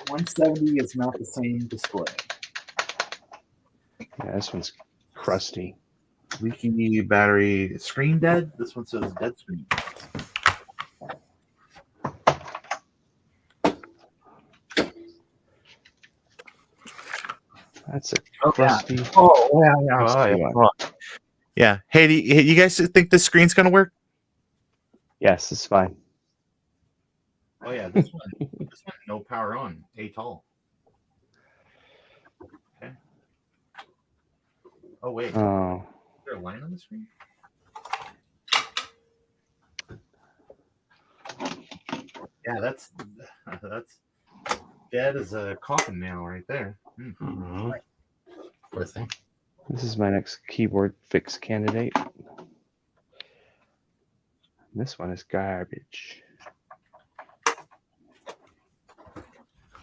170 is not the same display. Yeah, this one's crusty. Leaky battery. Screen dead. This one says dead screen. That's a crusty. Yeah. Hey, do you guys think this screen's gonna work? Yes, it's fine. Oh yeah, this one no power on at all. Okay. Oh wait. Oh. Is there a line on the screen? Yeah, that's dead as a coffin nail right there. Mm-hmm. Poor thing. This is my next keyboard fix candidate. This one is garbage.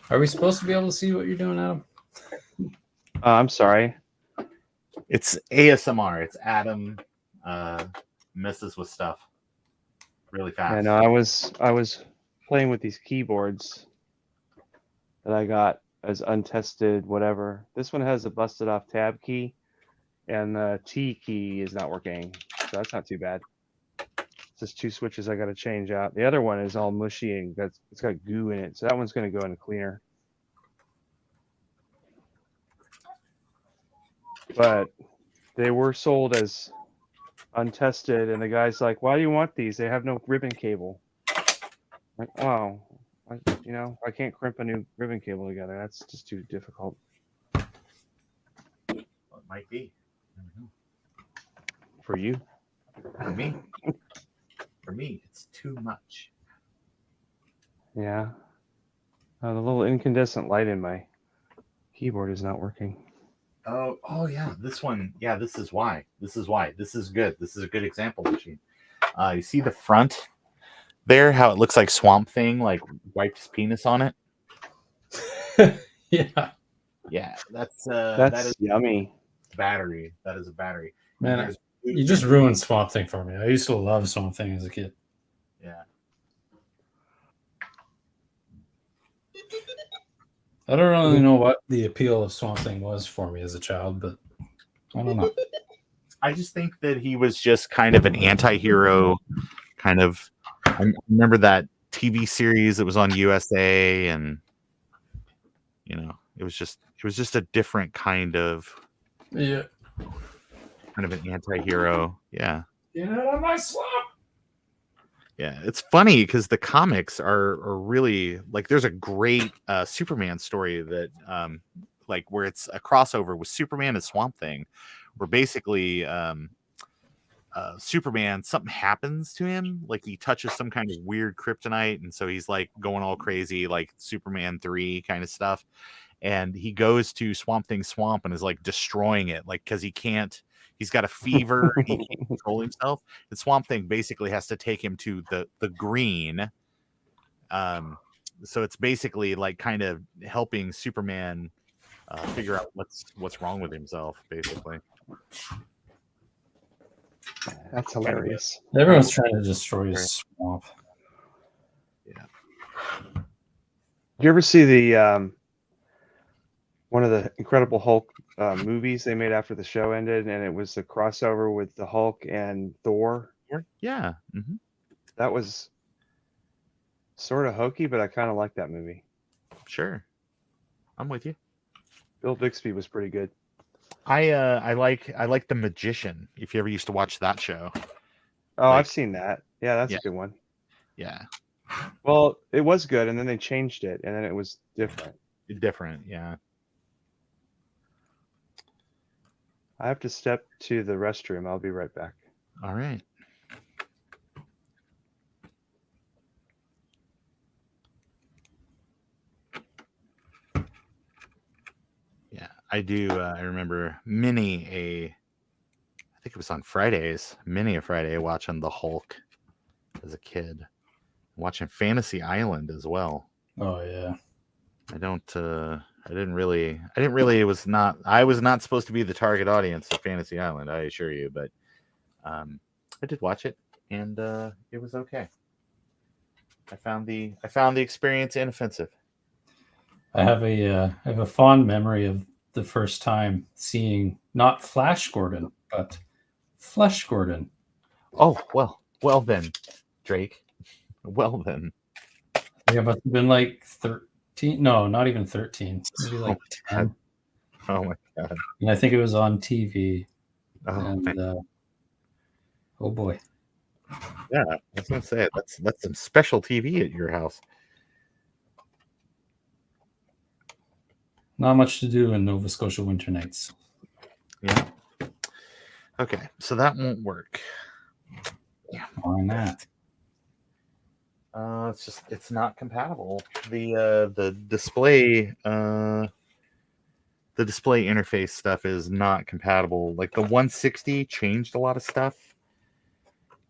Are we supposed to be able to see what you're doing, Adam? I'm sorry. It's ASMR. It's Adam messes with stuff really fast. Yeah, no, I was playing with these keyboards that I got as untested whatever. This one has a busted off tab key, and the T key is not working, so that's not too bad. It's just two switches I got to change out. The other one is all mushy and it's got goo in it, so that one's going to go in a cleaner. But they were sold as untested, and the guy's like, "Why do you want these? They have no ribbon cable." Like, oh, I can't crimp a new ribbon cable together. That's just too difficult. Well, it might be. I don't know. For you? For me. For me, it's too much. Yeah. The little incandescent light in my keyboard is not working. Oh yeah, this one. Yeah, this is why. This is why. This is good. This is a good example machine. You see the front there, how it looks like Swamp Thing, like wiped his penis on it. Yeah, Yeah, that is yummy. battery. That is a battery. man, you just ruined Swamp Thing for me. I used to love Swamp Thing as a kid. Yeah. I don't really know what the appeal of Swamp Thing was for me as a child, but I don't know. I just think that he was just kind of an anti-hero, kind of. I remember that TV series that was on USA, and it was just a different kind of Yeah. an anti-hero. Yeah. Get out of my swamp. Yeah, it's funny because the comics are really like there's a great Superman story that like where it's a crossover with Superman and Swamp Thing, where basically Superman, something happens to him, like he touches some kind of weird kryptonite, and so he's like going all crazy, like Superman 3 kind of stuff, and he goes to Swamp Thing's swamp and is like destroying it, like because he's got a fever, he can't control himself. The Swamp Thing basically has to take him to the green. So it's basically like kind of helping Superman figure out what's wrong with himself, basically. That's hilarious. Everyone's trying to destroy his swamp. Yeah. Did you ever see the one of the Incredible Hulk movies they made after the show ended, and it was the crossover with the Hulk and Thor? Yeah. Mm-hmm. That was sort of hokey, but I kind of liked that movie. Sure. I'm with you. Bill Bixby was pretty good. I like The Magician, if you ever used to watch that show. Oh, I've seen that. Yeah, that's a good one. Yeah. Well, it was good, and then they changed it, and then it was different. Yeah. I have to step to the restroom. I'll be right back. All right. Yeah, I do. I remember I think it was on Fridays, a Friday, watching the Hulk as a kid, watching Fantasy Island as well. Oh yeah. I was not supposed to be the target audience of Fantasy Island, I assure you, but I did watch it, and it was okay. I found the experience inoffensive. I have a fond memory of the first time seeing not Flash Gordon, but Flesh Gordon. Oh, well then, Drake. Well then. I must have been like 13. No, not even 13. Maybe like 10. Oh my god. And I think it was on TV. Oh, and oh boy. Yeah, I was gonna say that's some special TV at your house. Not much to do in Nova Scotia winter nights. Yeah. Okay, so that won't work. Yeah, why not? It's not compatible. The display interface stuff is not compatible. Like the 160 changed a lot of stuff,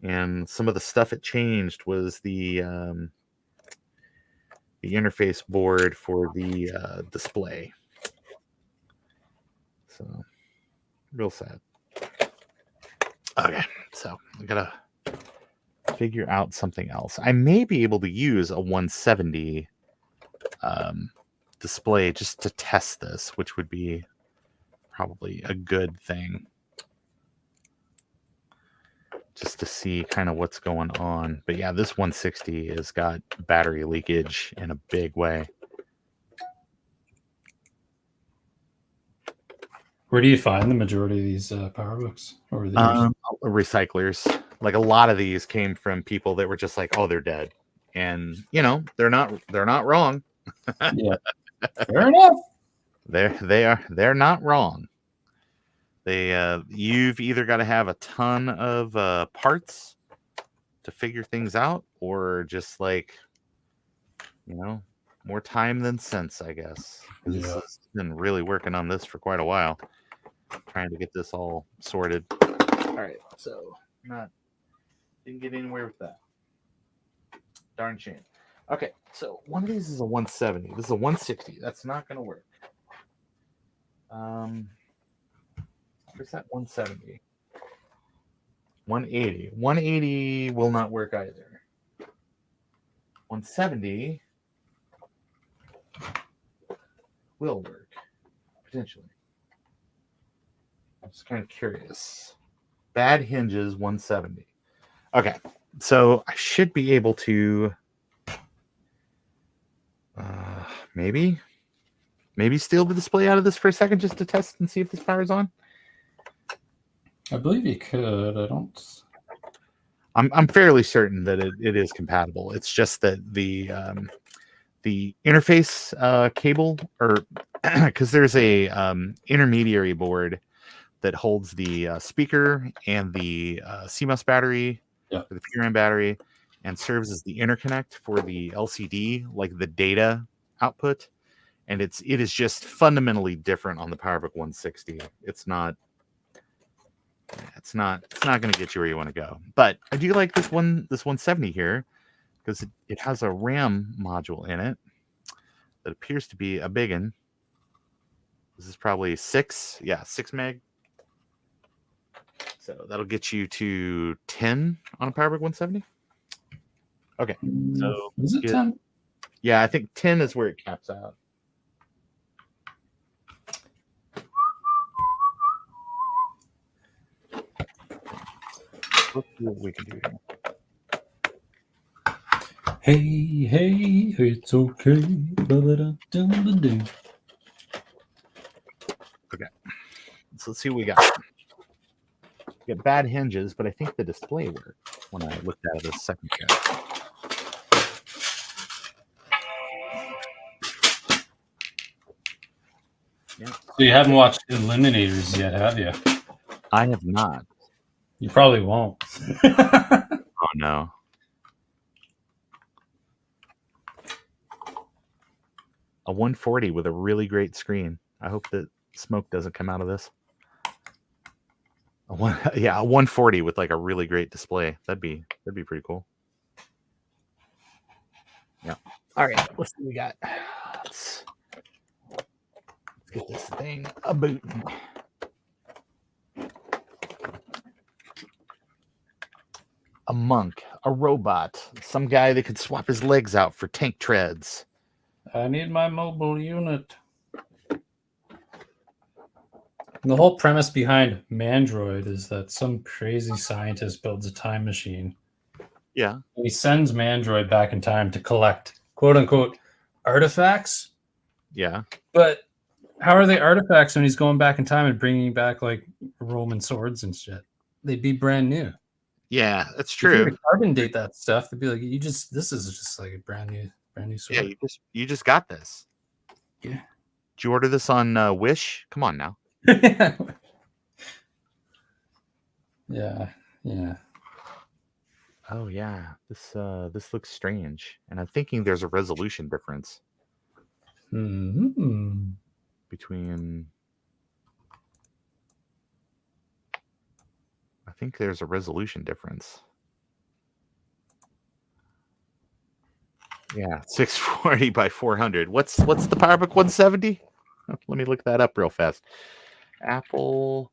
and some of the stuff it changed was the interface board for the display. So real sad. Okay, so I gotta figure out something else. I may be able to use a 170 display just to test this, which would be probably a good thing. Just to see kind of what's going on. But yeah, this 160 has got battery leakage in a big way. Where do you find the majority of these PowerBooks? Or these? Recyclers. Like a lot of these came from people that were just like, oh, they're dead, and they're not wrong. Yeah, fair enough. They're not wrong. You've either got to have a ton of parts to figure things out, or just like more time than sense, I guess. This has been really working on this for quite a while, trying to get this all sorted. All right, so didn't get anywhere with that. Darn shame. Okay, so one of these is a 170. This is a 160. That's not going to work. Where's that 170? 180. 180 will not work either. 170 will work, potentially. I'm just kind of curious. Bad hinges, 170. Okay, so I should be able to maybe steal the display out of this for a second just to test and see if this powers on. I believe you could. I don't. I'm fairly certain that it is compatible. It's just that the interface cable, or because there's a intermediary board that holds the speaker and the CMOS battery, Yeah. the PRM battery, and serves as the interconnect for the LCD, like the data output. And it is just fundamentally different on the PowerBook 160. It's not going to get you where you want to go. But I do like this 170 here, because it has a RAM module in it that appears to be a big one. This is probably 6 meg. So that'll get you to 10 on a PowerBook 170. Okay, so is it 10? Yeah, I think 10 is where it caps out. Let's see what we can do here. Hey, it's okay. Okay, so let's see what we got. We got bad hinges, but I think the display worked when I looked at it a second ago. Yeah. So you haven't watched Eliminators yet, have you? I have not. You probably won't. Oh no. A 140 with a really great screen. I hope that smoke doesn't come out of this. A 140 with like a really great display. That'd be pretty cool. Yeah. All right. Let's see what we got. Let's get this thing a boot. A monk, a robot, some guy that could swap his legs out for tank treads. I need my mobile unit. And the whole premise behind Mandroid is that some crazy scientist builds a time machine. Yeah. He sends Mandroid back in time to collect, quote unquote, artifacts. Yeah. But how are they artifacts when he's going back in time and bringing back like Roman swords and shit? They'd be brand new. Yeah, that's If you were true. to carbon date that stuff, they'd be like, this is just like a brand new sword. Yeah, you just got this. Yeah. Did you order this on Wish? Come on now. Yeah. Oh yeah, this looks strange, and I'm thinking there's a resolution difference between. I think there's a resolution difference. Yeah, 640 by 400. What's the PowerBook 170? Let me look that up real fast. Apple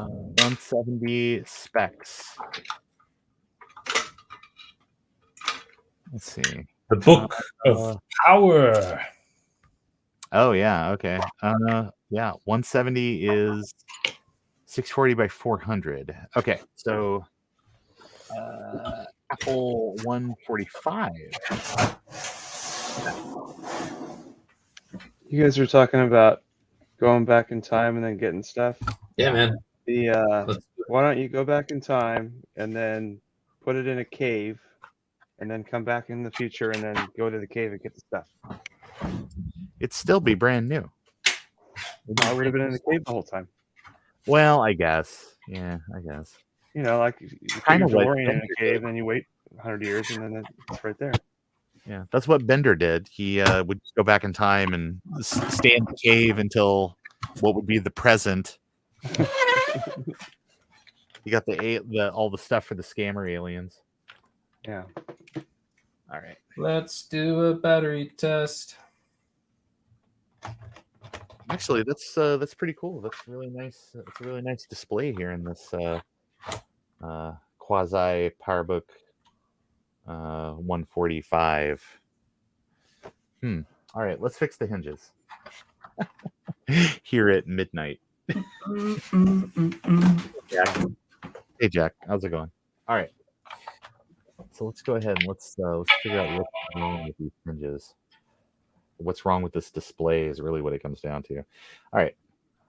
170 specs. Let's see. The Book of Power. Oh yeah, okay. Yeah, 170 is 640 by 400. Okay, so Apple 145. You guys are talking about going back in time and then getting stuff. Yeah, man. Why don't you go back in time and then put it in a cave, and then come back in the future and then go to the cave and get the stuff? It'd still be brand new. I would have been in the cave the whole time. Well, I guess. Yeah, I guess. You know, like you put Kind your of what DeLorean in a Bender cave, did. and then you wait 100 years, and then it's right there. Yeah, that's what Bender did. He would just go back in time and stay in the cave until what would be the present. You got all the stuff for the scammer aliens. Yeah. All right. Let's do a battery test. Actually, that's pretty cool. That's really nice. It's a really nice display here in this quasi PowerBook 145. All right, let's fix the hinges here at midnight. Jack. Hey, Jack, how's it going? All right, so let's go ahead and let's figure out what's wrong with these hinges. What's wrong with this display is really what it comes down to. All right,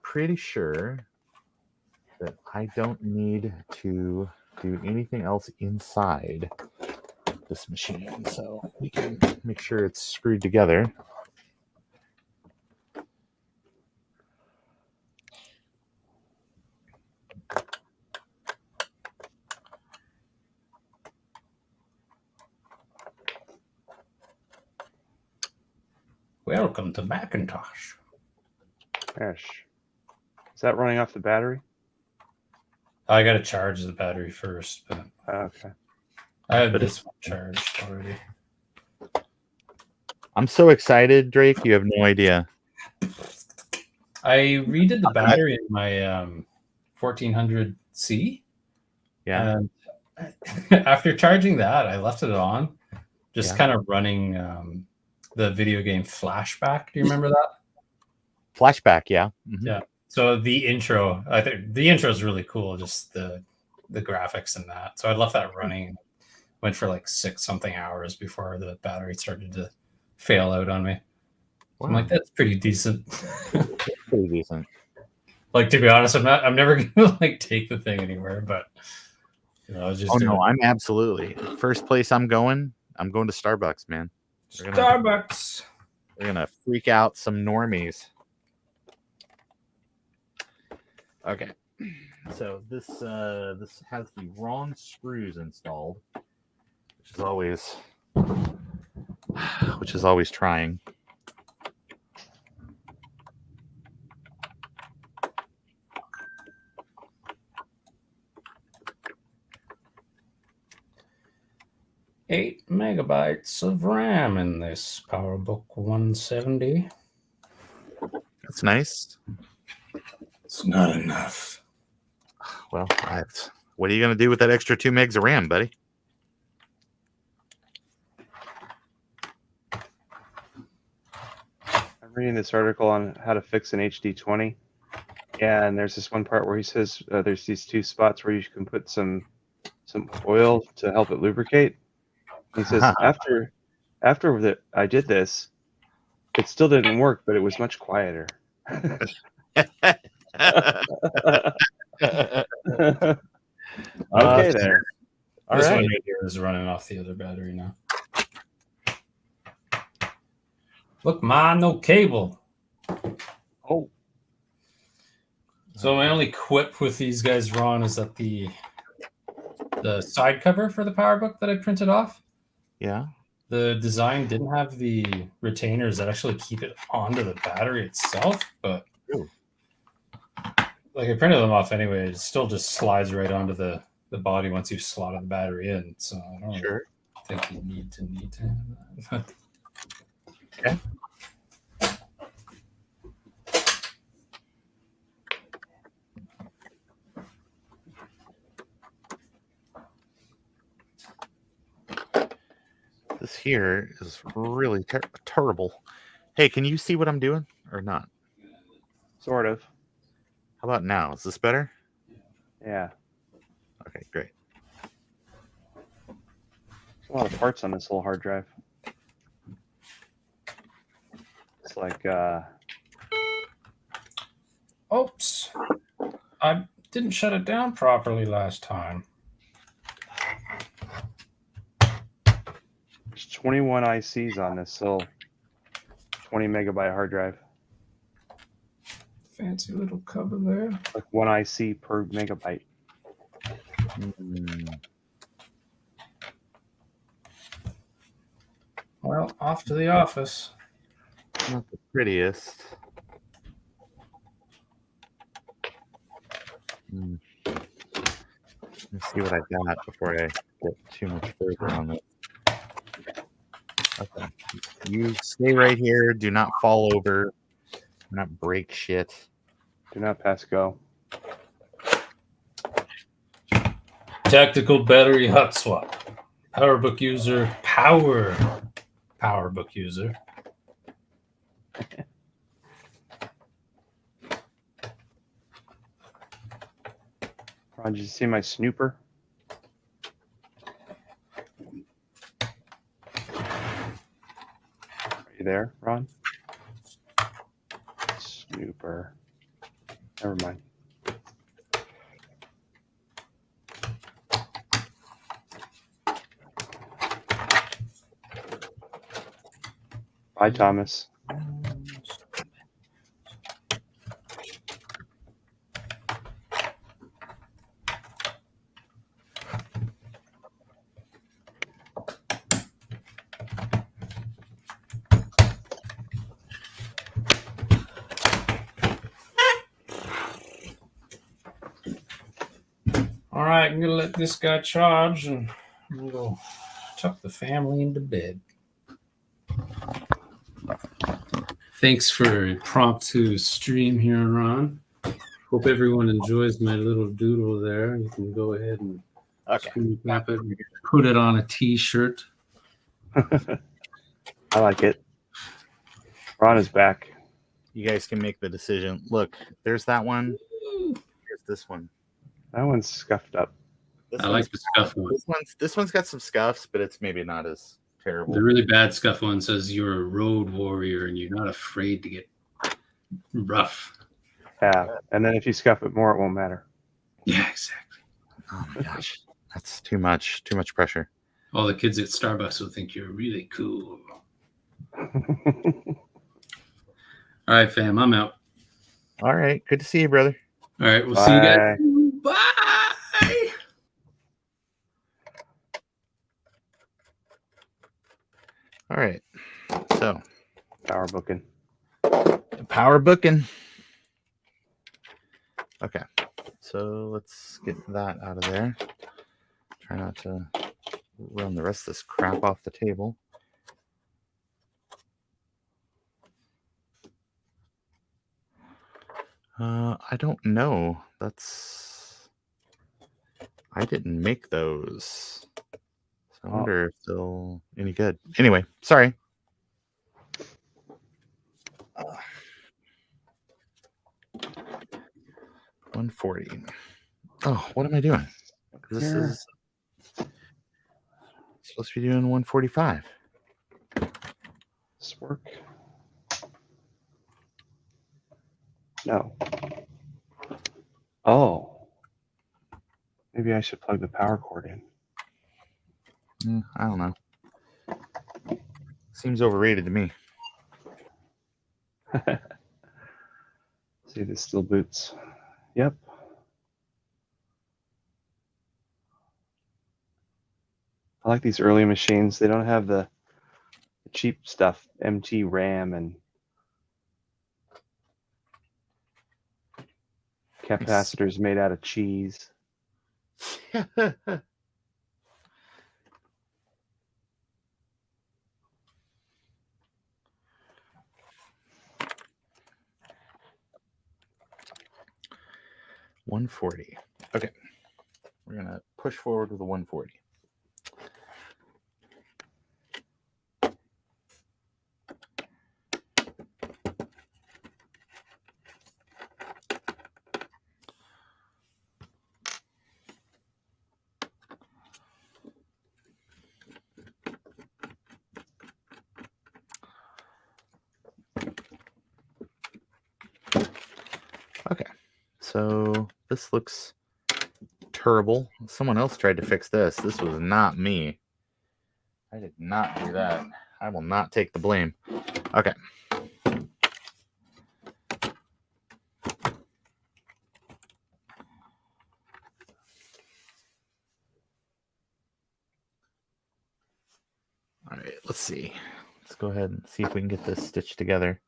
pretty sure that I don't need to do anything else inside this machine, so we can make sure it's screwed together. Welcome to Macintosh. Gosh. Is that running off the battery? I got to charge the battery first, but Okay. I have this one charged already. I'm so excited, Drake. You have no idea. I redid the battery in my 1400C. Yeah. And after charging that, I left it on, just kind of running the video game Flashback. Do you remember that? Flashback, yeah. Mm-hmm. Yeah. So the intro, I think the intro is really cool, just the graphics and that. So I left that running, went for like 6-something hours before the battery started to fail out on me. Wow. I'm like, that's pretty decent. Pretty decent. Like, to be honest, I'm never gonna like take the thing anywhere, but you know, I was just I'm absolutely first place. I'm going to Starbucks, man. Starbucks. We're gonna freak out some normies. Okay, so this has the wrong screws installed, which is always trying. $8 megabytes of RAM in this PowerBook 170. That's nice. It's not enough. Well, what are you gonna do with that extra 2 megs of RAM, buddy? I'm reading this article on how to fix an HD20, and there's this one part where he says there's these 2 spots where you can put some oil to help it lubricate. He says after that I did this, it still didn't work, but it was much quieter. Okay, there. All right. One right here is running off the other battery now. Look, man, no cable. Oh. So my only quip with these guys, Ron, is that the side cover for the PowerBook that I printed off. Yeah. The design didn't have the retainers that actually keep it onto the battery itself, but like I printed them off anyway. It still just slides right onto the body once you've slotted the battery in. So I don't think you need to have that. Okay. This here is really terrible. Hey, can you see what I'm doing or not? Sort of. How about now? Is this better? Yeah. Okay, great. There's a lot of parts on this little hard drive. It's like Oops. I didn't shut it down properly last time. There's 21 ICs on this little 20 megabyte hard drive. Fancy little cover there. Like 1 IC per megabyte. Well, off to the office. Not the prettiest. Let's see what I got before I get too much further on it. Okay. You stay right here. Do not fall over. Do not break shit. Do not pass go. Tactical battery hot swap. PowerBook user. PowerBook user. Ron, did you see my snooper? Are you there, Ron? Snooper. Never mind. Bye, Thomas. All right, I'm going to let this guy charge and I'm going to tuck the family into bed. Thanks for Impromptu stream here, Ron. Hope everyone enjoys my little doodle there. You can go ahead and screen cap it and put it on a t-shirt. I like it. Ron is back. You guys can make the decision. Look, there's that one. Here's this one. That one's scuffed up. I like the scuff one. This one's got some scuffs, but it's maybe not as terrible. The really bad scuff one says you're a road warrior and you're not afraid to get rough. Yeah, and then if you scuff it more, it won't matter. Yeah, exactly. Oh my gosh, that's too much pressure. All the kids at Starbucks will think you're really cool. All right, fam, I'm out. All right, good to see you, brother. All right, we'll see you guys. Bye. All right, so PowerBookin. PowerBookin. Okay, so let's get that out of there. Try not to run the rest of this crap off the table. I don't know. I didn't make those. So I wonder if they'll any good. Anyway, sorry. Uh, 140. Oh, what am I doing? This is supposed to be doing 145. This work? No. Oh. Maybe I should plug the power cord in. I don't know. Seems overrated to me. See, this still boots. Yep. I like these early machines. They don't have the cheap stuff, MT RAM and capacitors made out of cheese. $140. Okay. We're going to push forward with the 140. Okay. So this looks terrible. Someone else tried to fix this. This was not me. I did not do that. I will not take the blame. Okay. All right, let's see. Let's go ahead and see if we can get this stitched together.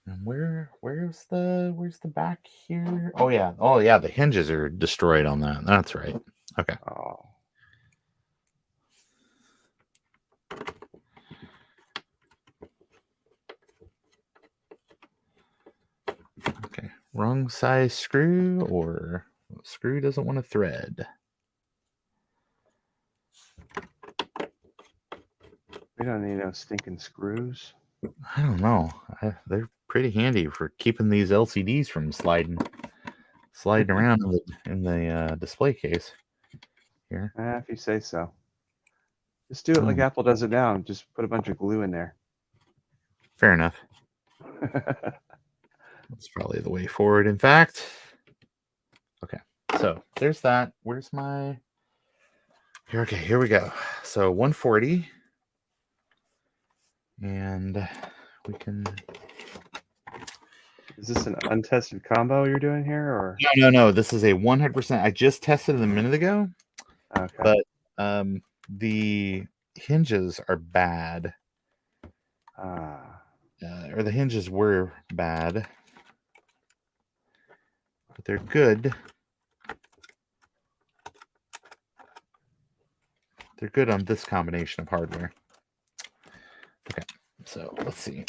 And where's the back here? Oh yeah, the hinges are destroyed on that. That's right. Okay. Oh. Okay. Wrong size screw, or screw doesn't want to thread. We don't need no stinking screws. I don't know. They're pretty handy for keeping these LCDs from sliding around in the display case here. If you say so. Just do it like Apple does it now. Just put a bunch of glue in there. Fair enough. That's probably the way forward, in fact. Okay, so there's that. Where's my... Okay, here we go. So 140. And we can... Is this an untested combo you're doing here, or? No. This is a 100%. I just tested it a minute ago. Okay. But the hinges are bad. Or the hinges were bad. But they're good. They're good on this combination of hardware. Okay, so let's see.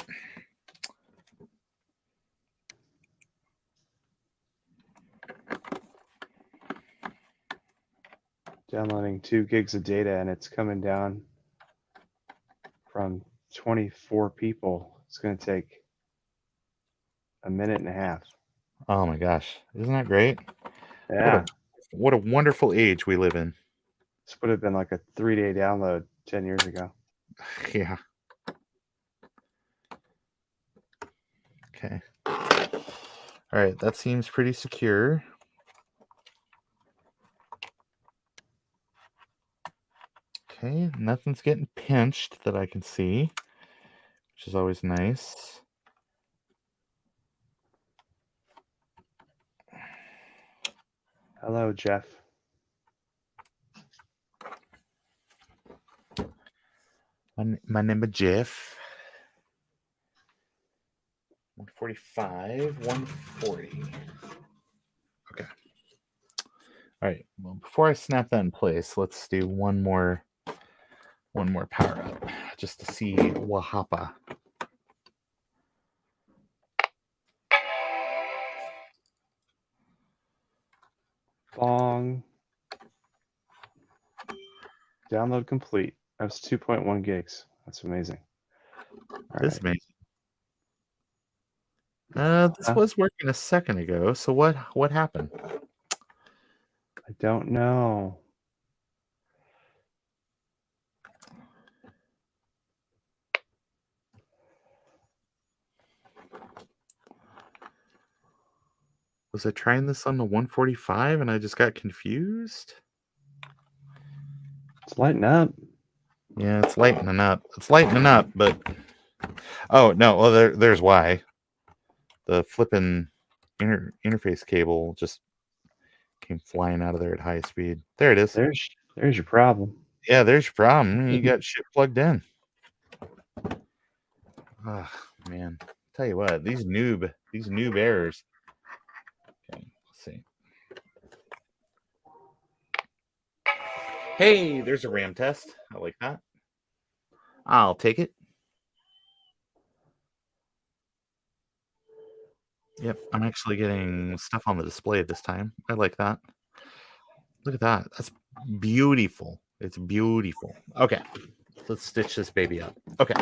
Downloading 2 gigs of data, and it's coming down from 24 people. It's going to take a minute and a half. Oh my gosh, isn't that great? Yeah. What a wonderful age we live in. This would have been like a 3-day download 10 years ago. Yeah. Okay. All right, that seems pretty secure. Okay, nothing's getting pinched that I can see, which is always nice. Hello, Jeff. My name is Jeff. 145, 140. Okay. All right. Well, before I snap that in place, let's do one more power up just to see Wahapa. Bong. Download complete. That's 2.1 gigs. That's amazing. This amazing. This was working a second ago. So what happened? I don't know. Was I trying this on the 145 and I just got confused? It's lighting up. Yeah, it's lightening up. It's lightening up, but oh no, well there's why. The flipping interface cable just came flying out of there at high speed. There it is. There's your problem. Yeah, there's your problem. You got shit plugged in. Oh man. Tell you what, these noob errors. Okay, let's see. Hey, there's a RAM test. I like that. I'll take it. Yep, I'm actually getting stuff on the display this time. I like that. Look at that. That's beautiful. It's beautiful. Okay, let's stitch this baby up. Okay.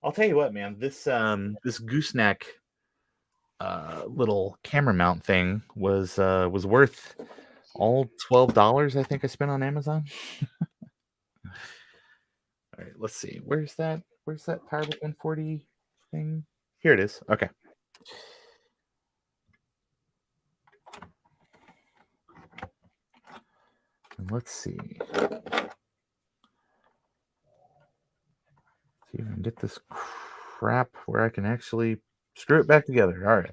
I'll tell you what, man. This gooseneck little camera mount thing was worth all $12 I think I spent on Amazon. All right, let's see. Where's that PowerBook 140 thing? Here it is. Okay. And let's see. See if I can get this crap where I can actually screw it back together. All right.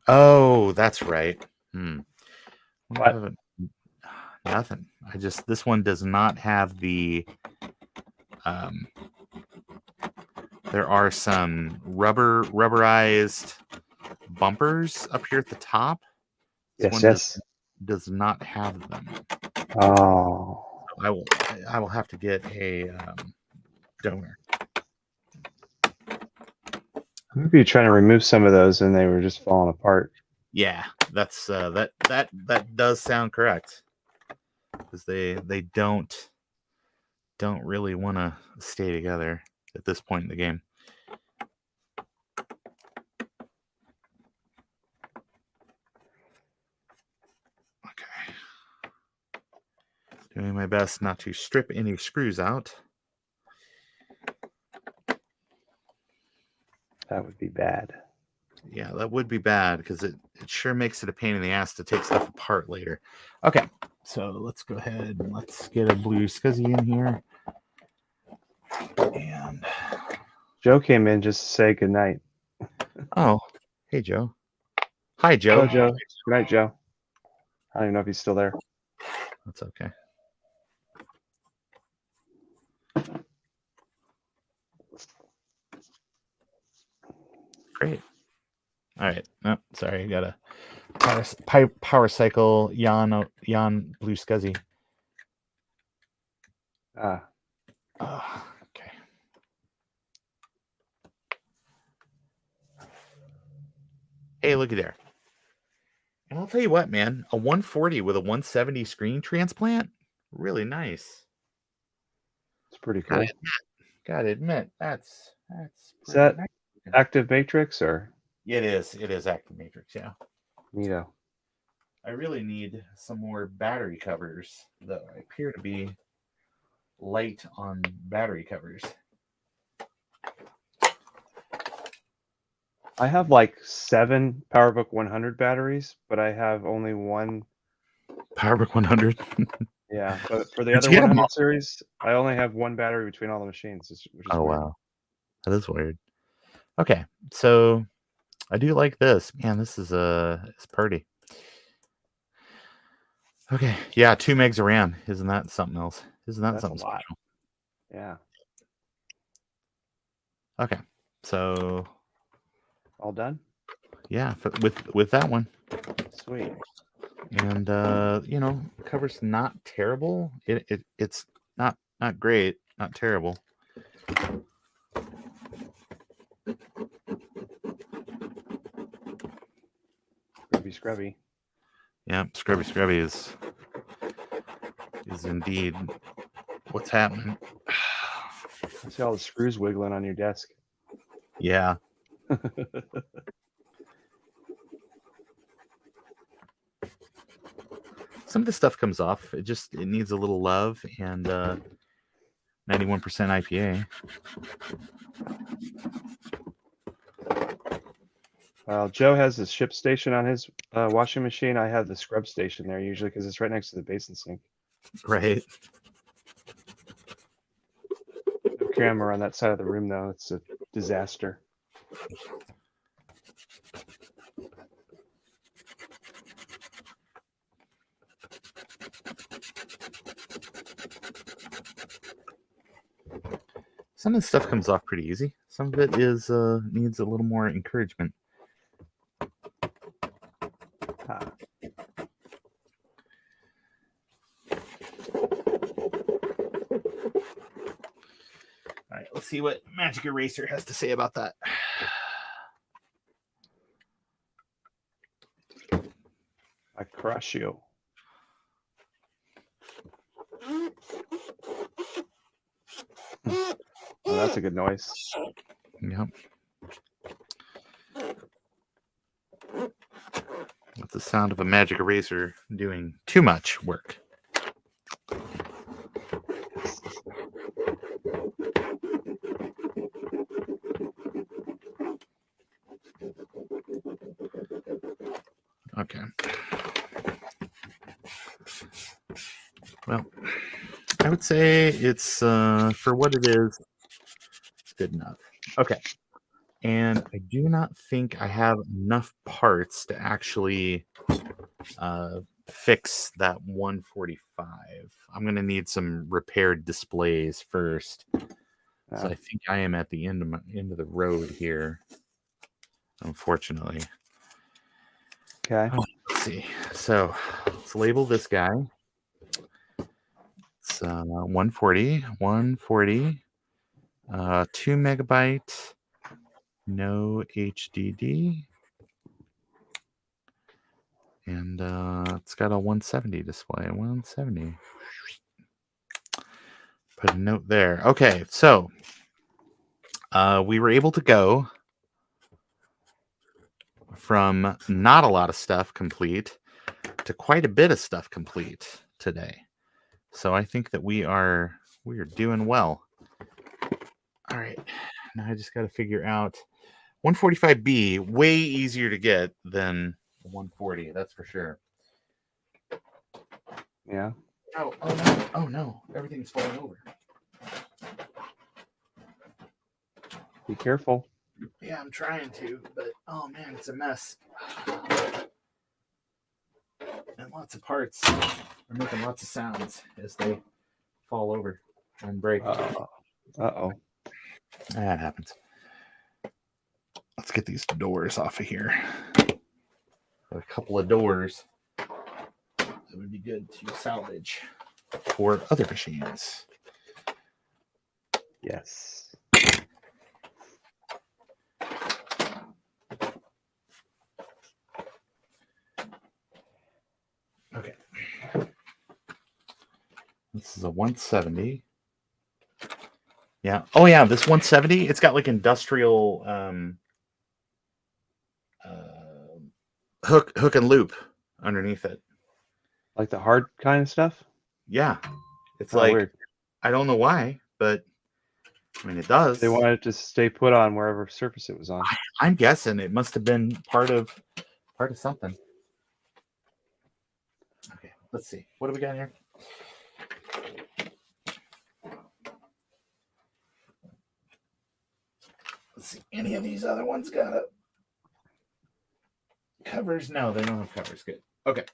Oh, that's right. What? Nothing. This one does not have the there are some rubberized bumpers up here at the top. This one does not have them. Oh. I will have to get a donor. Maybe you're trying to remove some of those and they were just falling apart. Yeah, that's that does sound correct. Because they don't really want to stay together at this point in the game. Okay. Doing my best not to strip any screws out. That would be bad. Yeah, that would be bad because it sure makes it a pain in the ass to take stuff apart later. Okay, so let's go ahead and let's get a blue scuzzy in here. And Joe came in just to say goodnight. Oh, hey, Joe. Hi, Joe. Hello, Joe. Good night, Joe. I don't even know if he's still there. That's okay. Great. All right. Oh, sorry. I got a power cycle Jan blue scuzzy. Okay. Hey, looky there. And I'll tell you what, man, a 140 with a 170 screen transplant, really nice. It's pretty cool. Gotta admit, that's Is that nice. active matrix or? It is active matrix, yeah. Neato. I really need some more battery covers, though. I appear to be light on battery covers. I have like 7 PowerBook 100 batteries, but I have only one. PowerBook 100. Yeah, but for the other you have 100 series, I only have one battery between all the machines, which is Oh, weird. wow. That is weird. Okay, so I do like this. Man, this is it's pretty. Okay, yeah, 2 megs of RAM. Isn't that something else? Isn't that That's something a lot. special? Yeah. Okay, so All done? yeah, with that one. Sweet. And you know, cover's not terrible. It's not great, not terrible. Scrubby. Yeah, scrubby is indeed what's happening. I see all the screws wiggling on your desk. Yeah. Some of this stuff comes off. It needs a little love and 91% IPA. Well, Joe has the ship station on his washing machine. I have the scrub station there usually because it's right next to the basin sink. Right. No camera on that side of the room, though. It's a disaster. Some of the stuff comes off pretty easy. Some of it is needs a little more encouragement. All right, let's see what Magic Eraser has to say about that. I crush you. Oh, that's a good noise. Yep. the sound of a magic eraser doing too much work. Okay. Well, I would say it's for what it is, it's good enough. Okay. And I do not think I have enough parts to actually fix that 145. I'm going to need some repaired displays first. So I think I am at the end of the road here, unfortunately. Okay. Let's see. So let's label this guy. It's 140, 140, 2 megabyte, no HDD, and it's got a 170 display. 170. Put a note there. Okay, so we were able to go from not a lot of stuff complete to quite a bit of stuff complete today. So I think that we are doing well. All right. Now I just got to figure out 145B, way easier to get than 140, that's for sure. Yeah. Oh no. Oh no. Everything's falling over. Be careful. Yeah, I'm trying to, but oh man, it's a mess. And lots of parts are making lots of sounds as they fall over and break. Uh-oh. That happens. Let's get these doors off of here. A couple of doors that would be good to salvage for other machines. Yes. Okay. This is a 170. Yeah. Oh yeah, this 170, it's got like industrial hook and loop underneath it. Like the hard kind of stuff? Yeah. It's Oh, like weird. I don't know why, but I mean it does. They wanted it to stay put on wherever surface it was on. I'm guessing it must have been part of something. Okay, let's see. What do we got here? Let's see. Any of these other ones got a covers? No, they don't have covers. Good. Okay.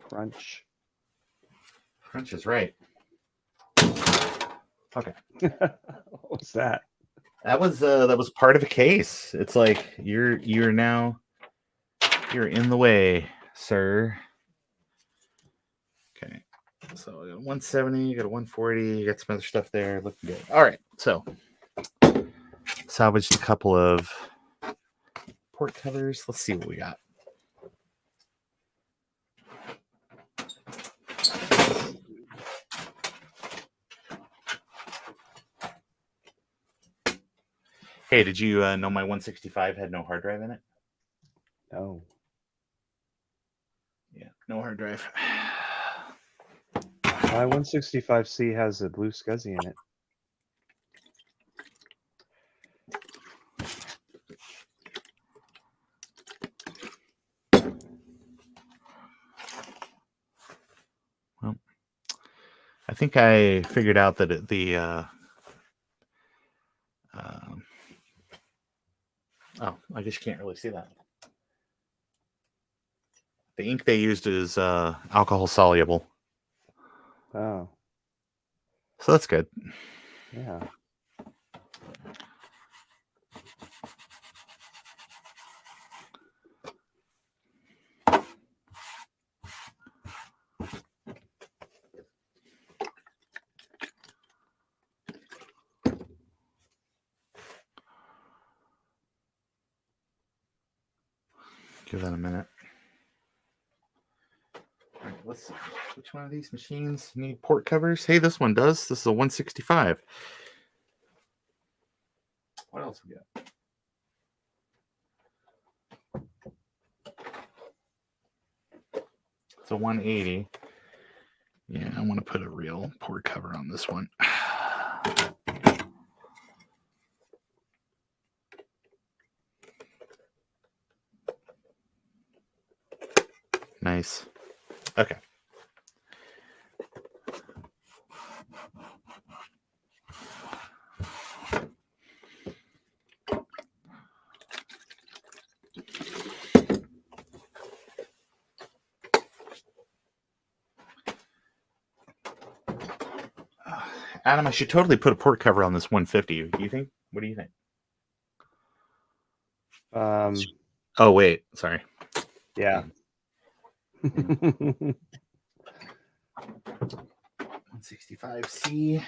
Crunch. Crunch is right. Okay. What was that? That was part of a case. It's like you're in the way, sir. Okay. So I got a 170, you got a 140, you got some other stuff there. Looking good. All right. So salvaged a couple of port covers. Let's see what we got. Hey, did you know my 165 had no hard drive in it? No. Yeah, no hard drive. My 165C has a blue SCSI in it. Well, I think I figured out that oh, I guess you can't really see that. The ink they used is alcohol soluble. Oh. So that's good. Yeah. Give that a minute. All right, let's see. Which one of these machines need port covers? Hey, this one does. This is a 165. What else we got? It's a 180. Yeah, I want to put a real port cover on this one. Nice. Okay. Adam, I should totally put a port cover on this 150. Do you think? What do you think? Oh, wait. Sorry. Yeah. 165C.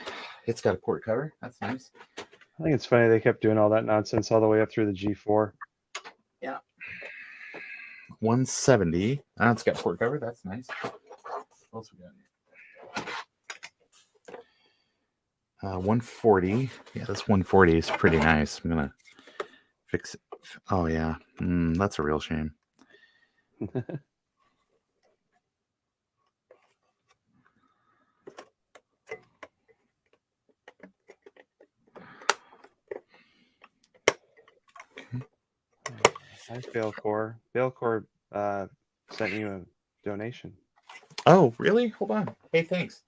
It's got a port cover. That's nice. I think it's funny they kept doing all that nonsense all the way up through the G4. Yeah. 170. It's got port cover. That's nice. What else we got here? 140. Yeah, this 140 is pretty nice. I'm gonna fix it. Oh yeah, that's a real shame. Hi, Failcore. Failcore sent you a donation. Oh, really? Hold on. Hey, thanks.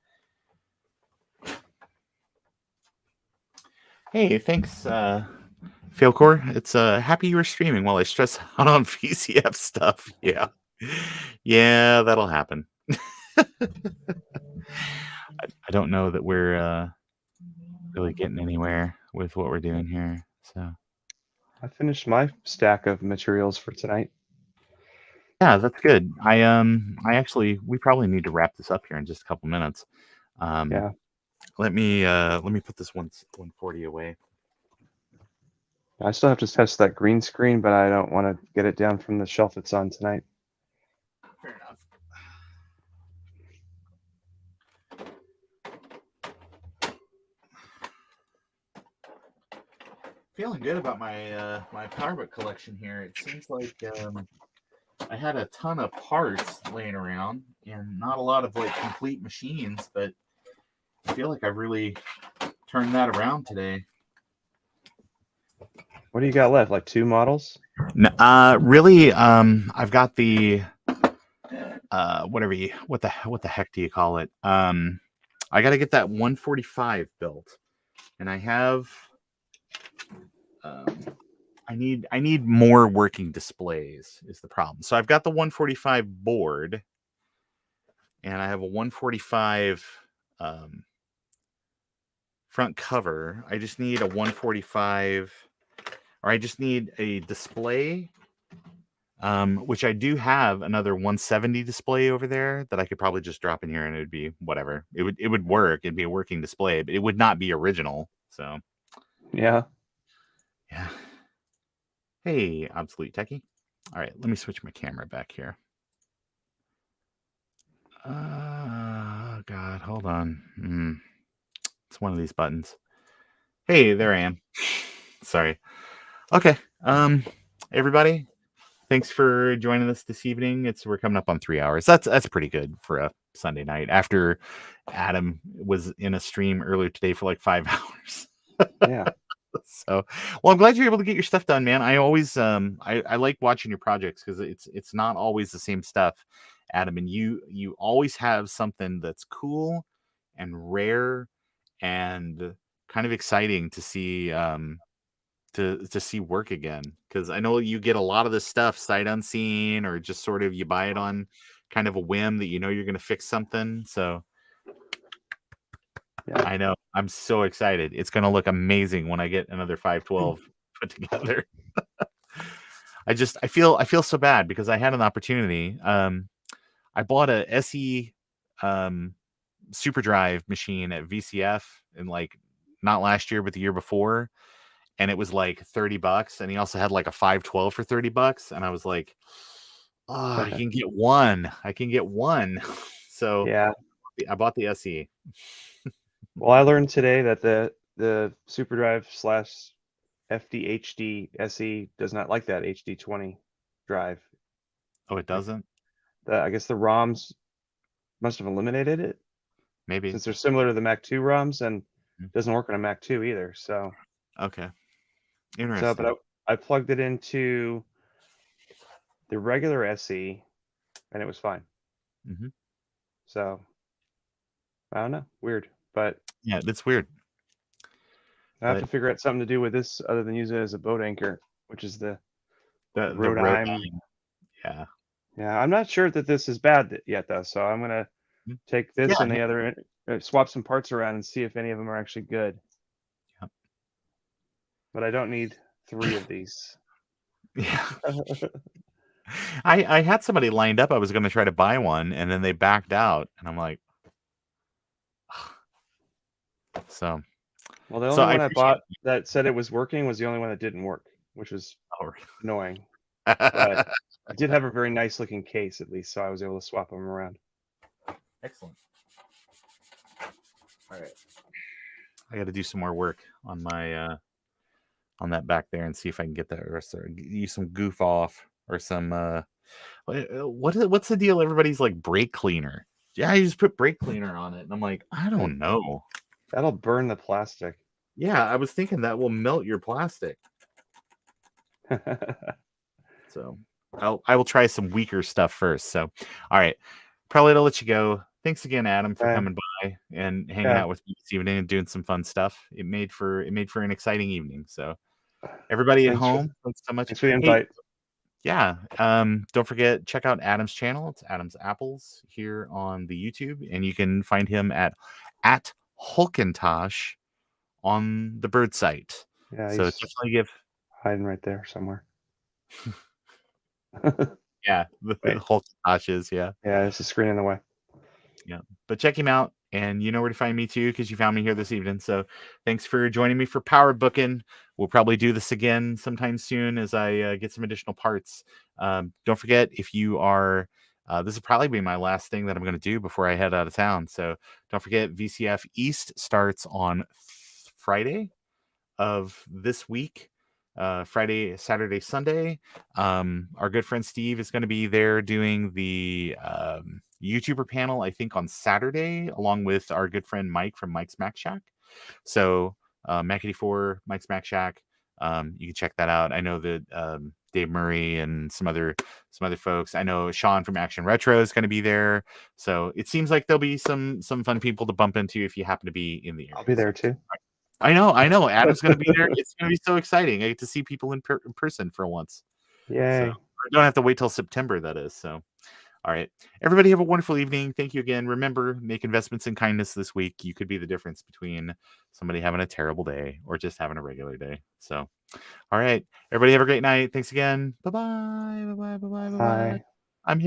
Hey, thanks, Failcore. It's happy you were streaming while I stress out on VCF stuff. Yeah. Yeah, that'll happen. I don't know that we're really getting anywhere with what we're doing here. So I finished my stack of materials for tonight. yeah, that's good. I actually we probably need to wrap this up here in just a couple minutes. Yeah. Let me put this 140 away. I still have to test that green screen, but I don't want to get it down from the shelf it's on tonight. Fair enough. Feeling good about my my PowerBook collection here. It seems like I had a ton of parts laying around and not a lot of like complete machines, but I feel like I've really turned that around today. What do you got left? Like 2 models? No, really, I've got the whatever you what the heck do you call it? I got to get that 145 built, and I have I need more working displays is the problem. So I've got the 145 board, and I have a 145 front cover. I just need a 145, or I just need a display, which I do have another 170 display over there that I could probably just drop in here, and it would be whatever. It would work. It'd be a working display, but it would not be original. So Yeah. yeah. Hey, obsolete techie. All right, let me switch my camera back here. God, hold on. It's one of these buttons. Hey, there I am. Sorry. Okay. Everybody, thanks for joining us this evening. We're coming up on 3 hours. That's pretty good for a Sunday night after Adam was in a stream earlier today for like 5 hours. Yeah. So, well, I'm glad you're able to get your stuff done, man. I always I like watching your projects because it's not always the same stuff, Adam, and you always have something that's cool and rare and kind of exciting to see to see work again, because I know you get a lot of this stuff sight unseen, or just sort of you buy it on kind of a whim that you know you're going to fix something. So Yeah. I know. I'm so excited. It's going to look amazing when I get another 512 put together. I feel so bad because I had an opportunity. I bought a SE Super Drive machine at VCF in like not last year but the year before, and it was like $30, and he also had like a 512 for $30, and I was like, Oh, I can get one. So Yeah. I bought the SE. Well, I learned today that the SuperDrive / FDHD SE does not like that HD20 drive. Oh, it doesn't? I guess the ROMs must have eliminated it Maybe. since they're similar to the Mac 2 ROMs and Mhm. doesn't work on a Mac 2 either. So, Okay. but Interesting. I plugged it into the regular SE and it was fine. Mhm. So, I don't know. Weird. But Yeah, that's weird. I have to But figure out something to do with this other than use it as a boat anchor, which is the the Rode Rode Ime. yeah. Yeah, I'm not sure that this is bad yet, though. So I'm gonna Mhm. take this Yeah, and the other, swap some parts around and see if any of them are actually good. Yep. But I don't need 3 of these. Yeah. I had somebody lined up. I was going to try to buy one, and then they backed out, and I'm like, so. Well, the So only I one I appreciate. bought that said it was working was the only one that didn't work, which was Oh, annoying. But it did have a very nice looking case, at least, so I was able to swap them around. excellent. All right, I got to do some more work on my on that back there and see if I can get that or use some goof off or some what's the deal? Everybody's like brake cleaner. Yeah, you just put brake cleaner on it, and I'm like, I don't know. That'll burn the plastic. Yeah, I was thinking that will melt your plastic. So I will try some weaker stuff first. So, all right, probably to let you go. Thanks again, Adam, for Okay. coming by and hanging Yeah. out with me this evening and doing some fun stuff. It made for an exciting evening. So, everybody at home, thanks so much. Thanks for the Hey, invite. yeah, don't forget, check out Adam's channel. It's Adam's Apples here on the YouTube, and you can find him at Hulkentosh on the bird site. Yeah, So he's definitely give. hiding right there somewhere. Yeah, the Wait. Hulkentosh is, yeah. Yeah, there's a screen in the way. Yeah, but check him out, and you know where to find me too, because you found me here this evening. So thanks for joining me for PowerBookin. We'll probably do this again sometime soon as I get some additional parts. Don't forget, if you are, this will probably be my last thing that I'm going to do before I head out of town. So don't forget, VCF East starts on Friday of this week. Friday, Saturday, Sunday. Our good friend Steve is going to be there doing the YouTuber panel, I think, on Saturday, along with our good friend Mike from Mike's Mac Shack. So Mac84, Mike's Mac Shack. You can check that out. I know that Dave Murray and some other folks. I know Sean from Action Retro is going to be there. So it seems like there'll be some fun people to bump into if you happen to be in the area. I'll be there too. I know. Adam's going to be there. It's going to be so exciting. I get to see people in person for once. Yay. So I don't have to wait till September, that is. So, all right. Everybody have a wonderful evening. Thank you again. Remember, make investments in kindness this week. You could be the difference between somebody having a terrible day or just having a regular day. So, all right. Everybody have a great night. Thanks again. Bye-bye. Bye-bye. Bye-bye. Bye-bye. Bye. I'm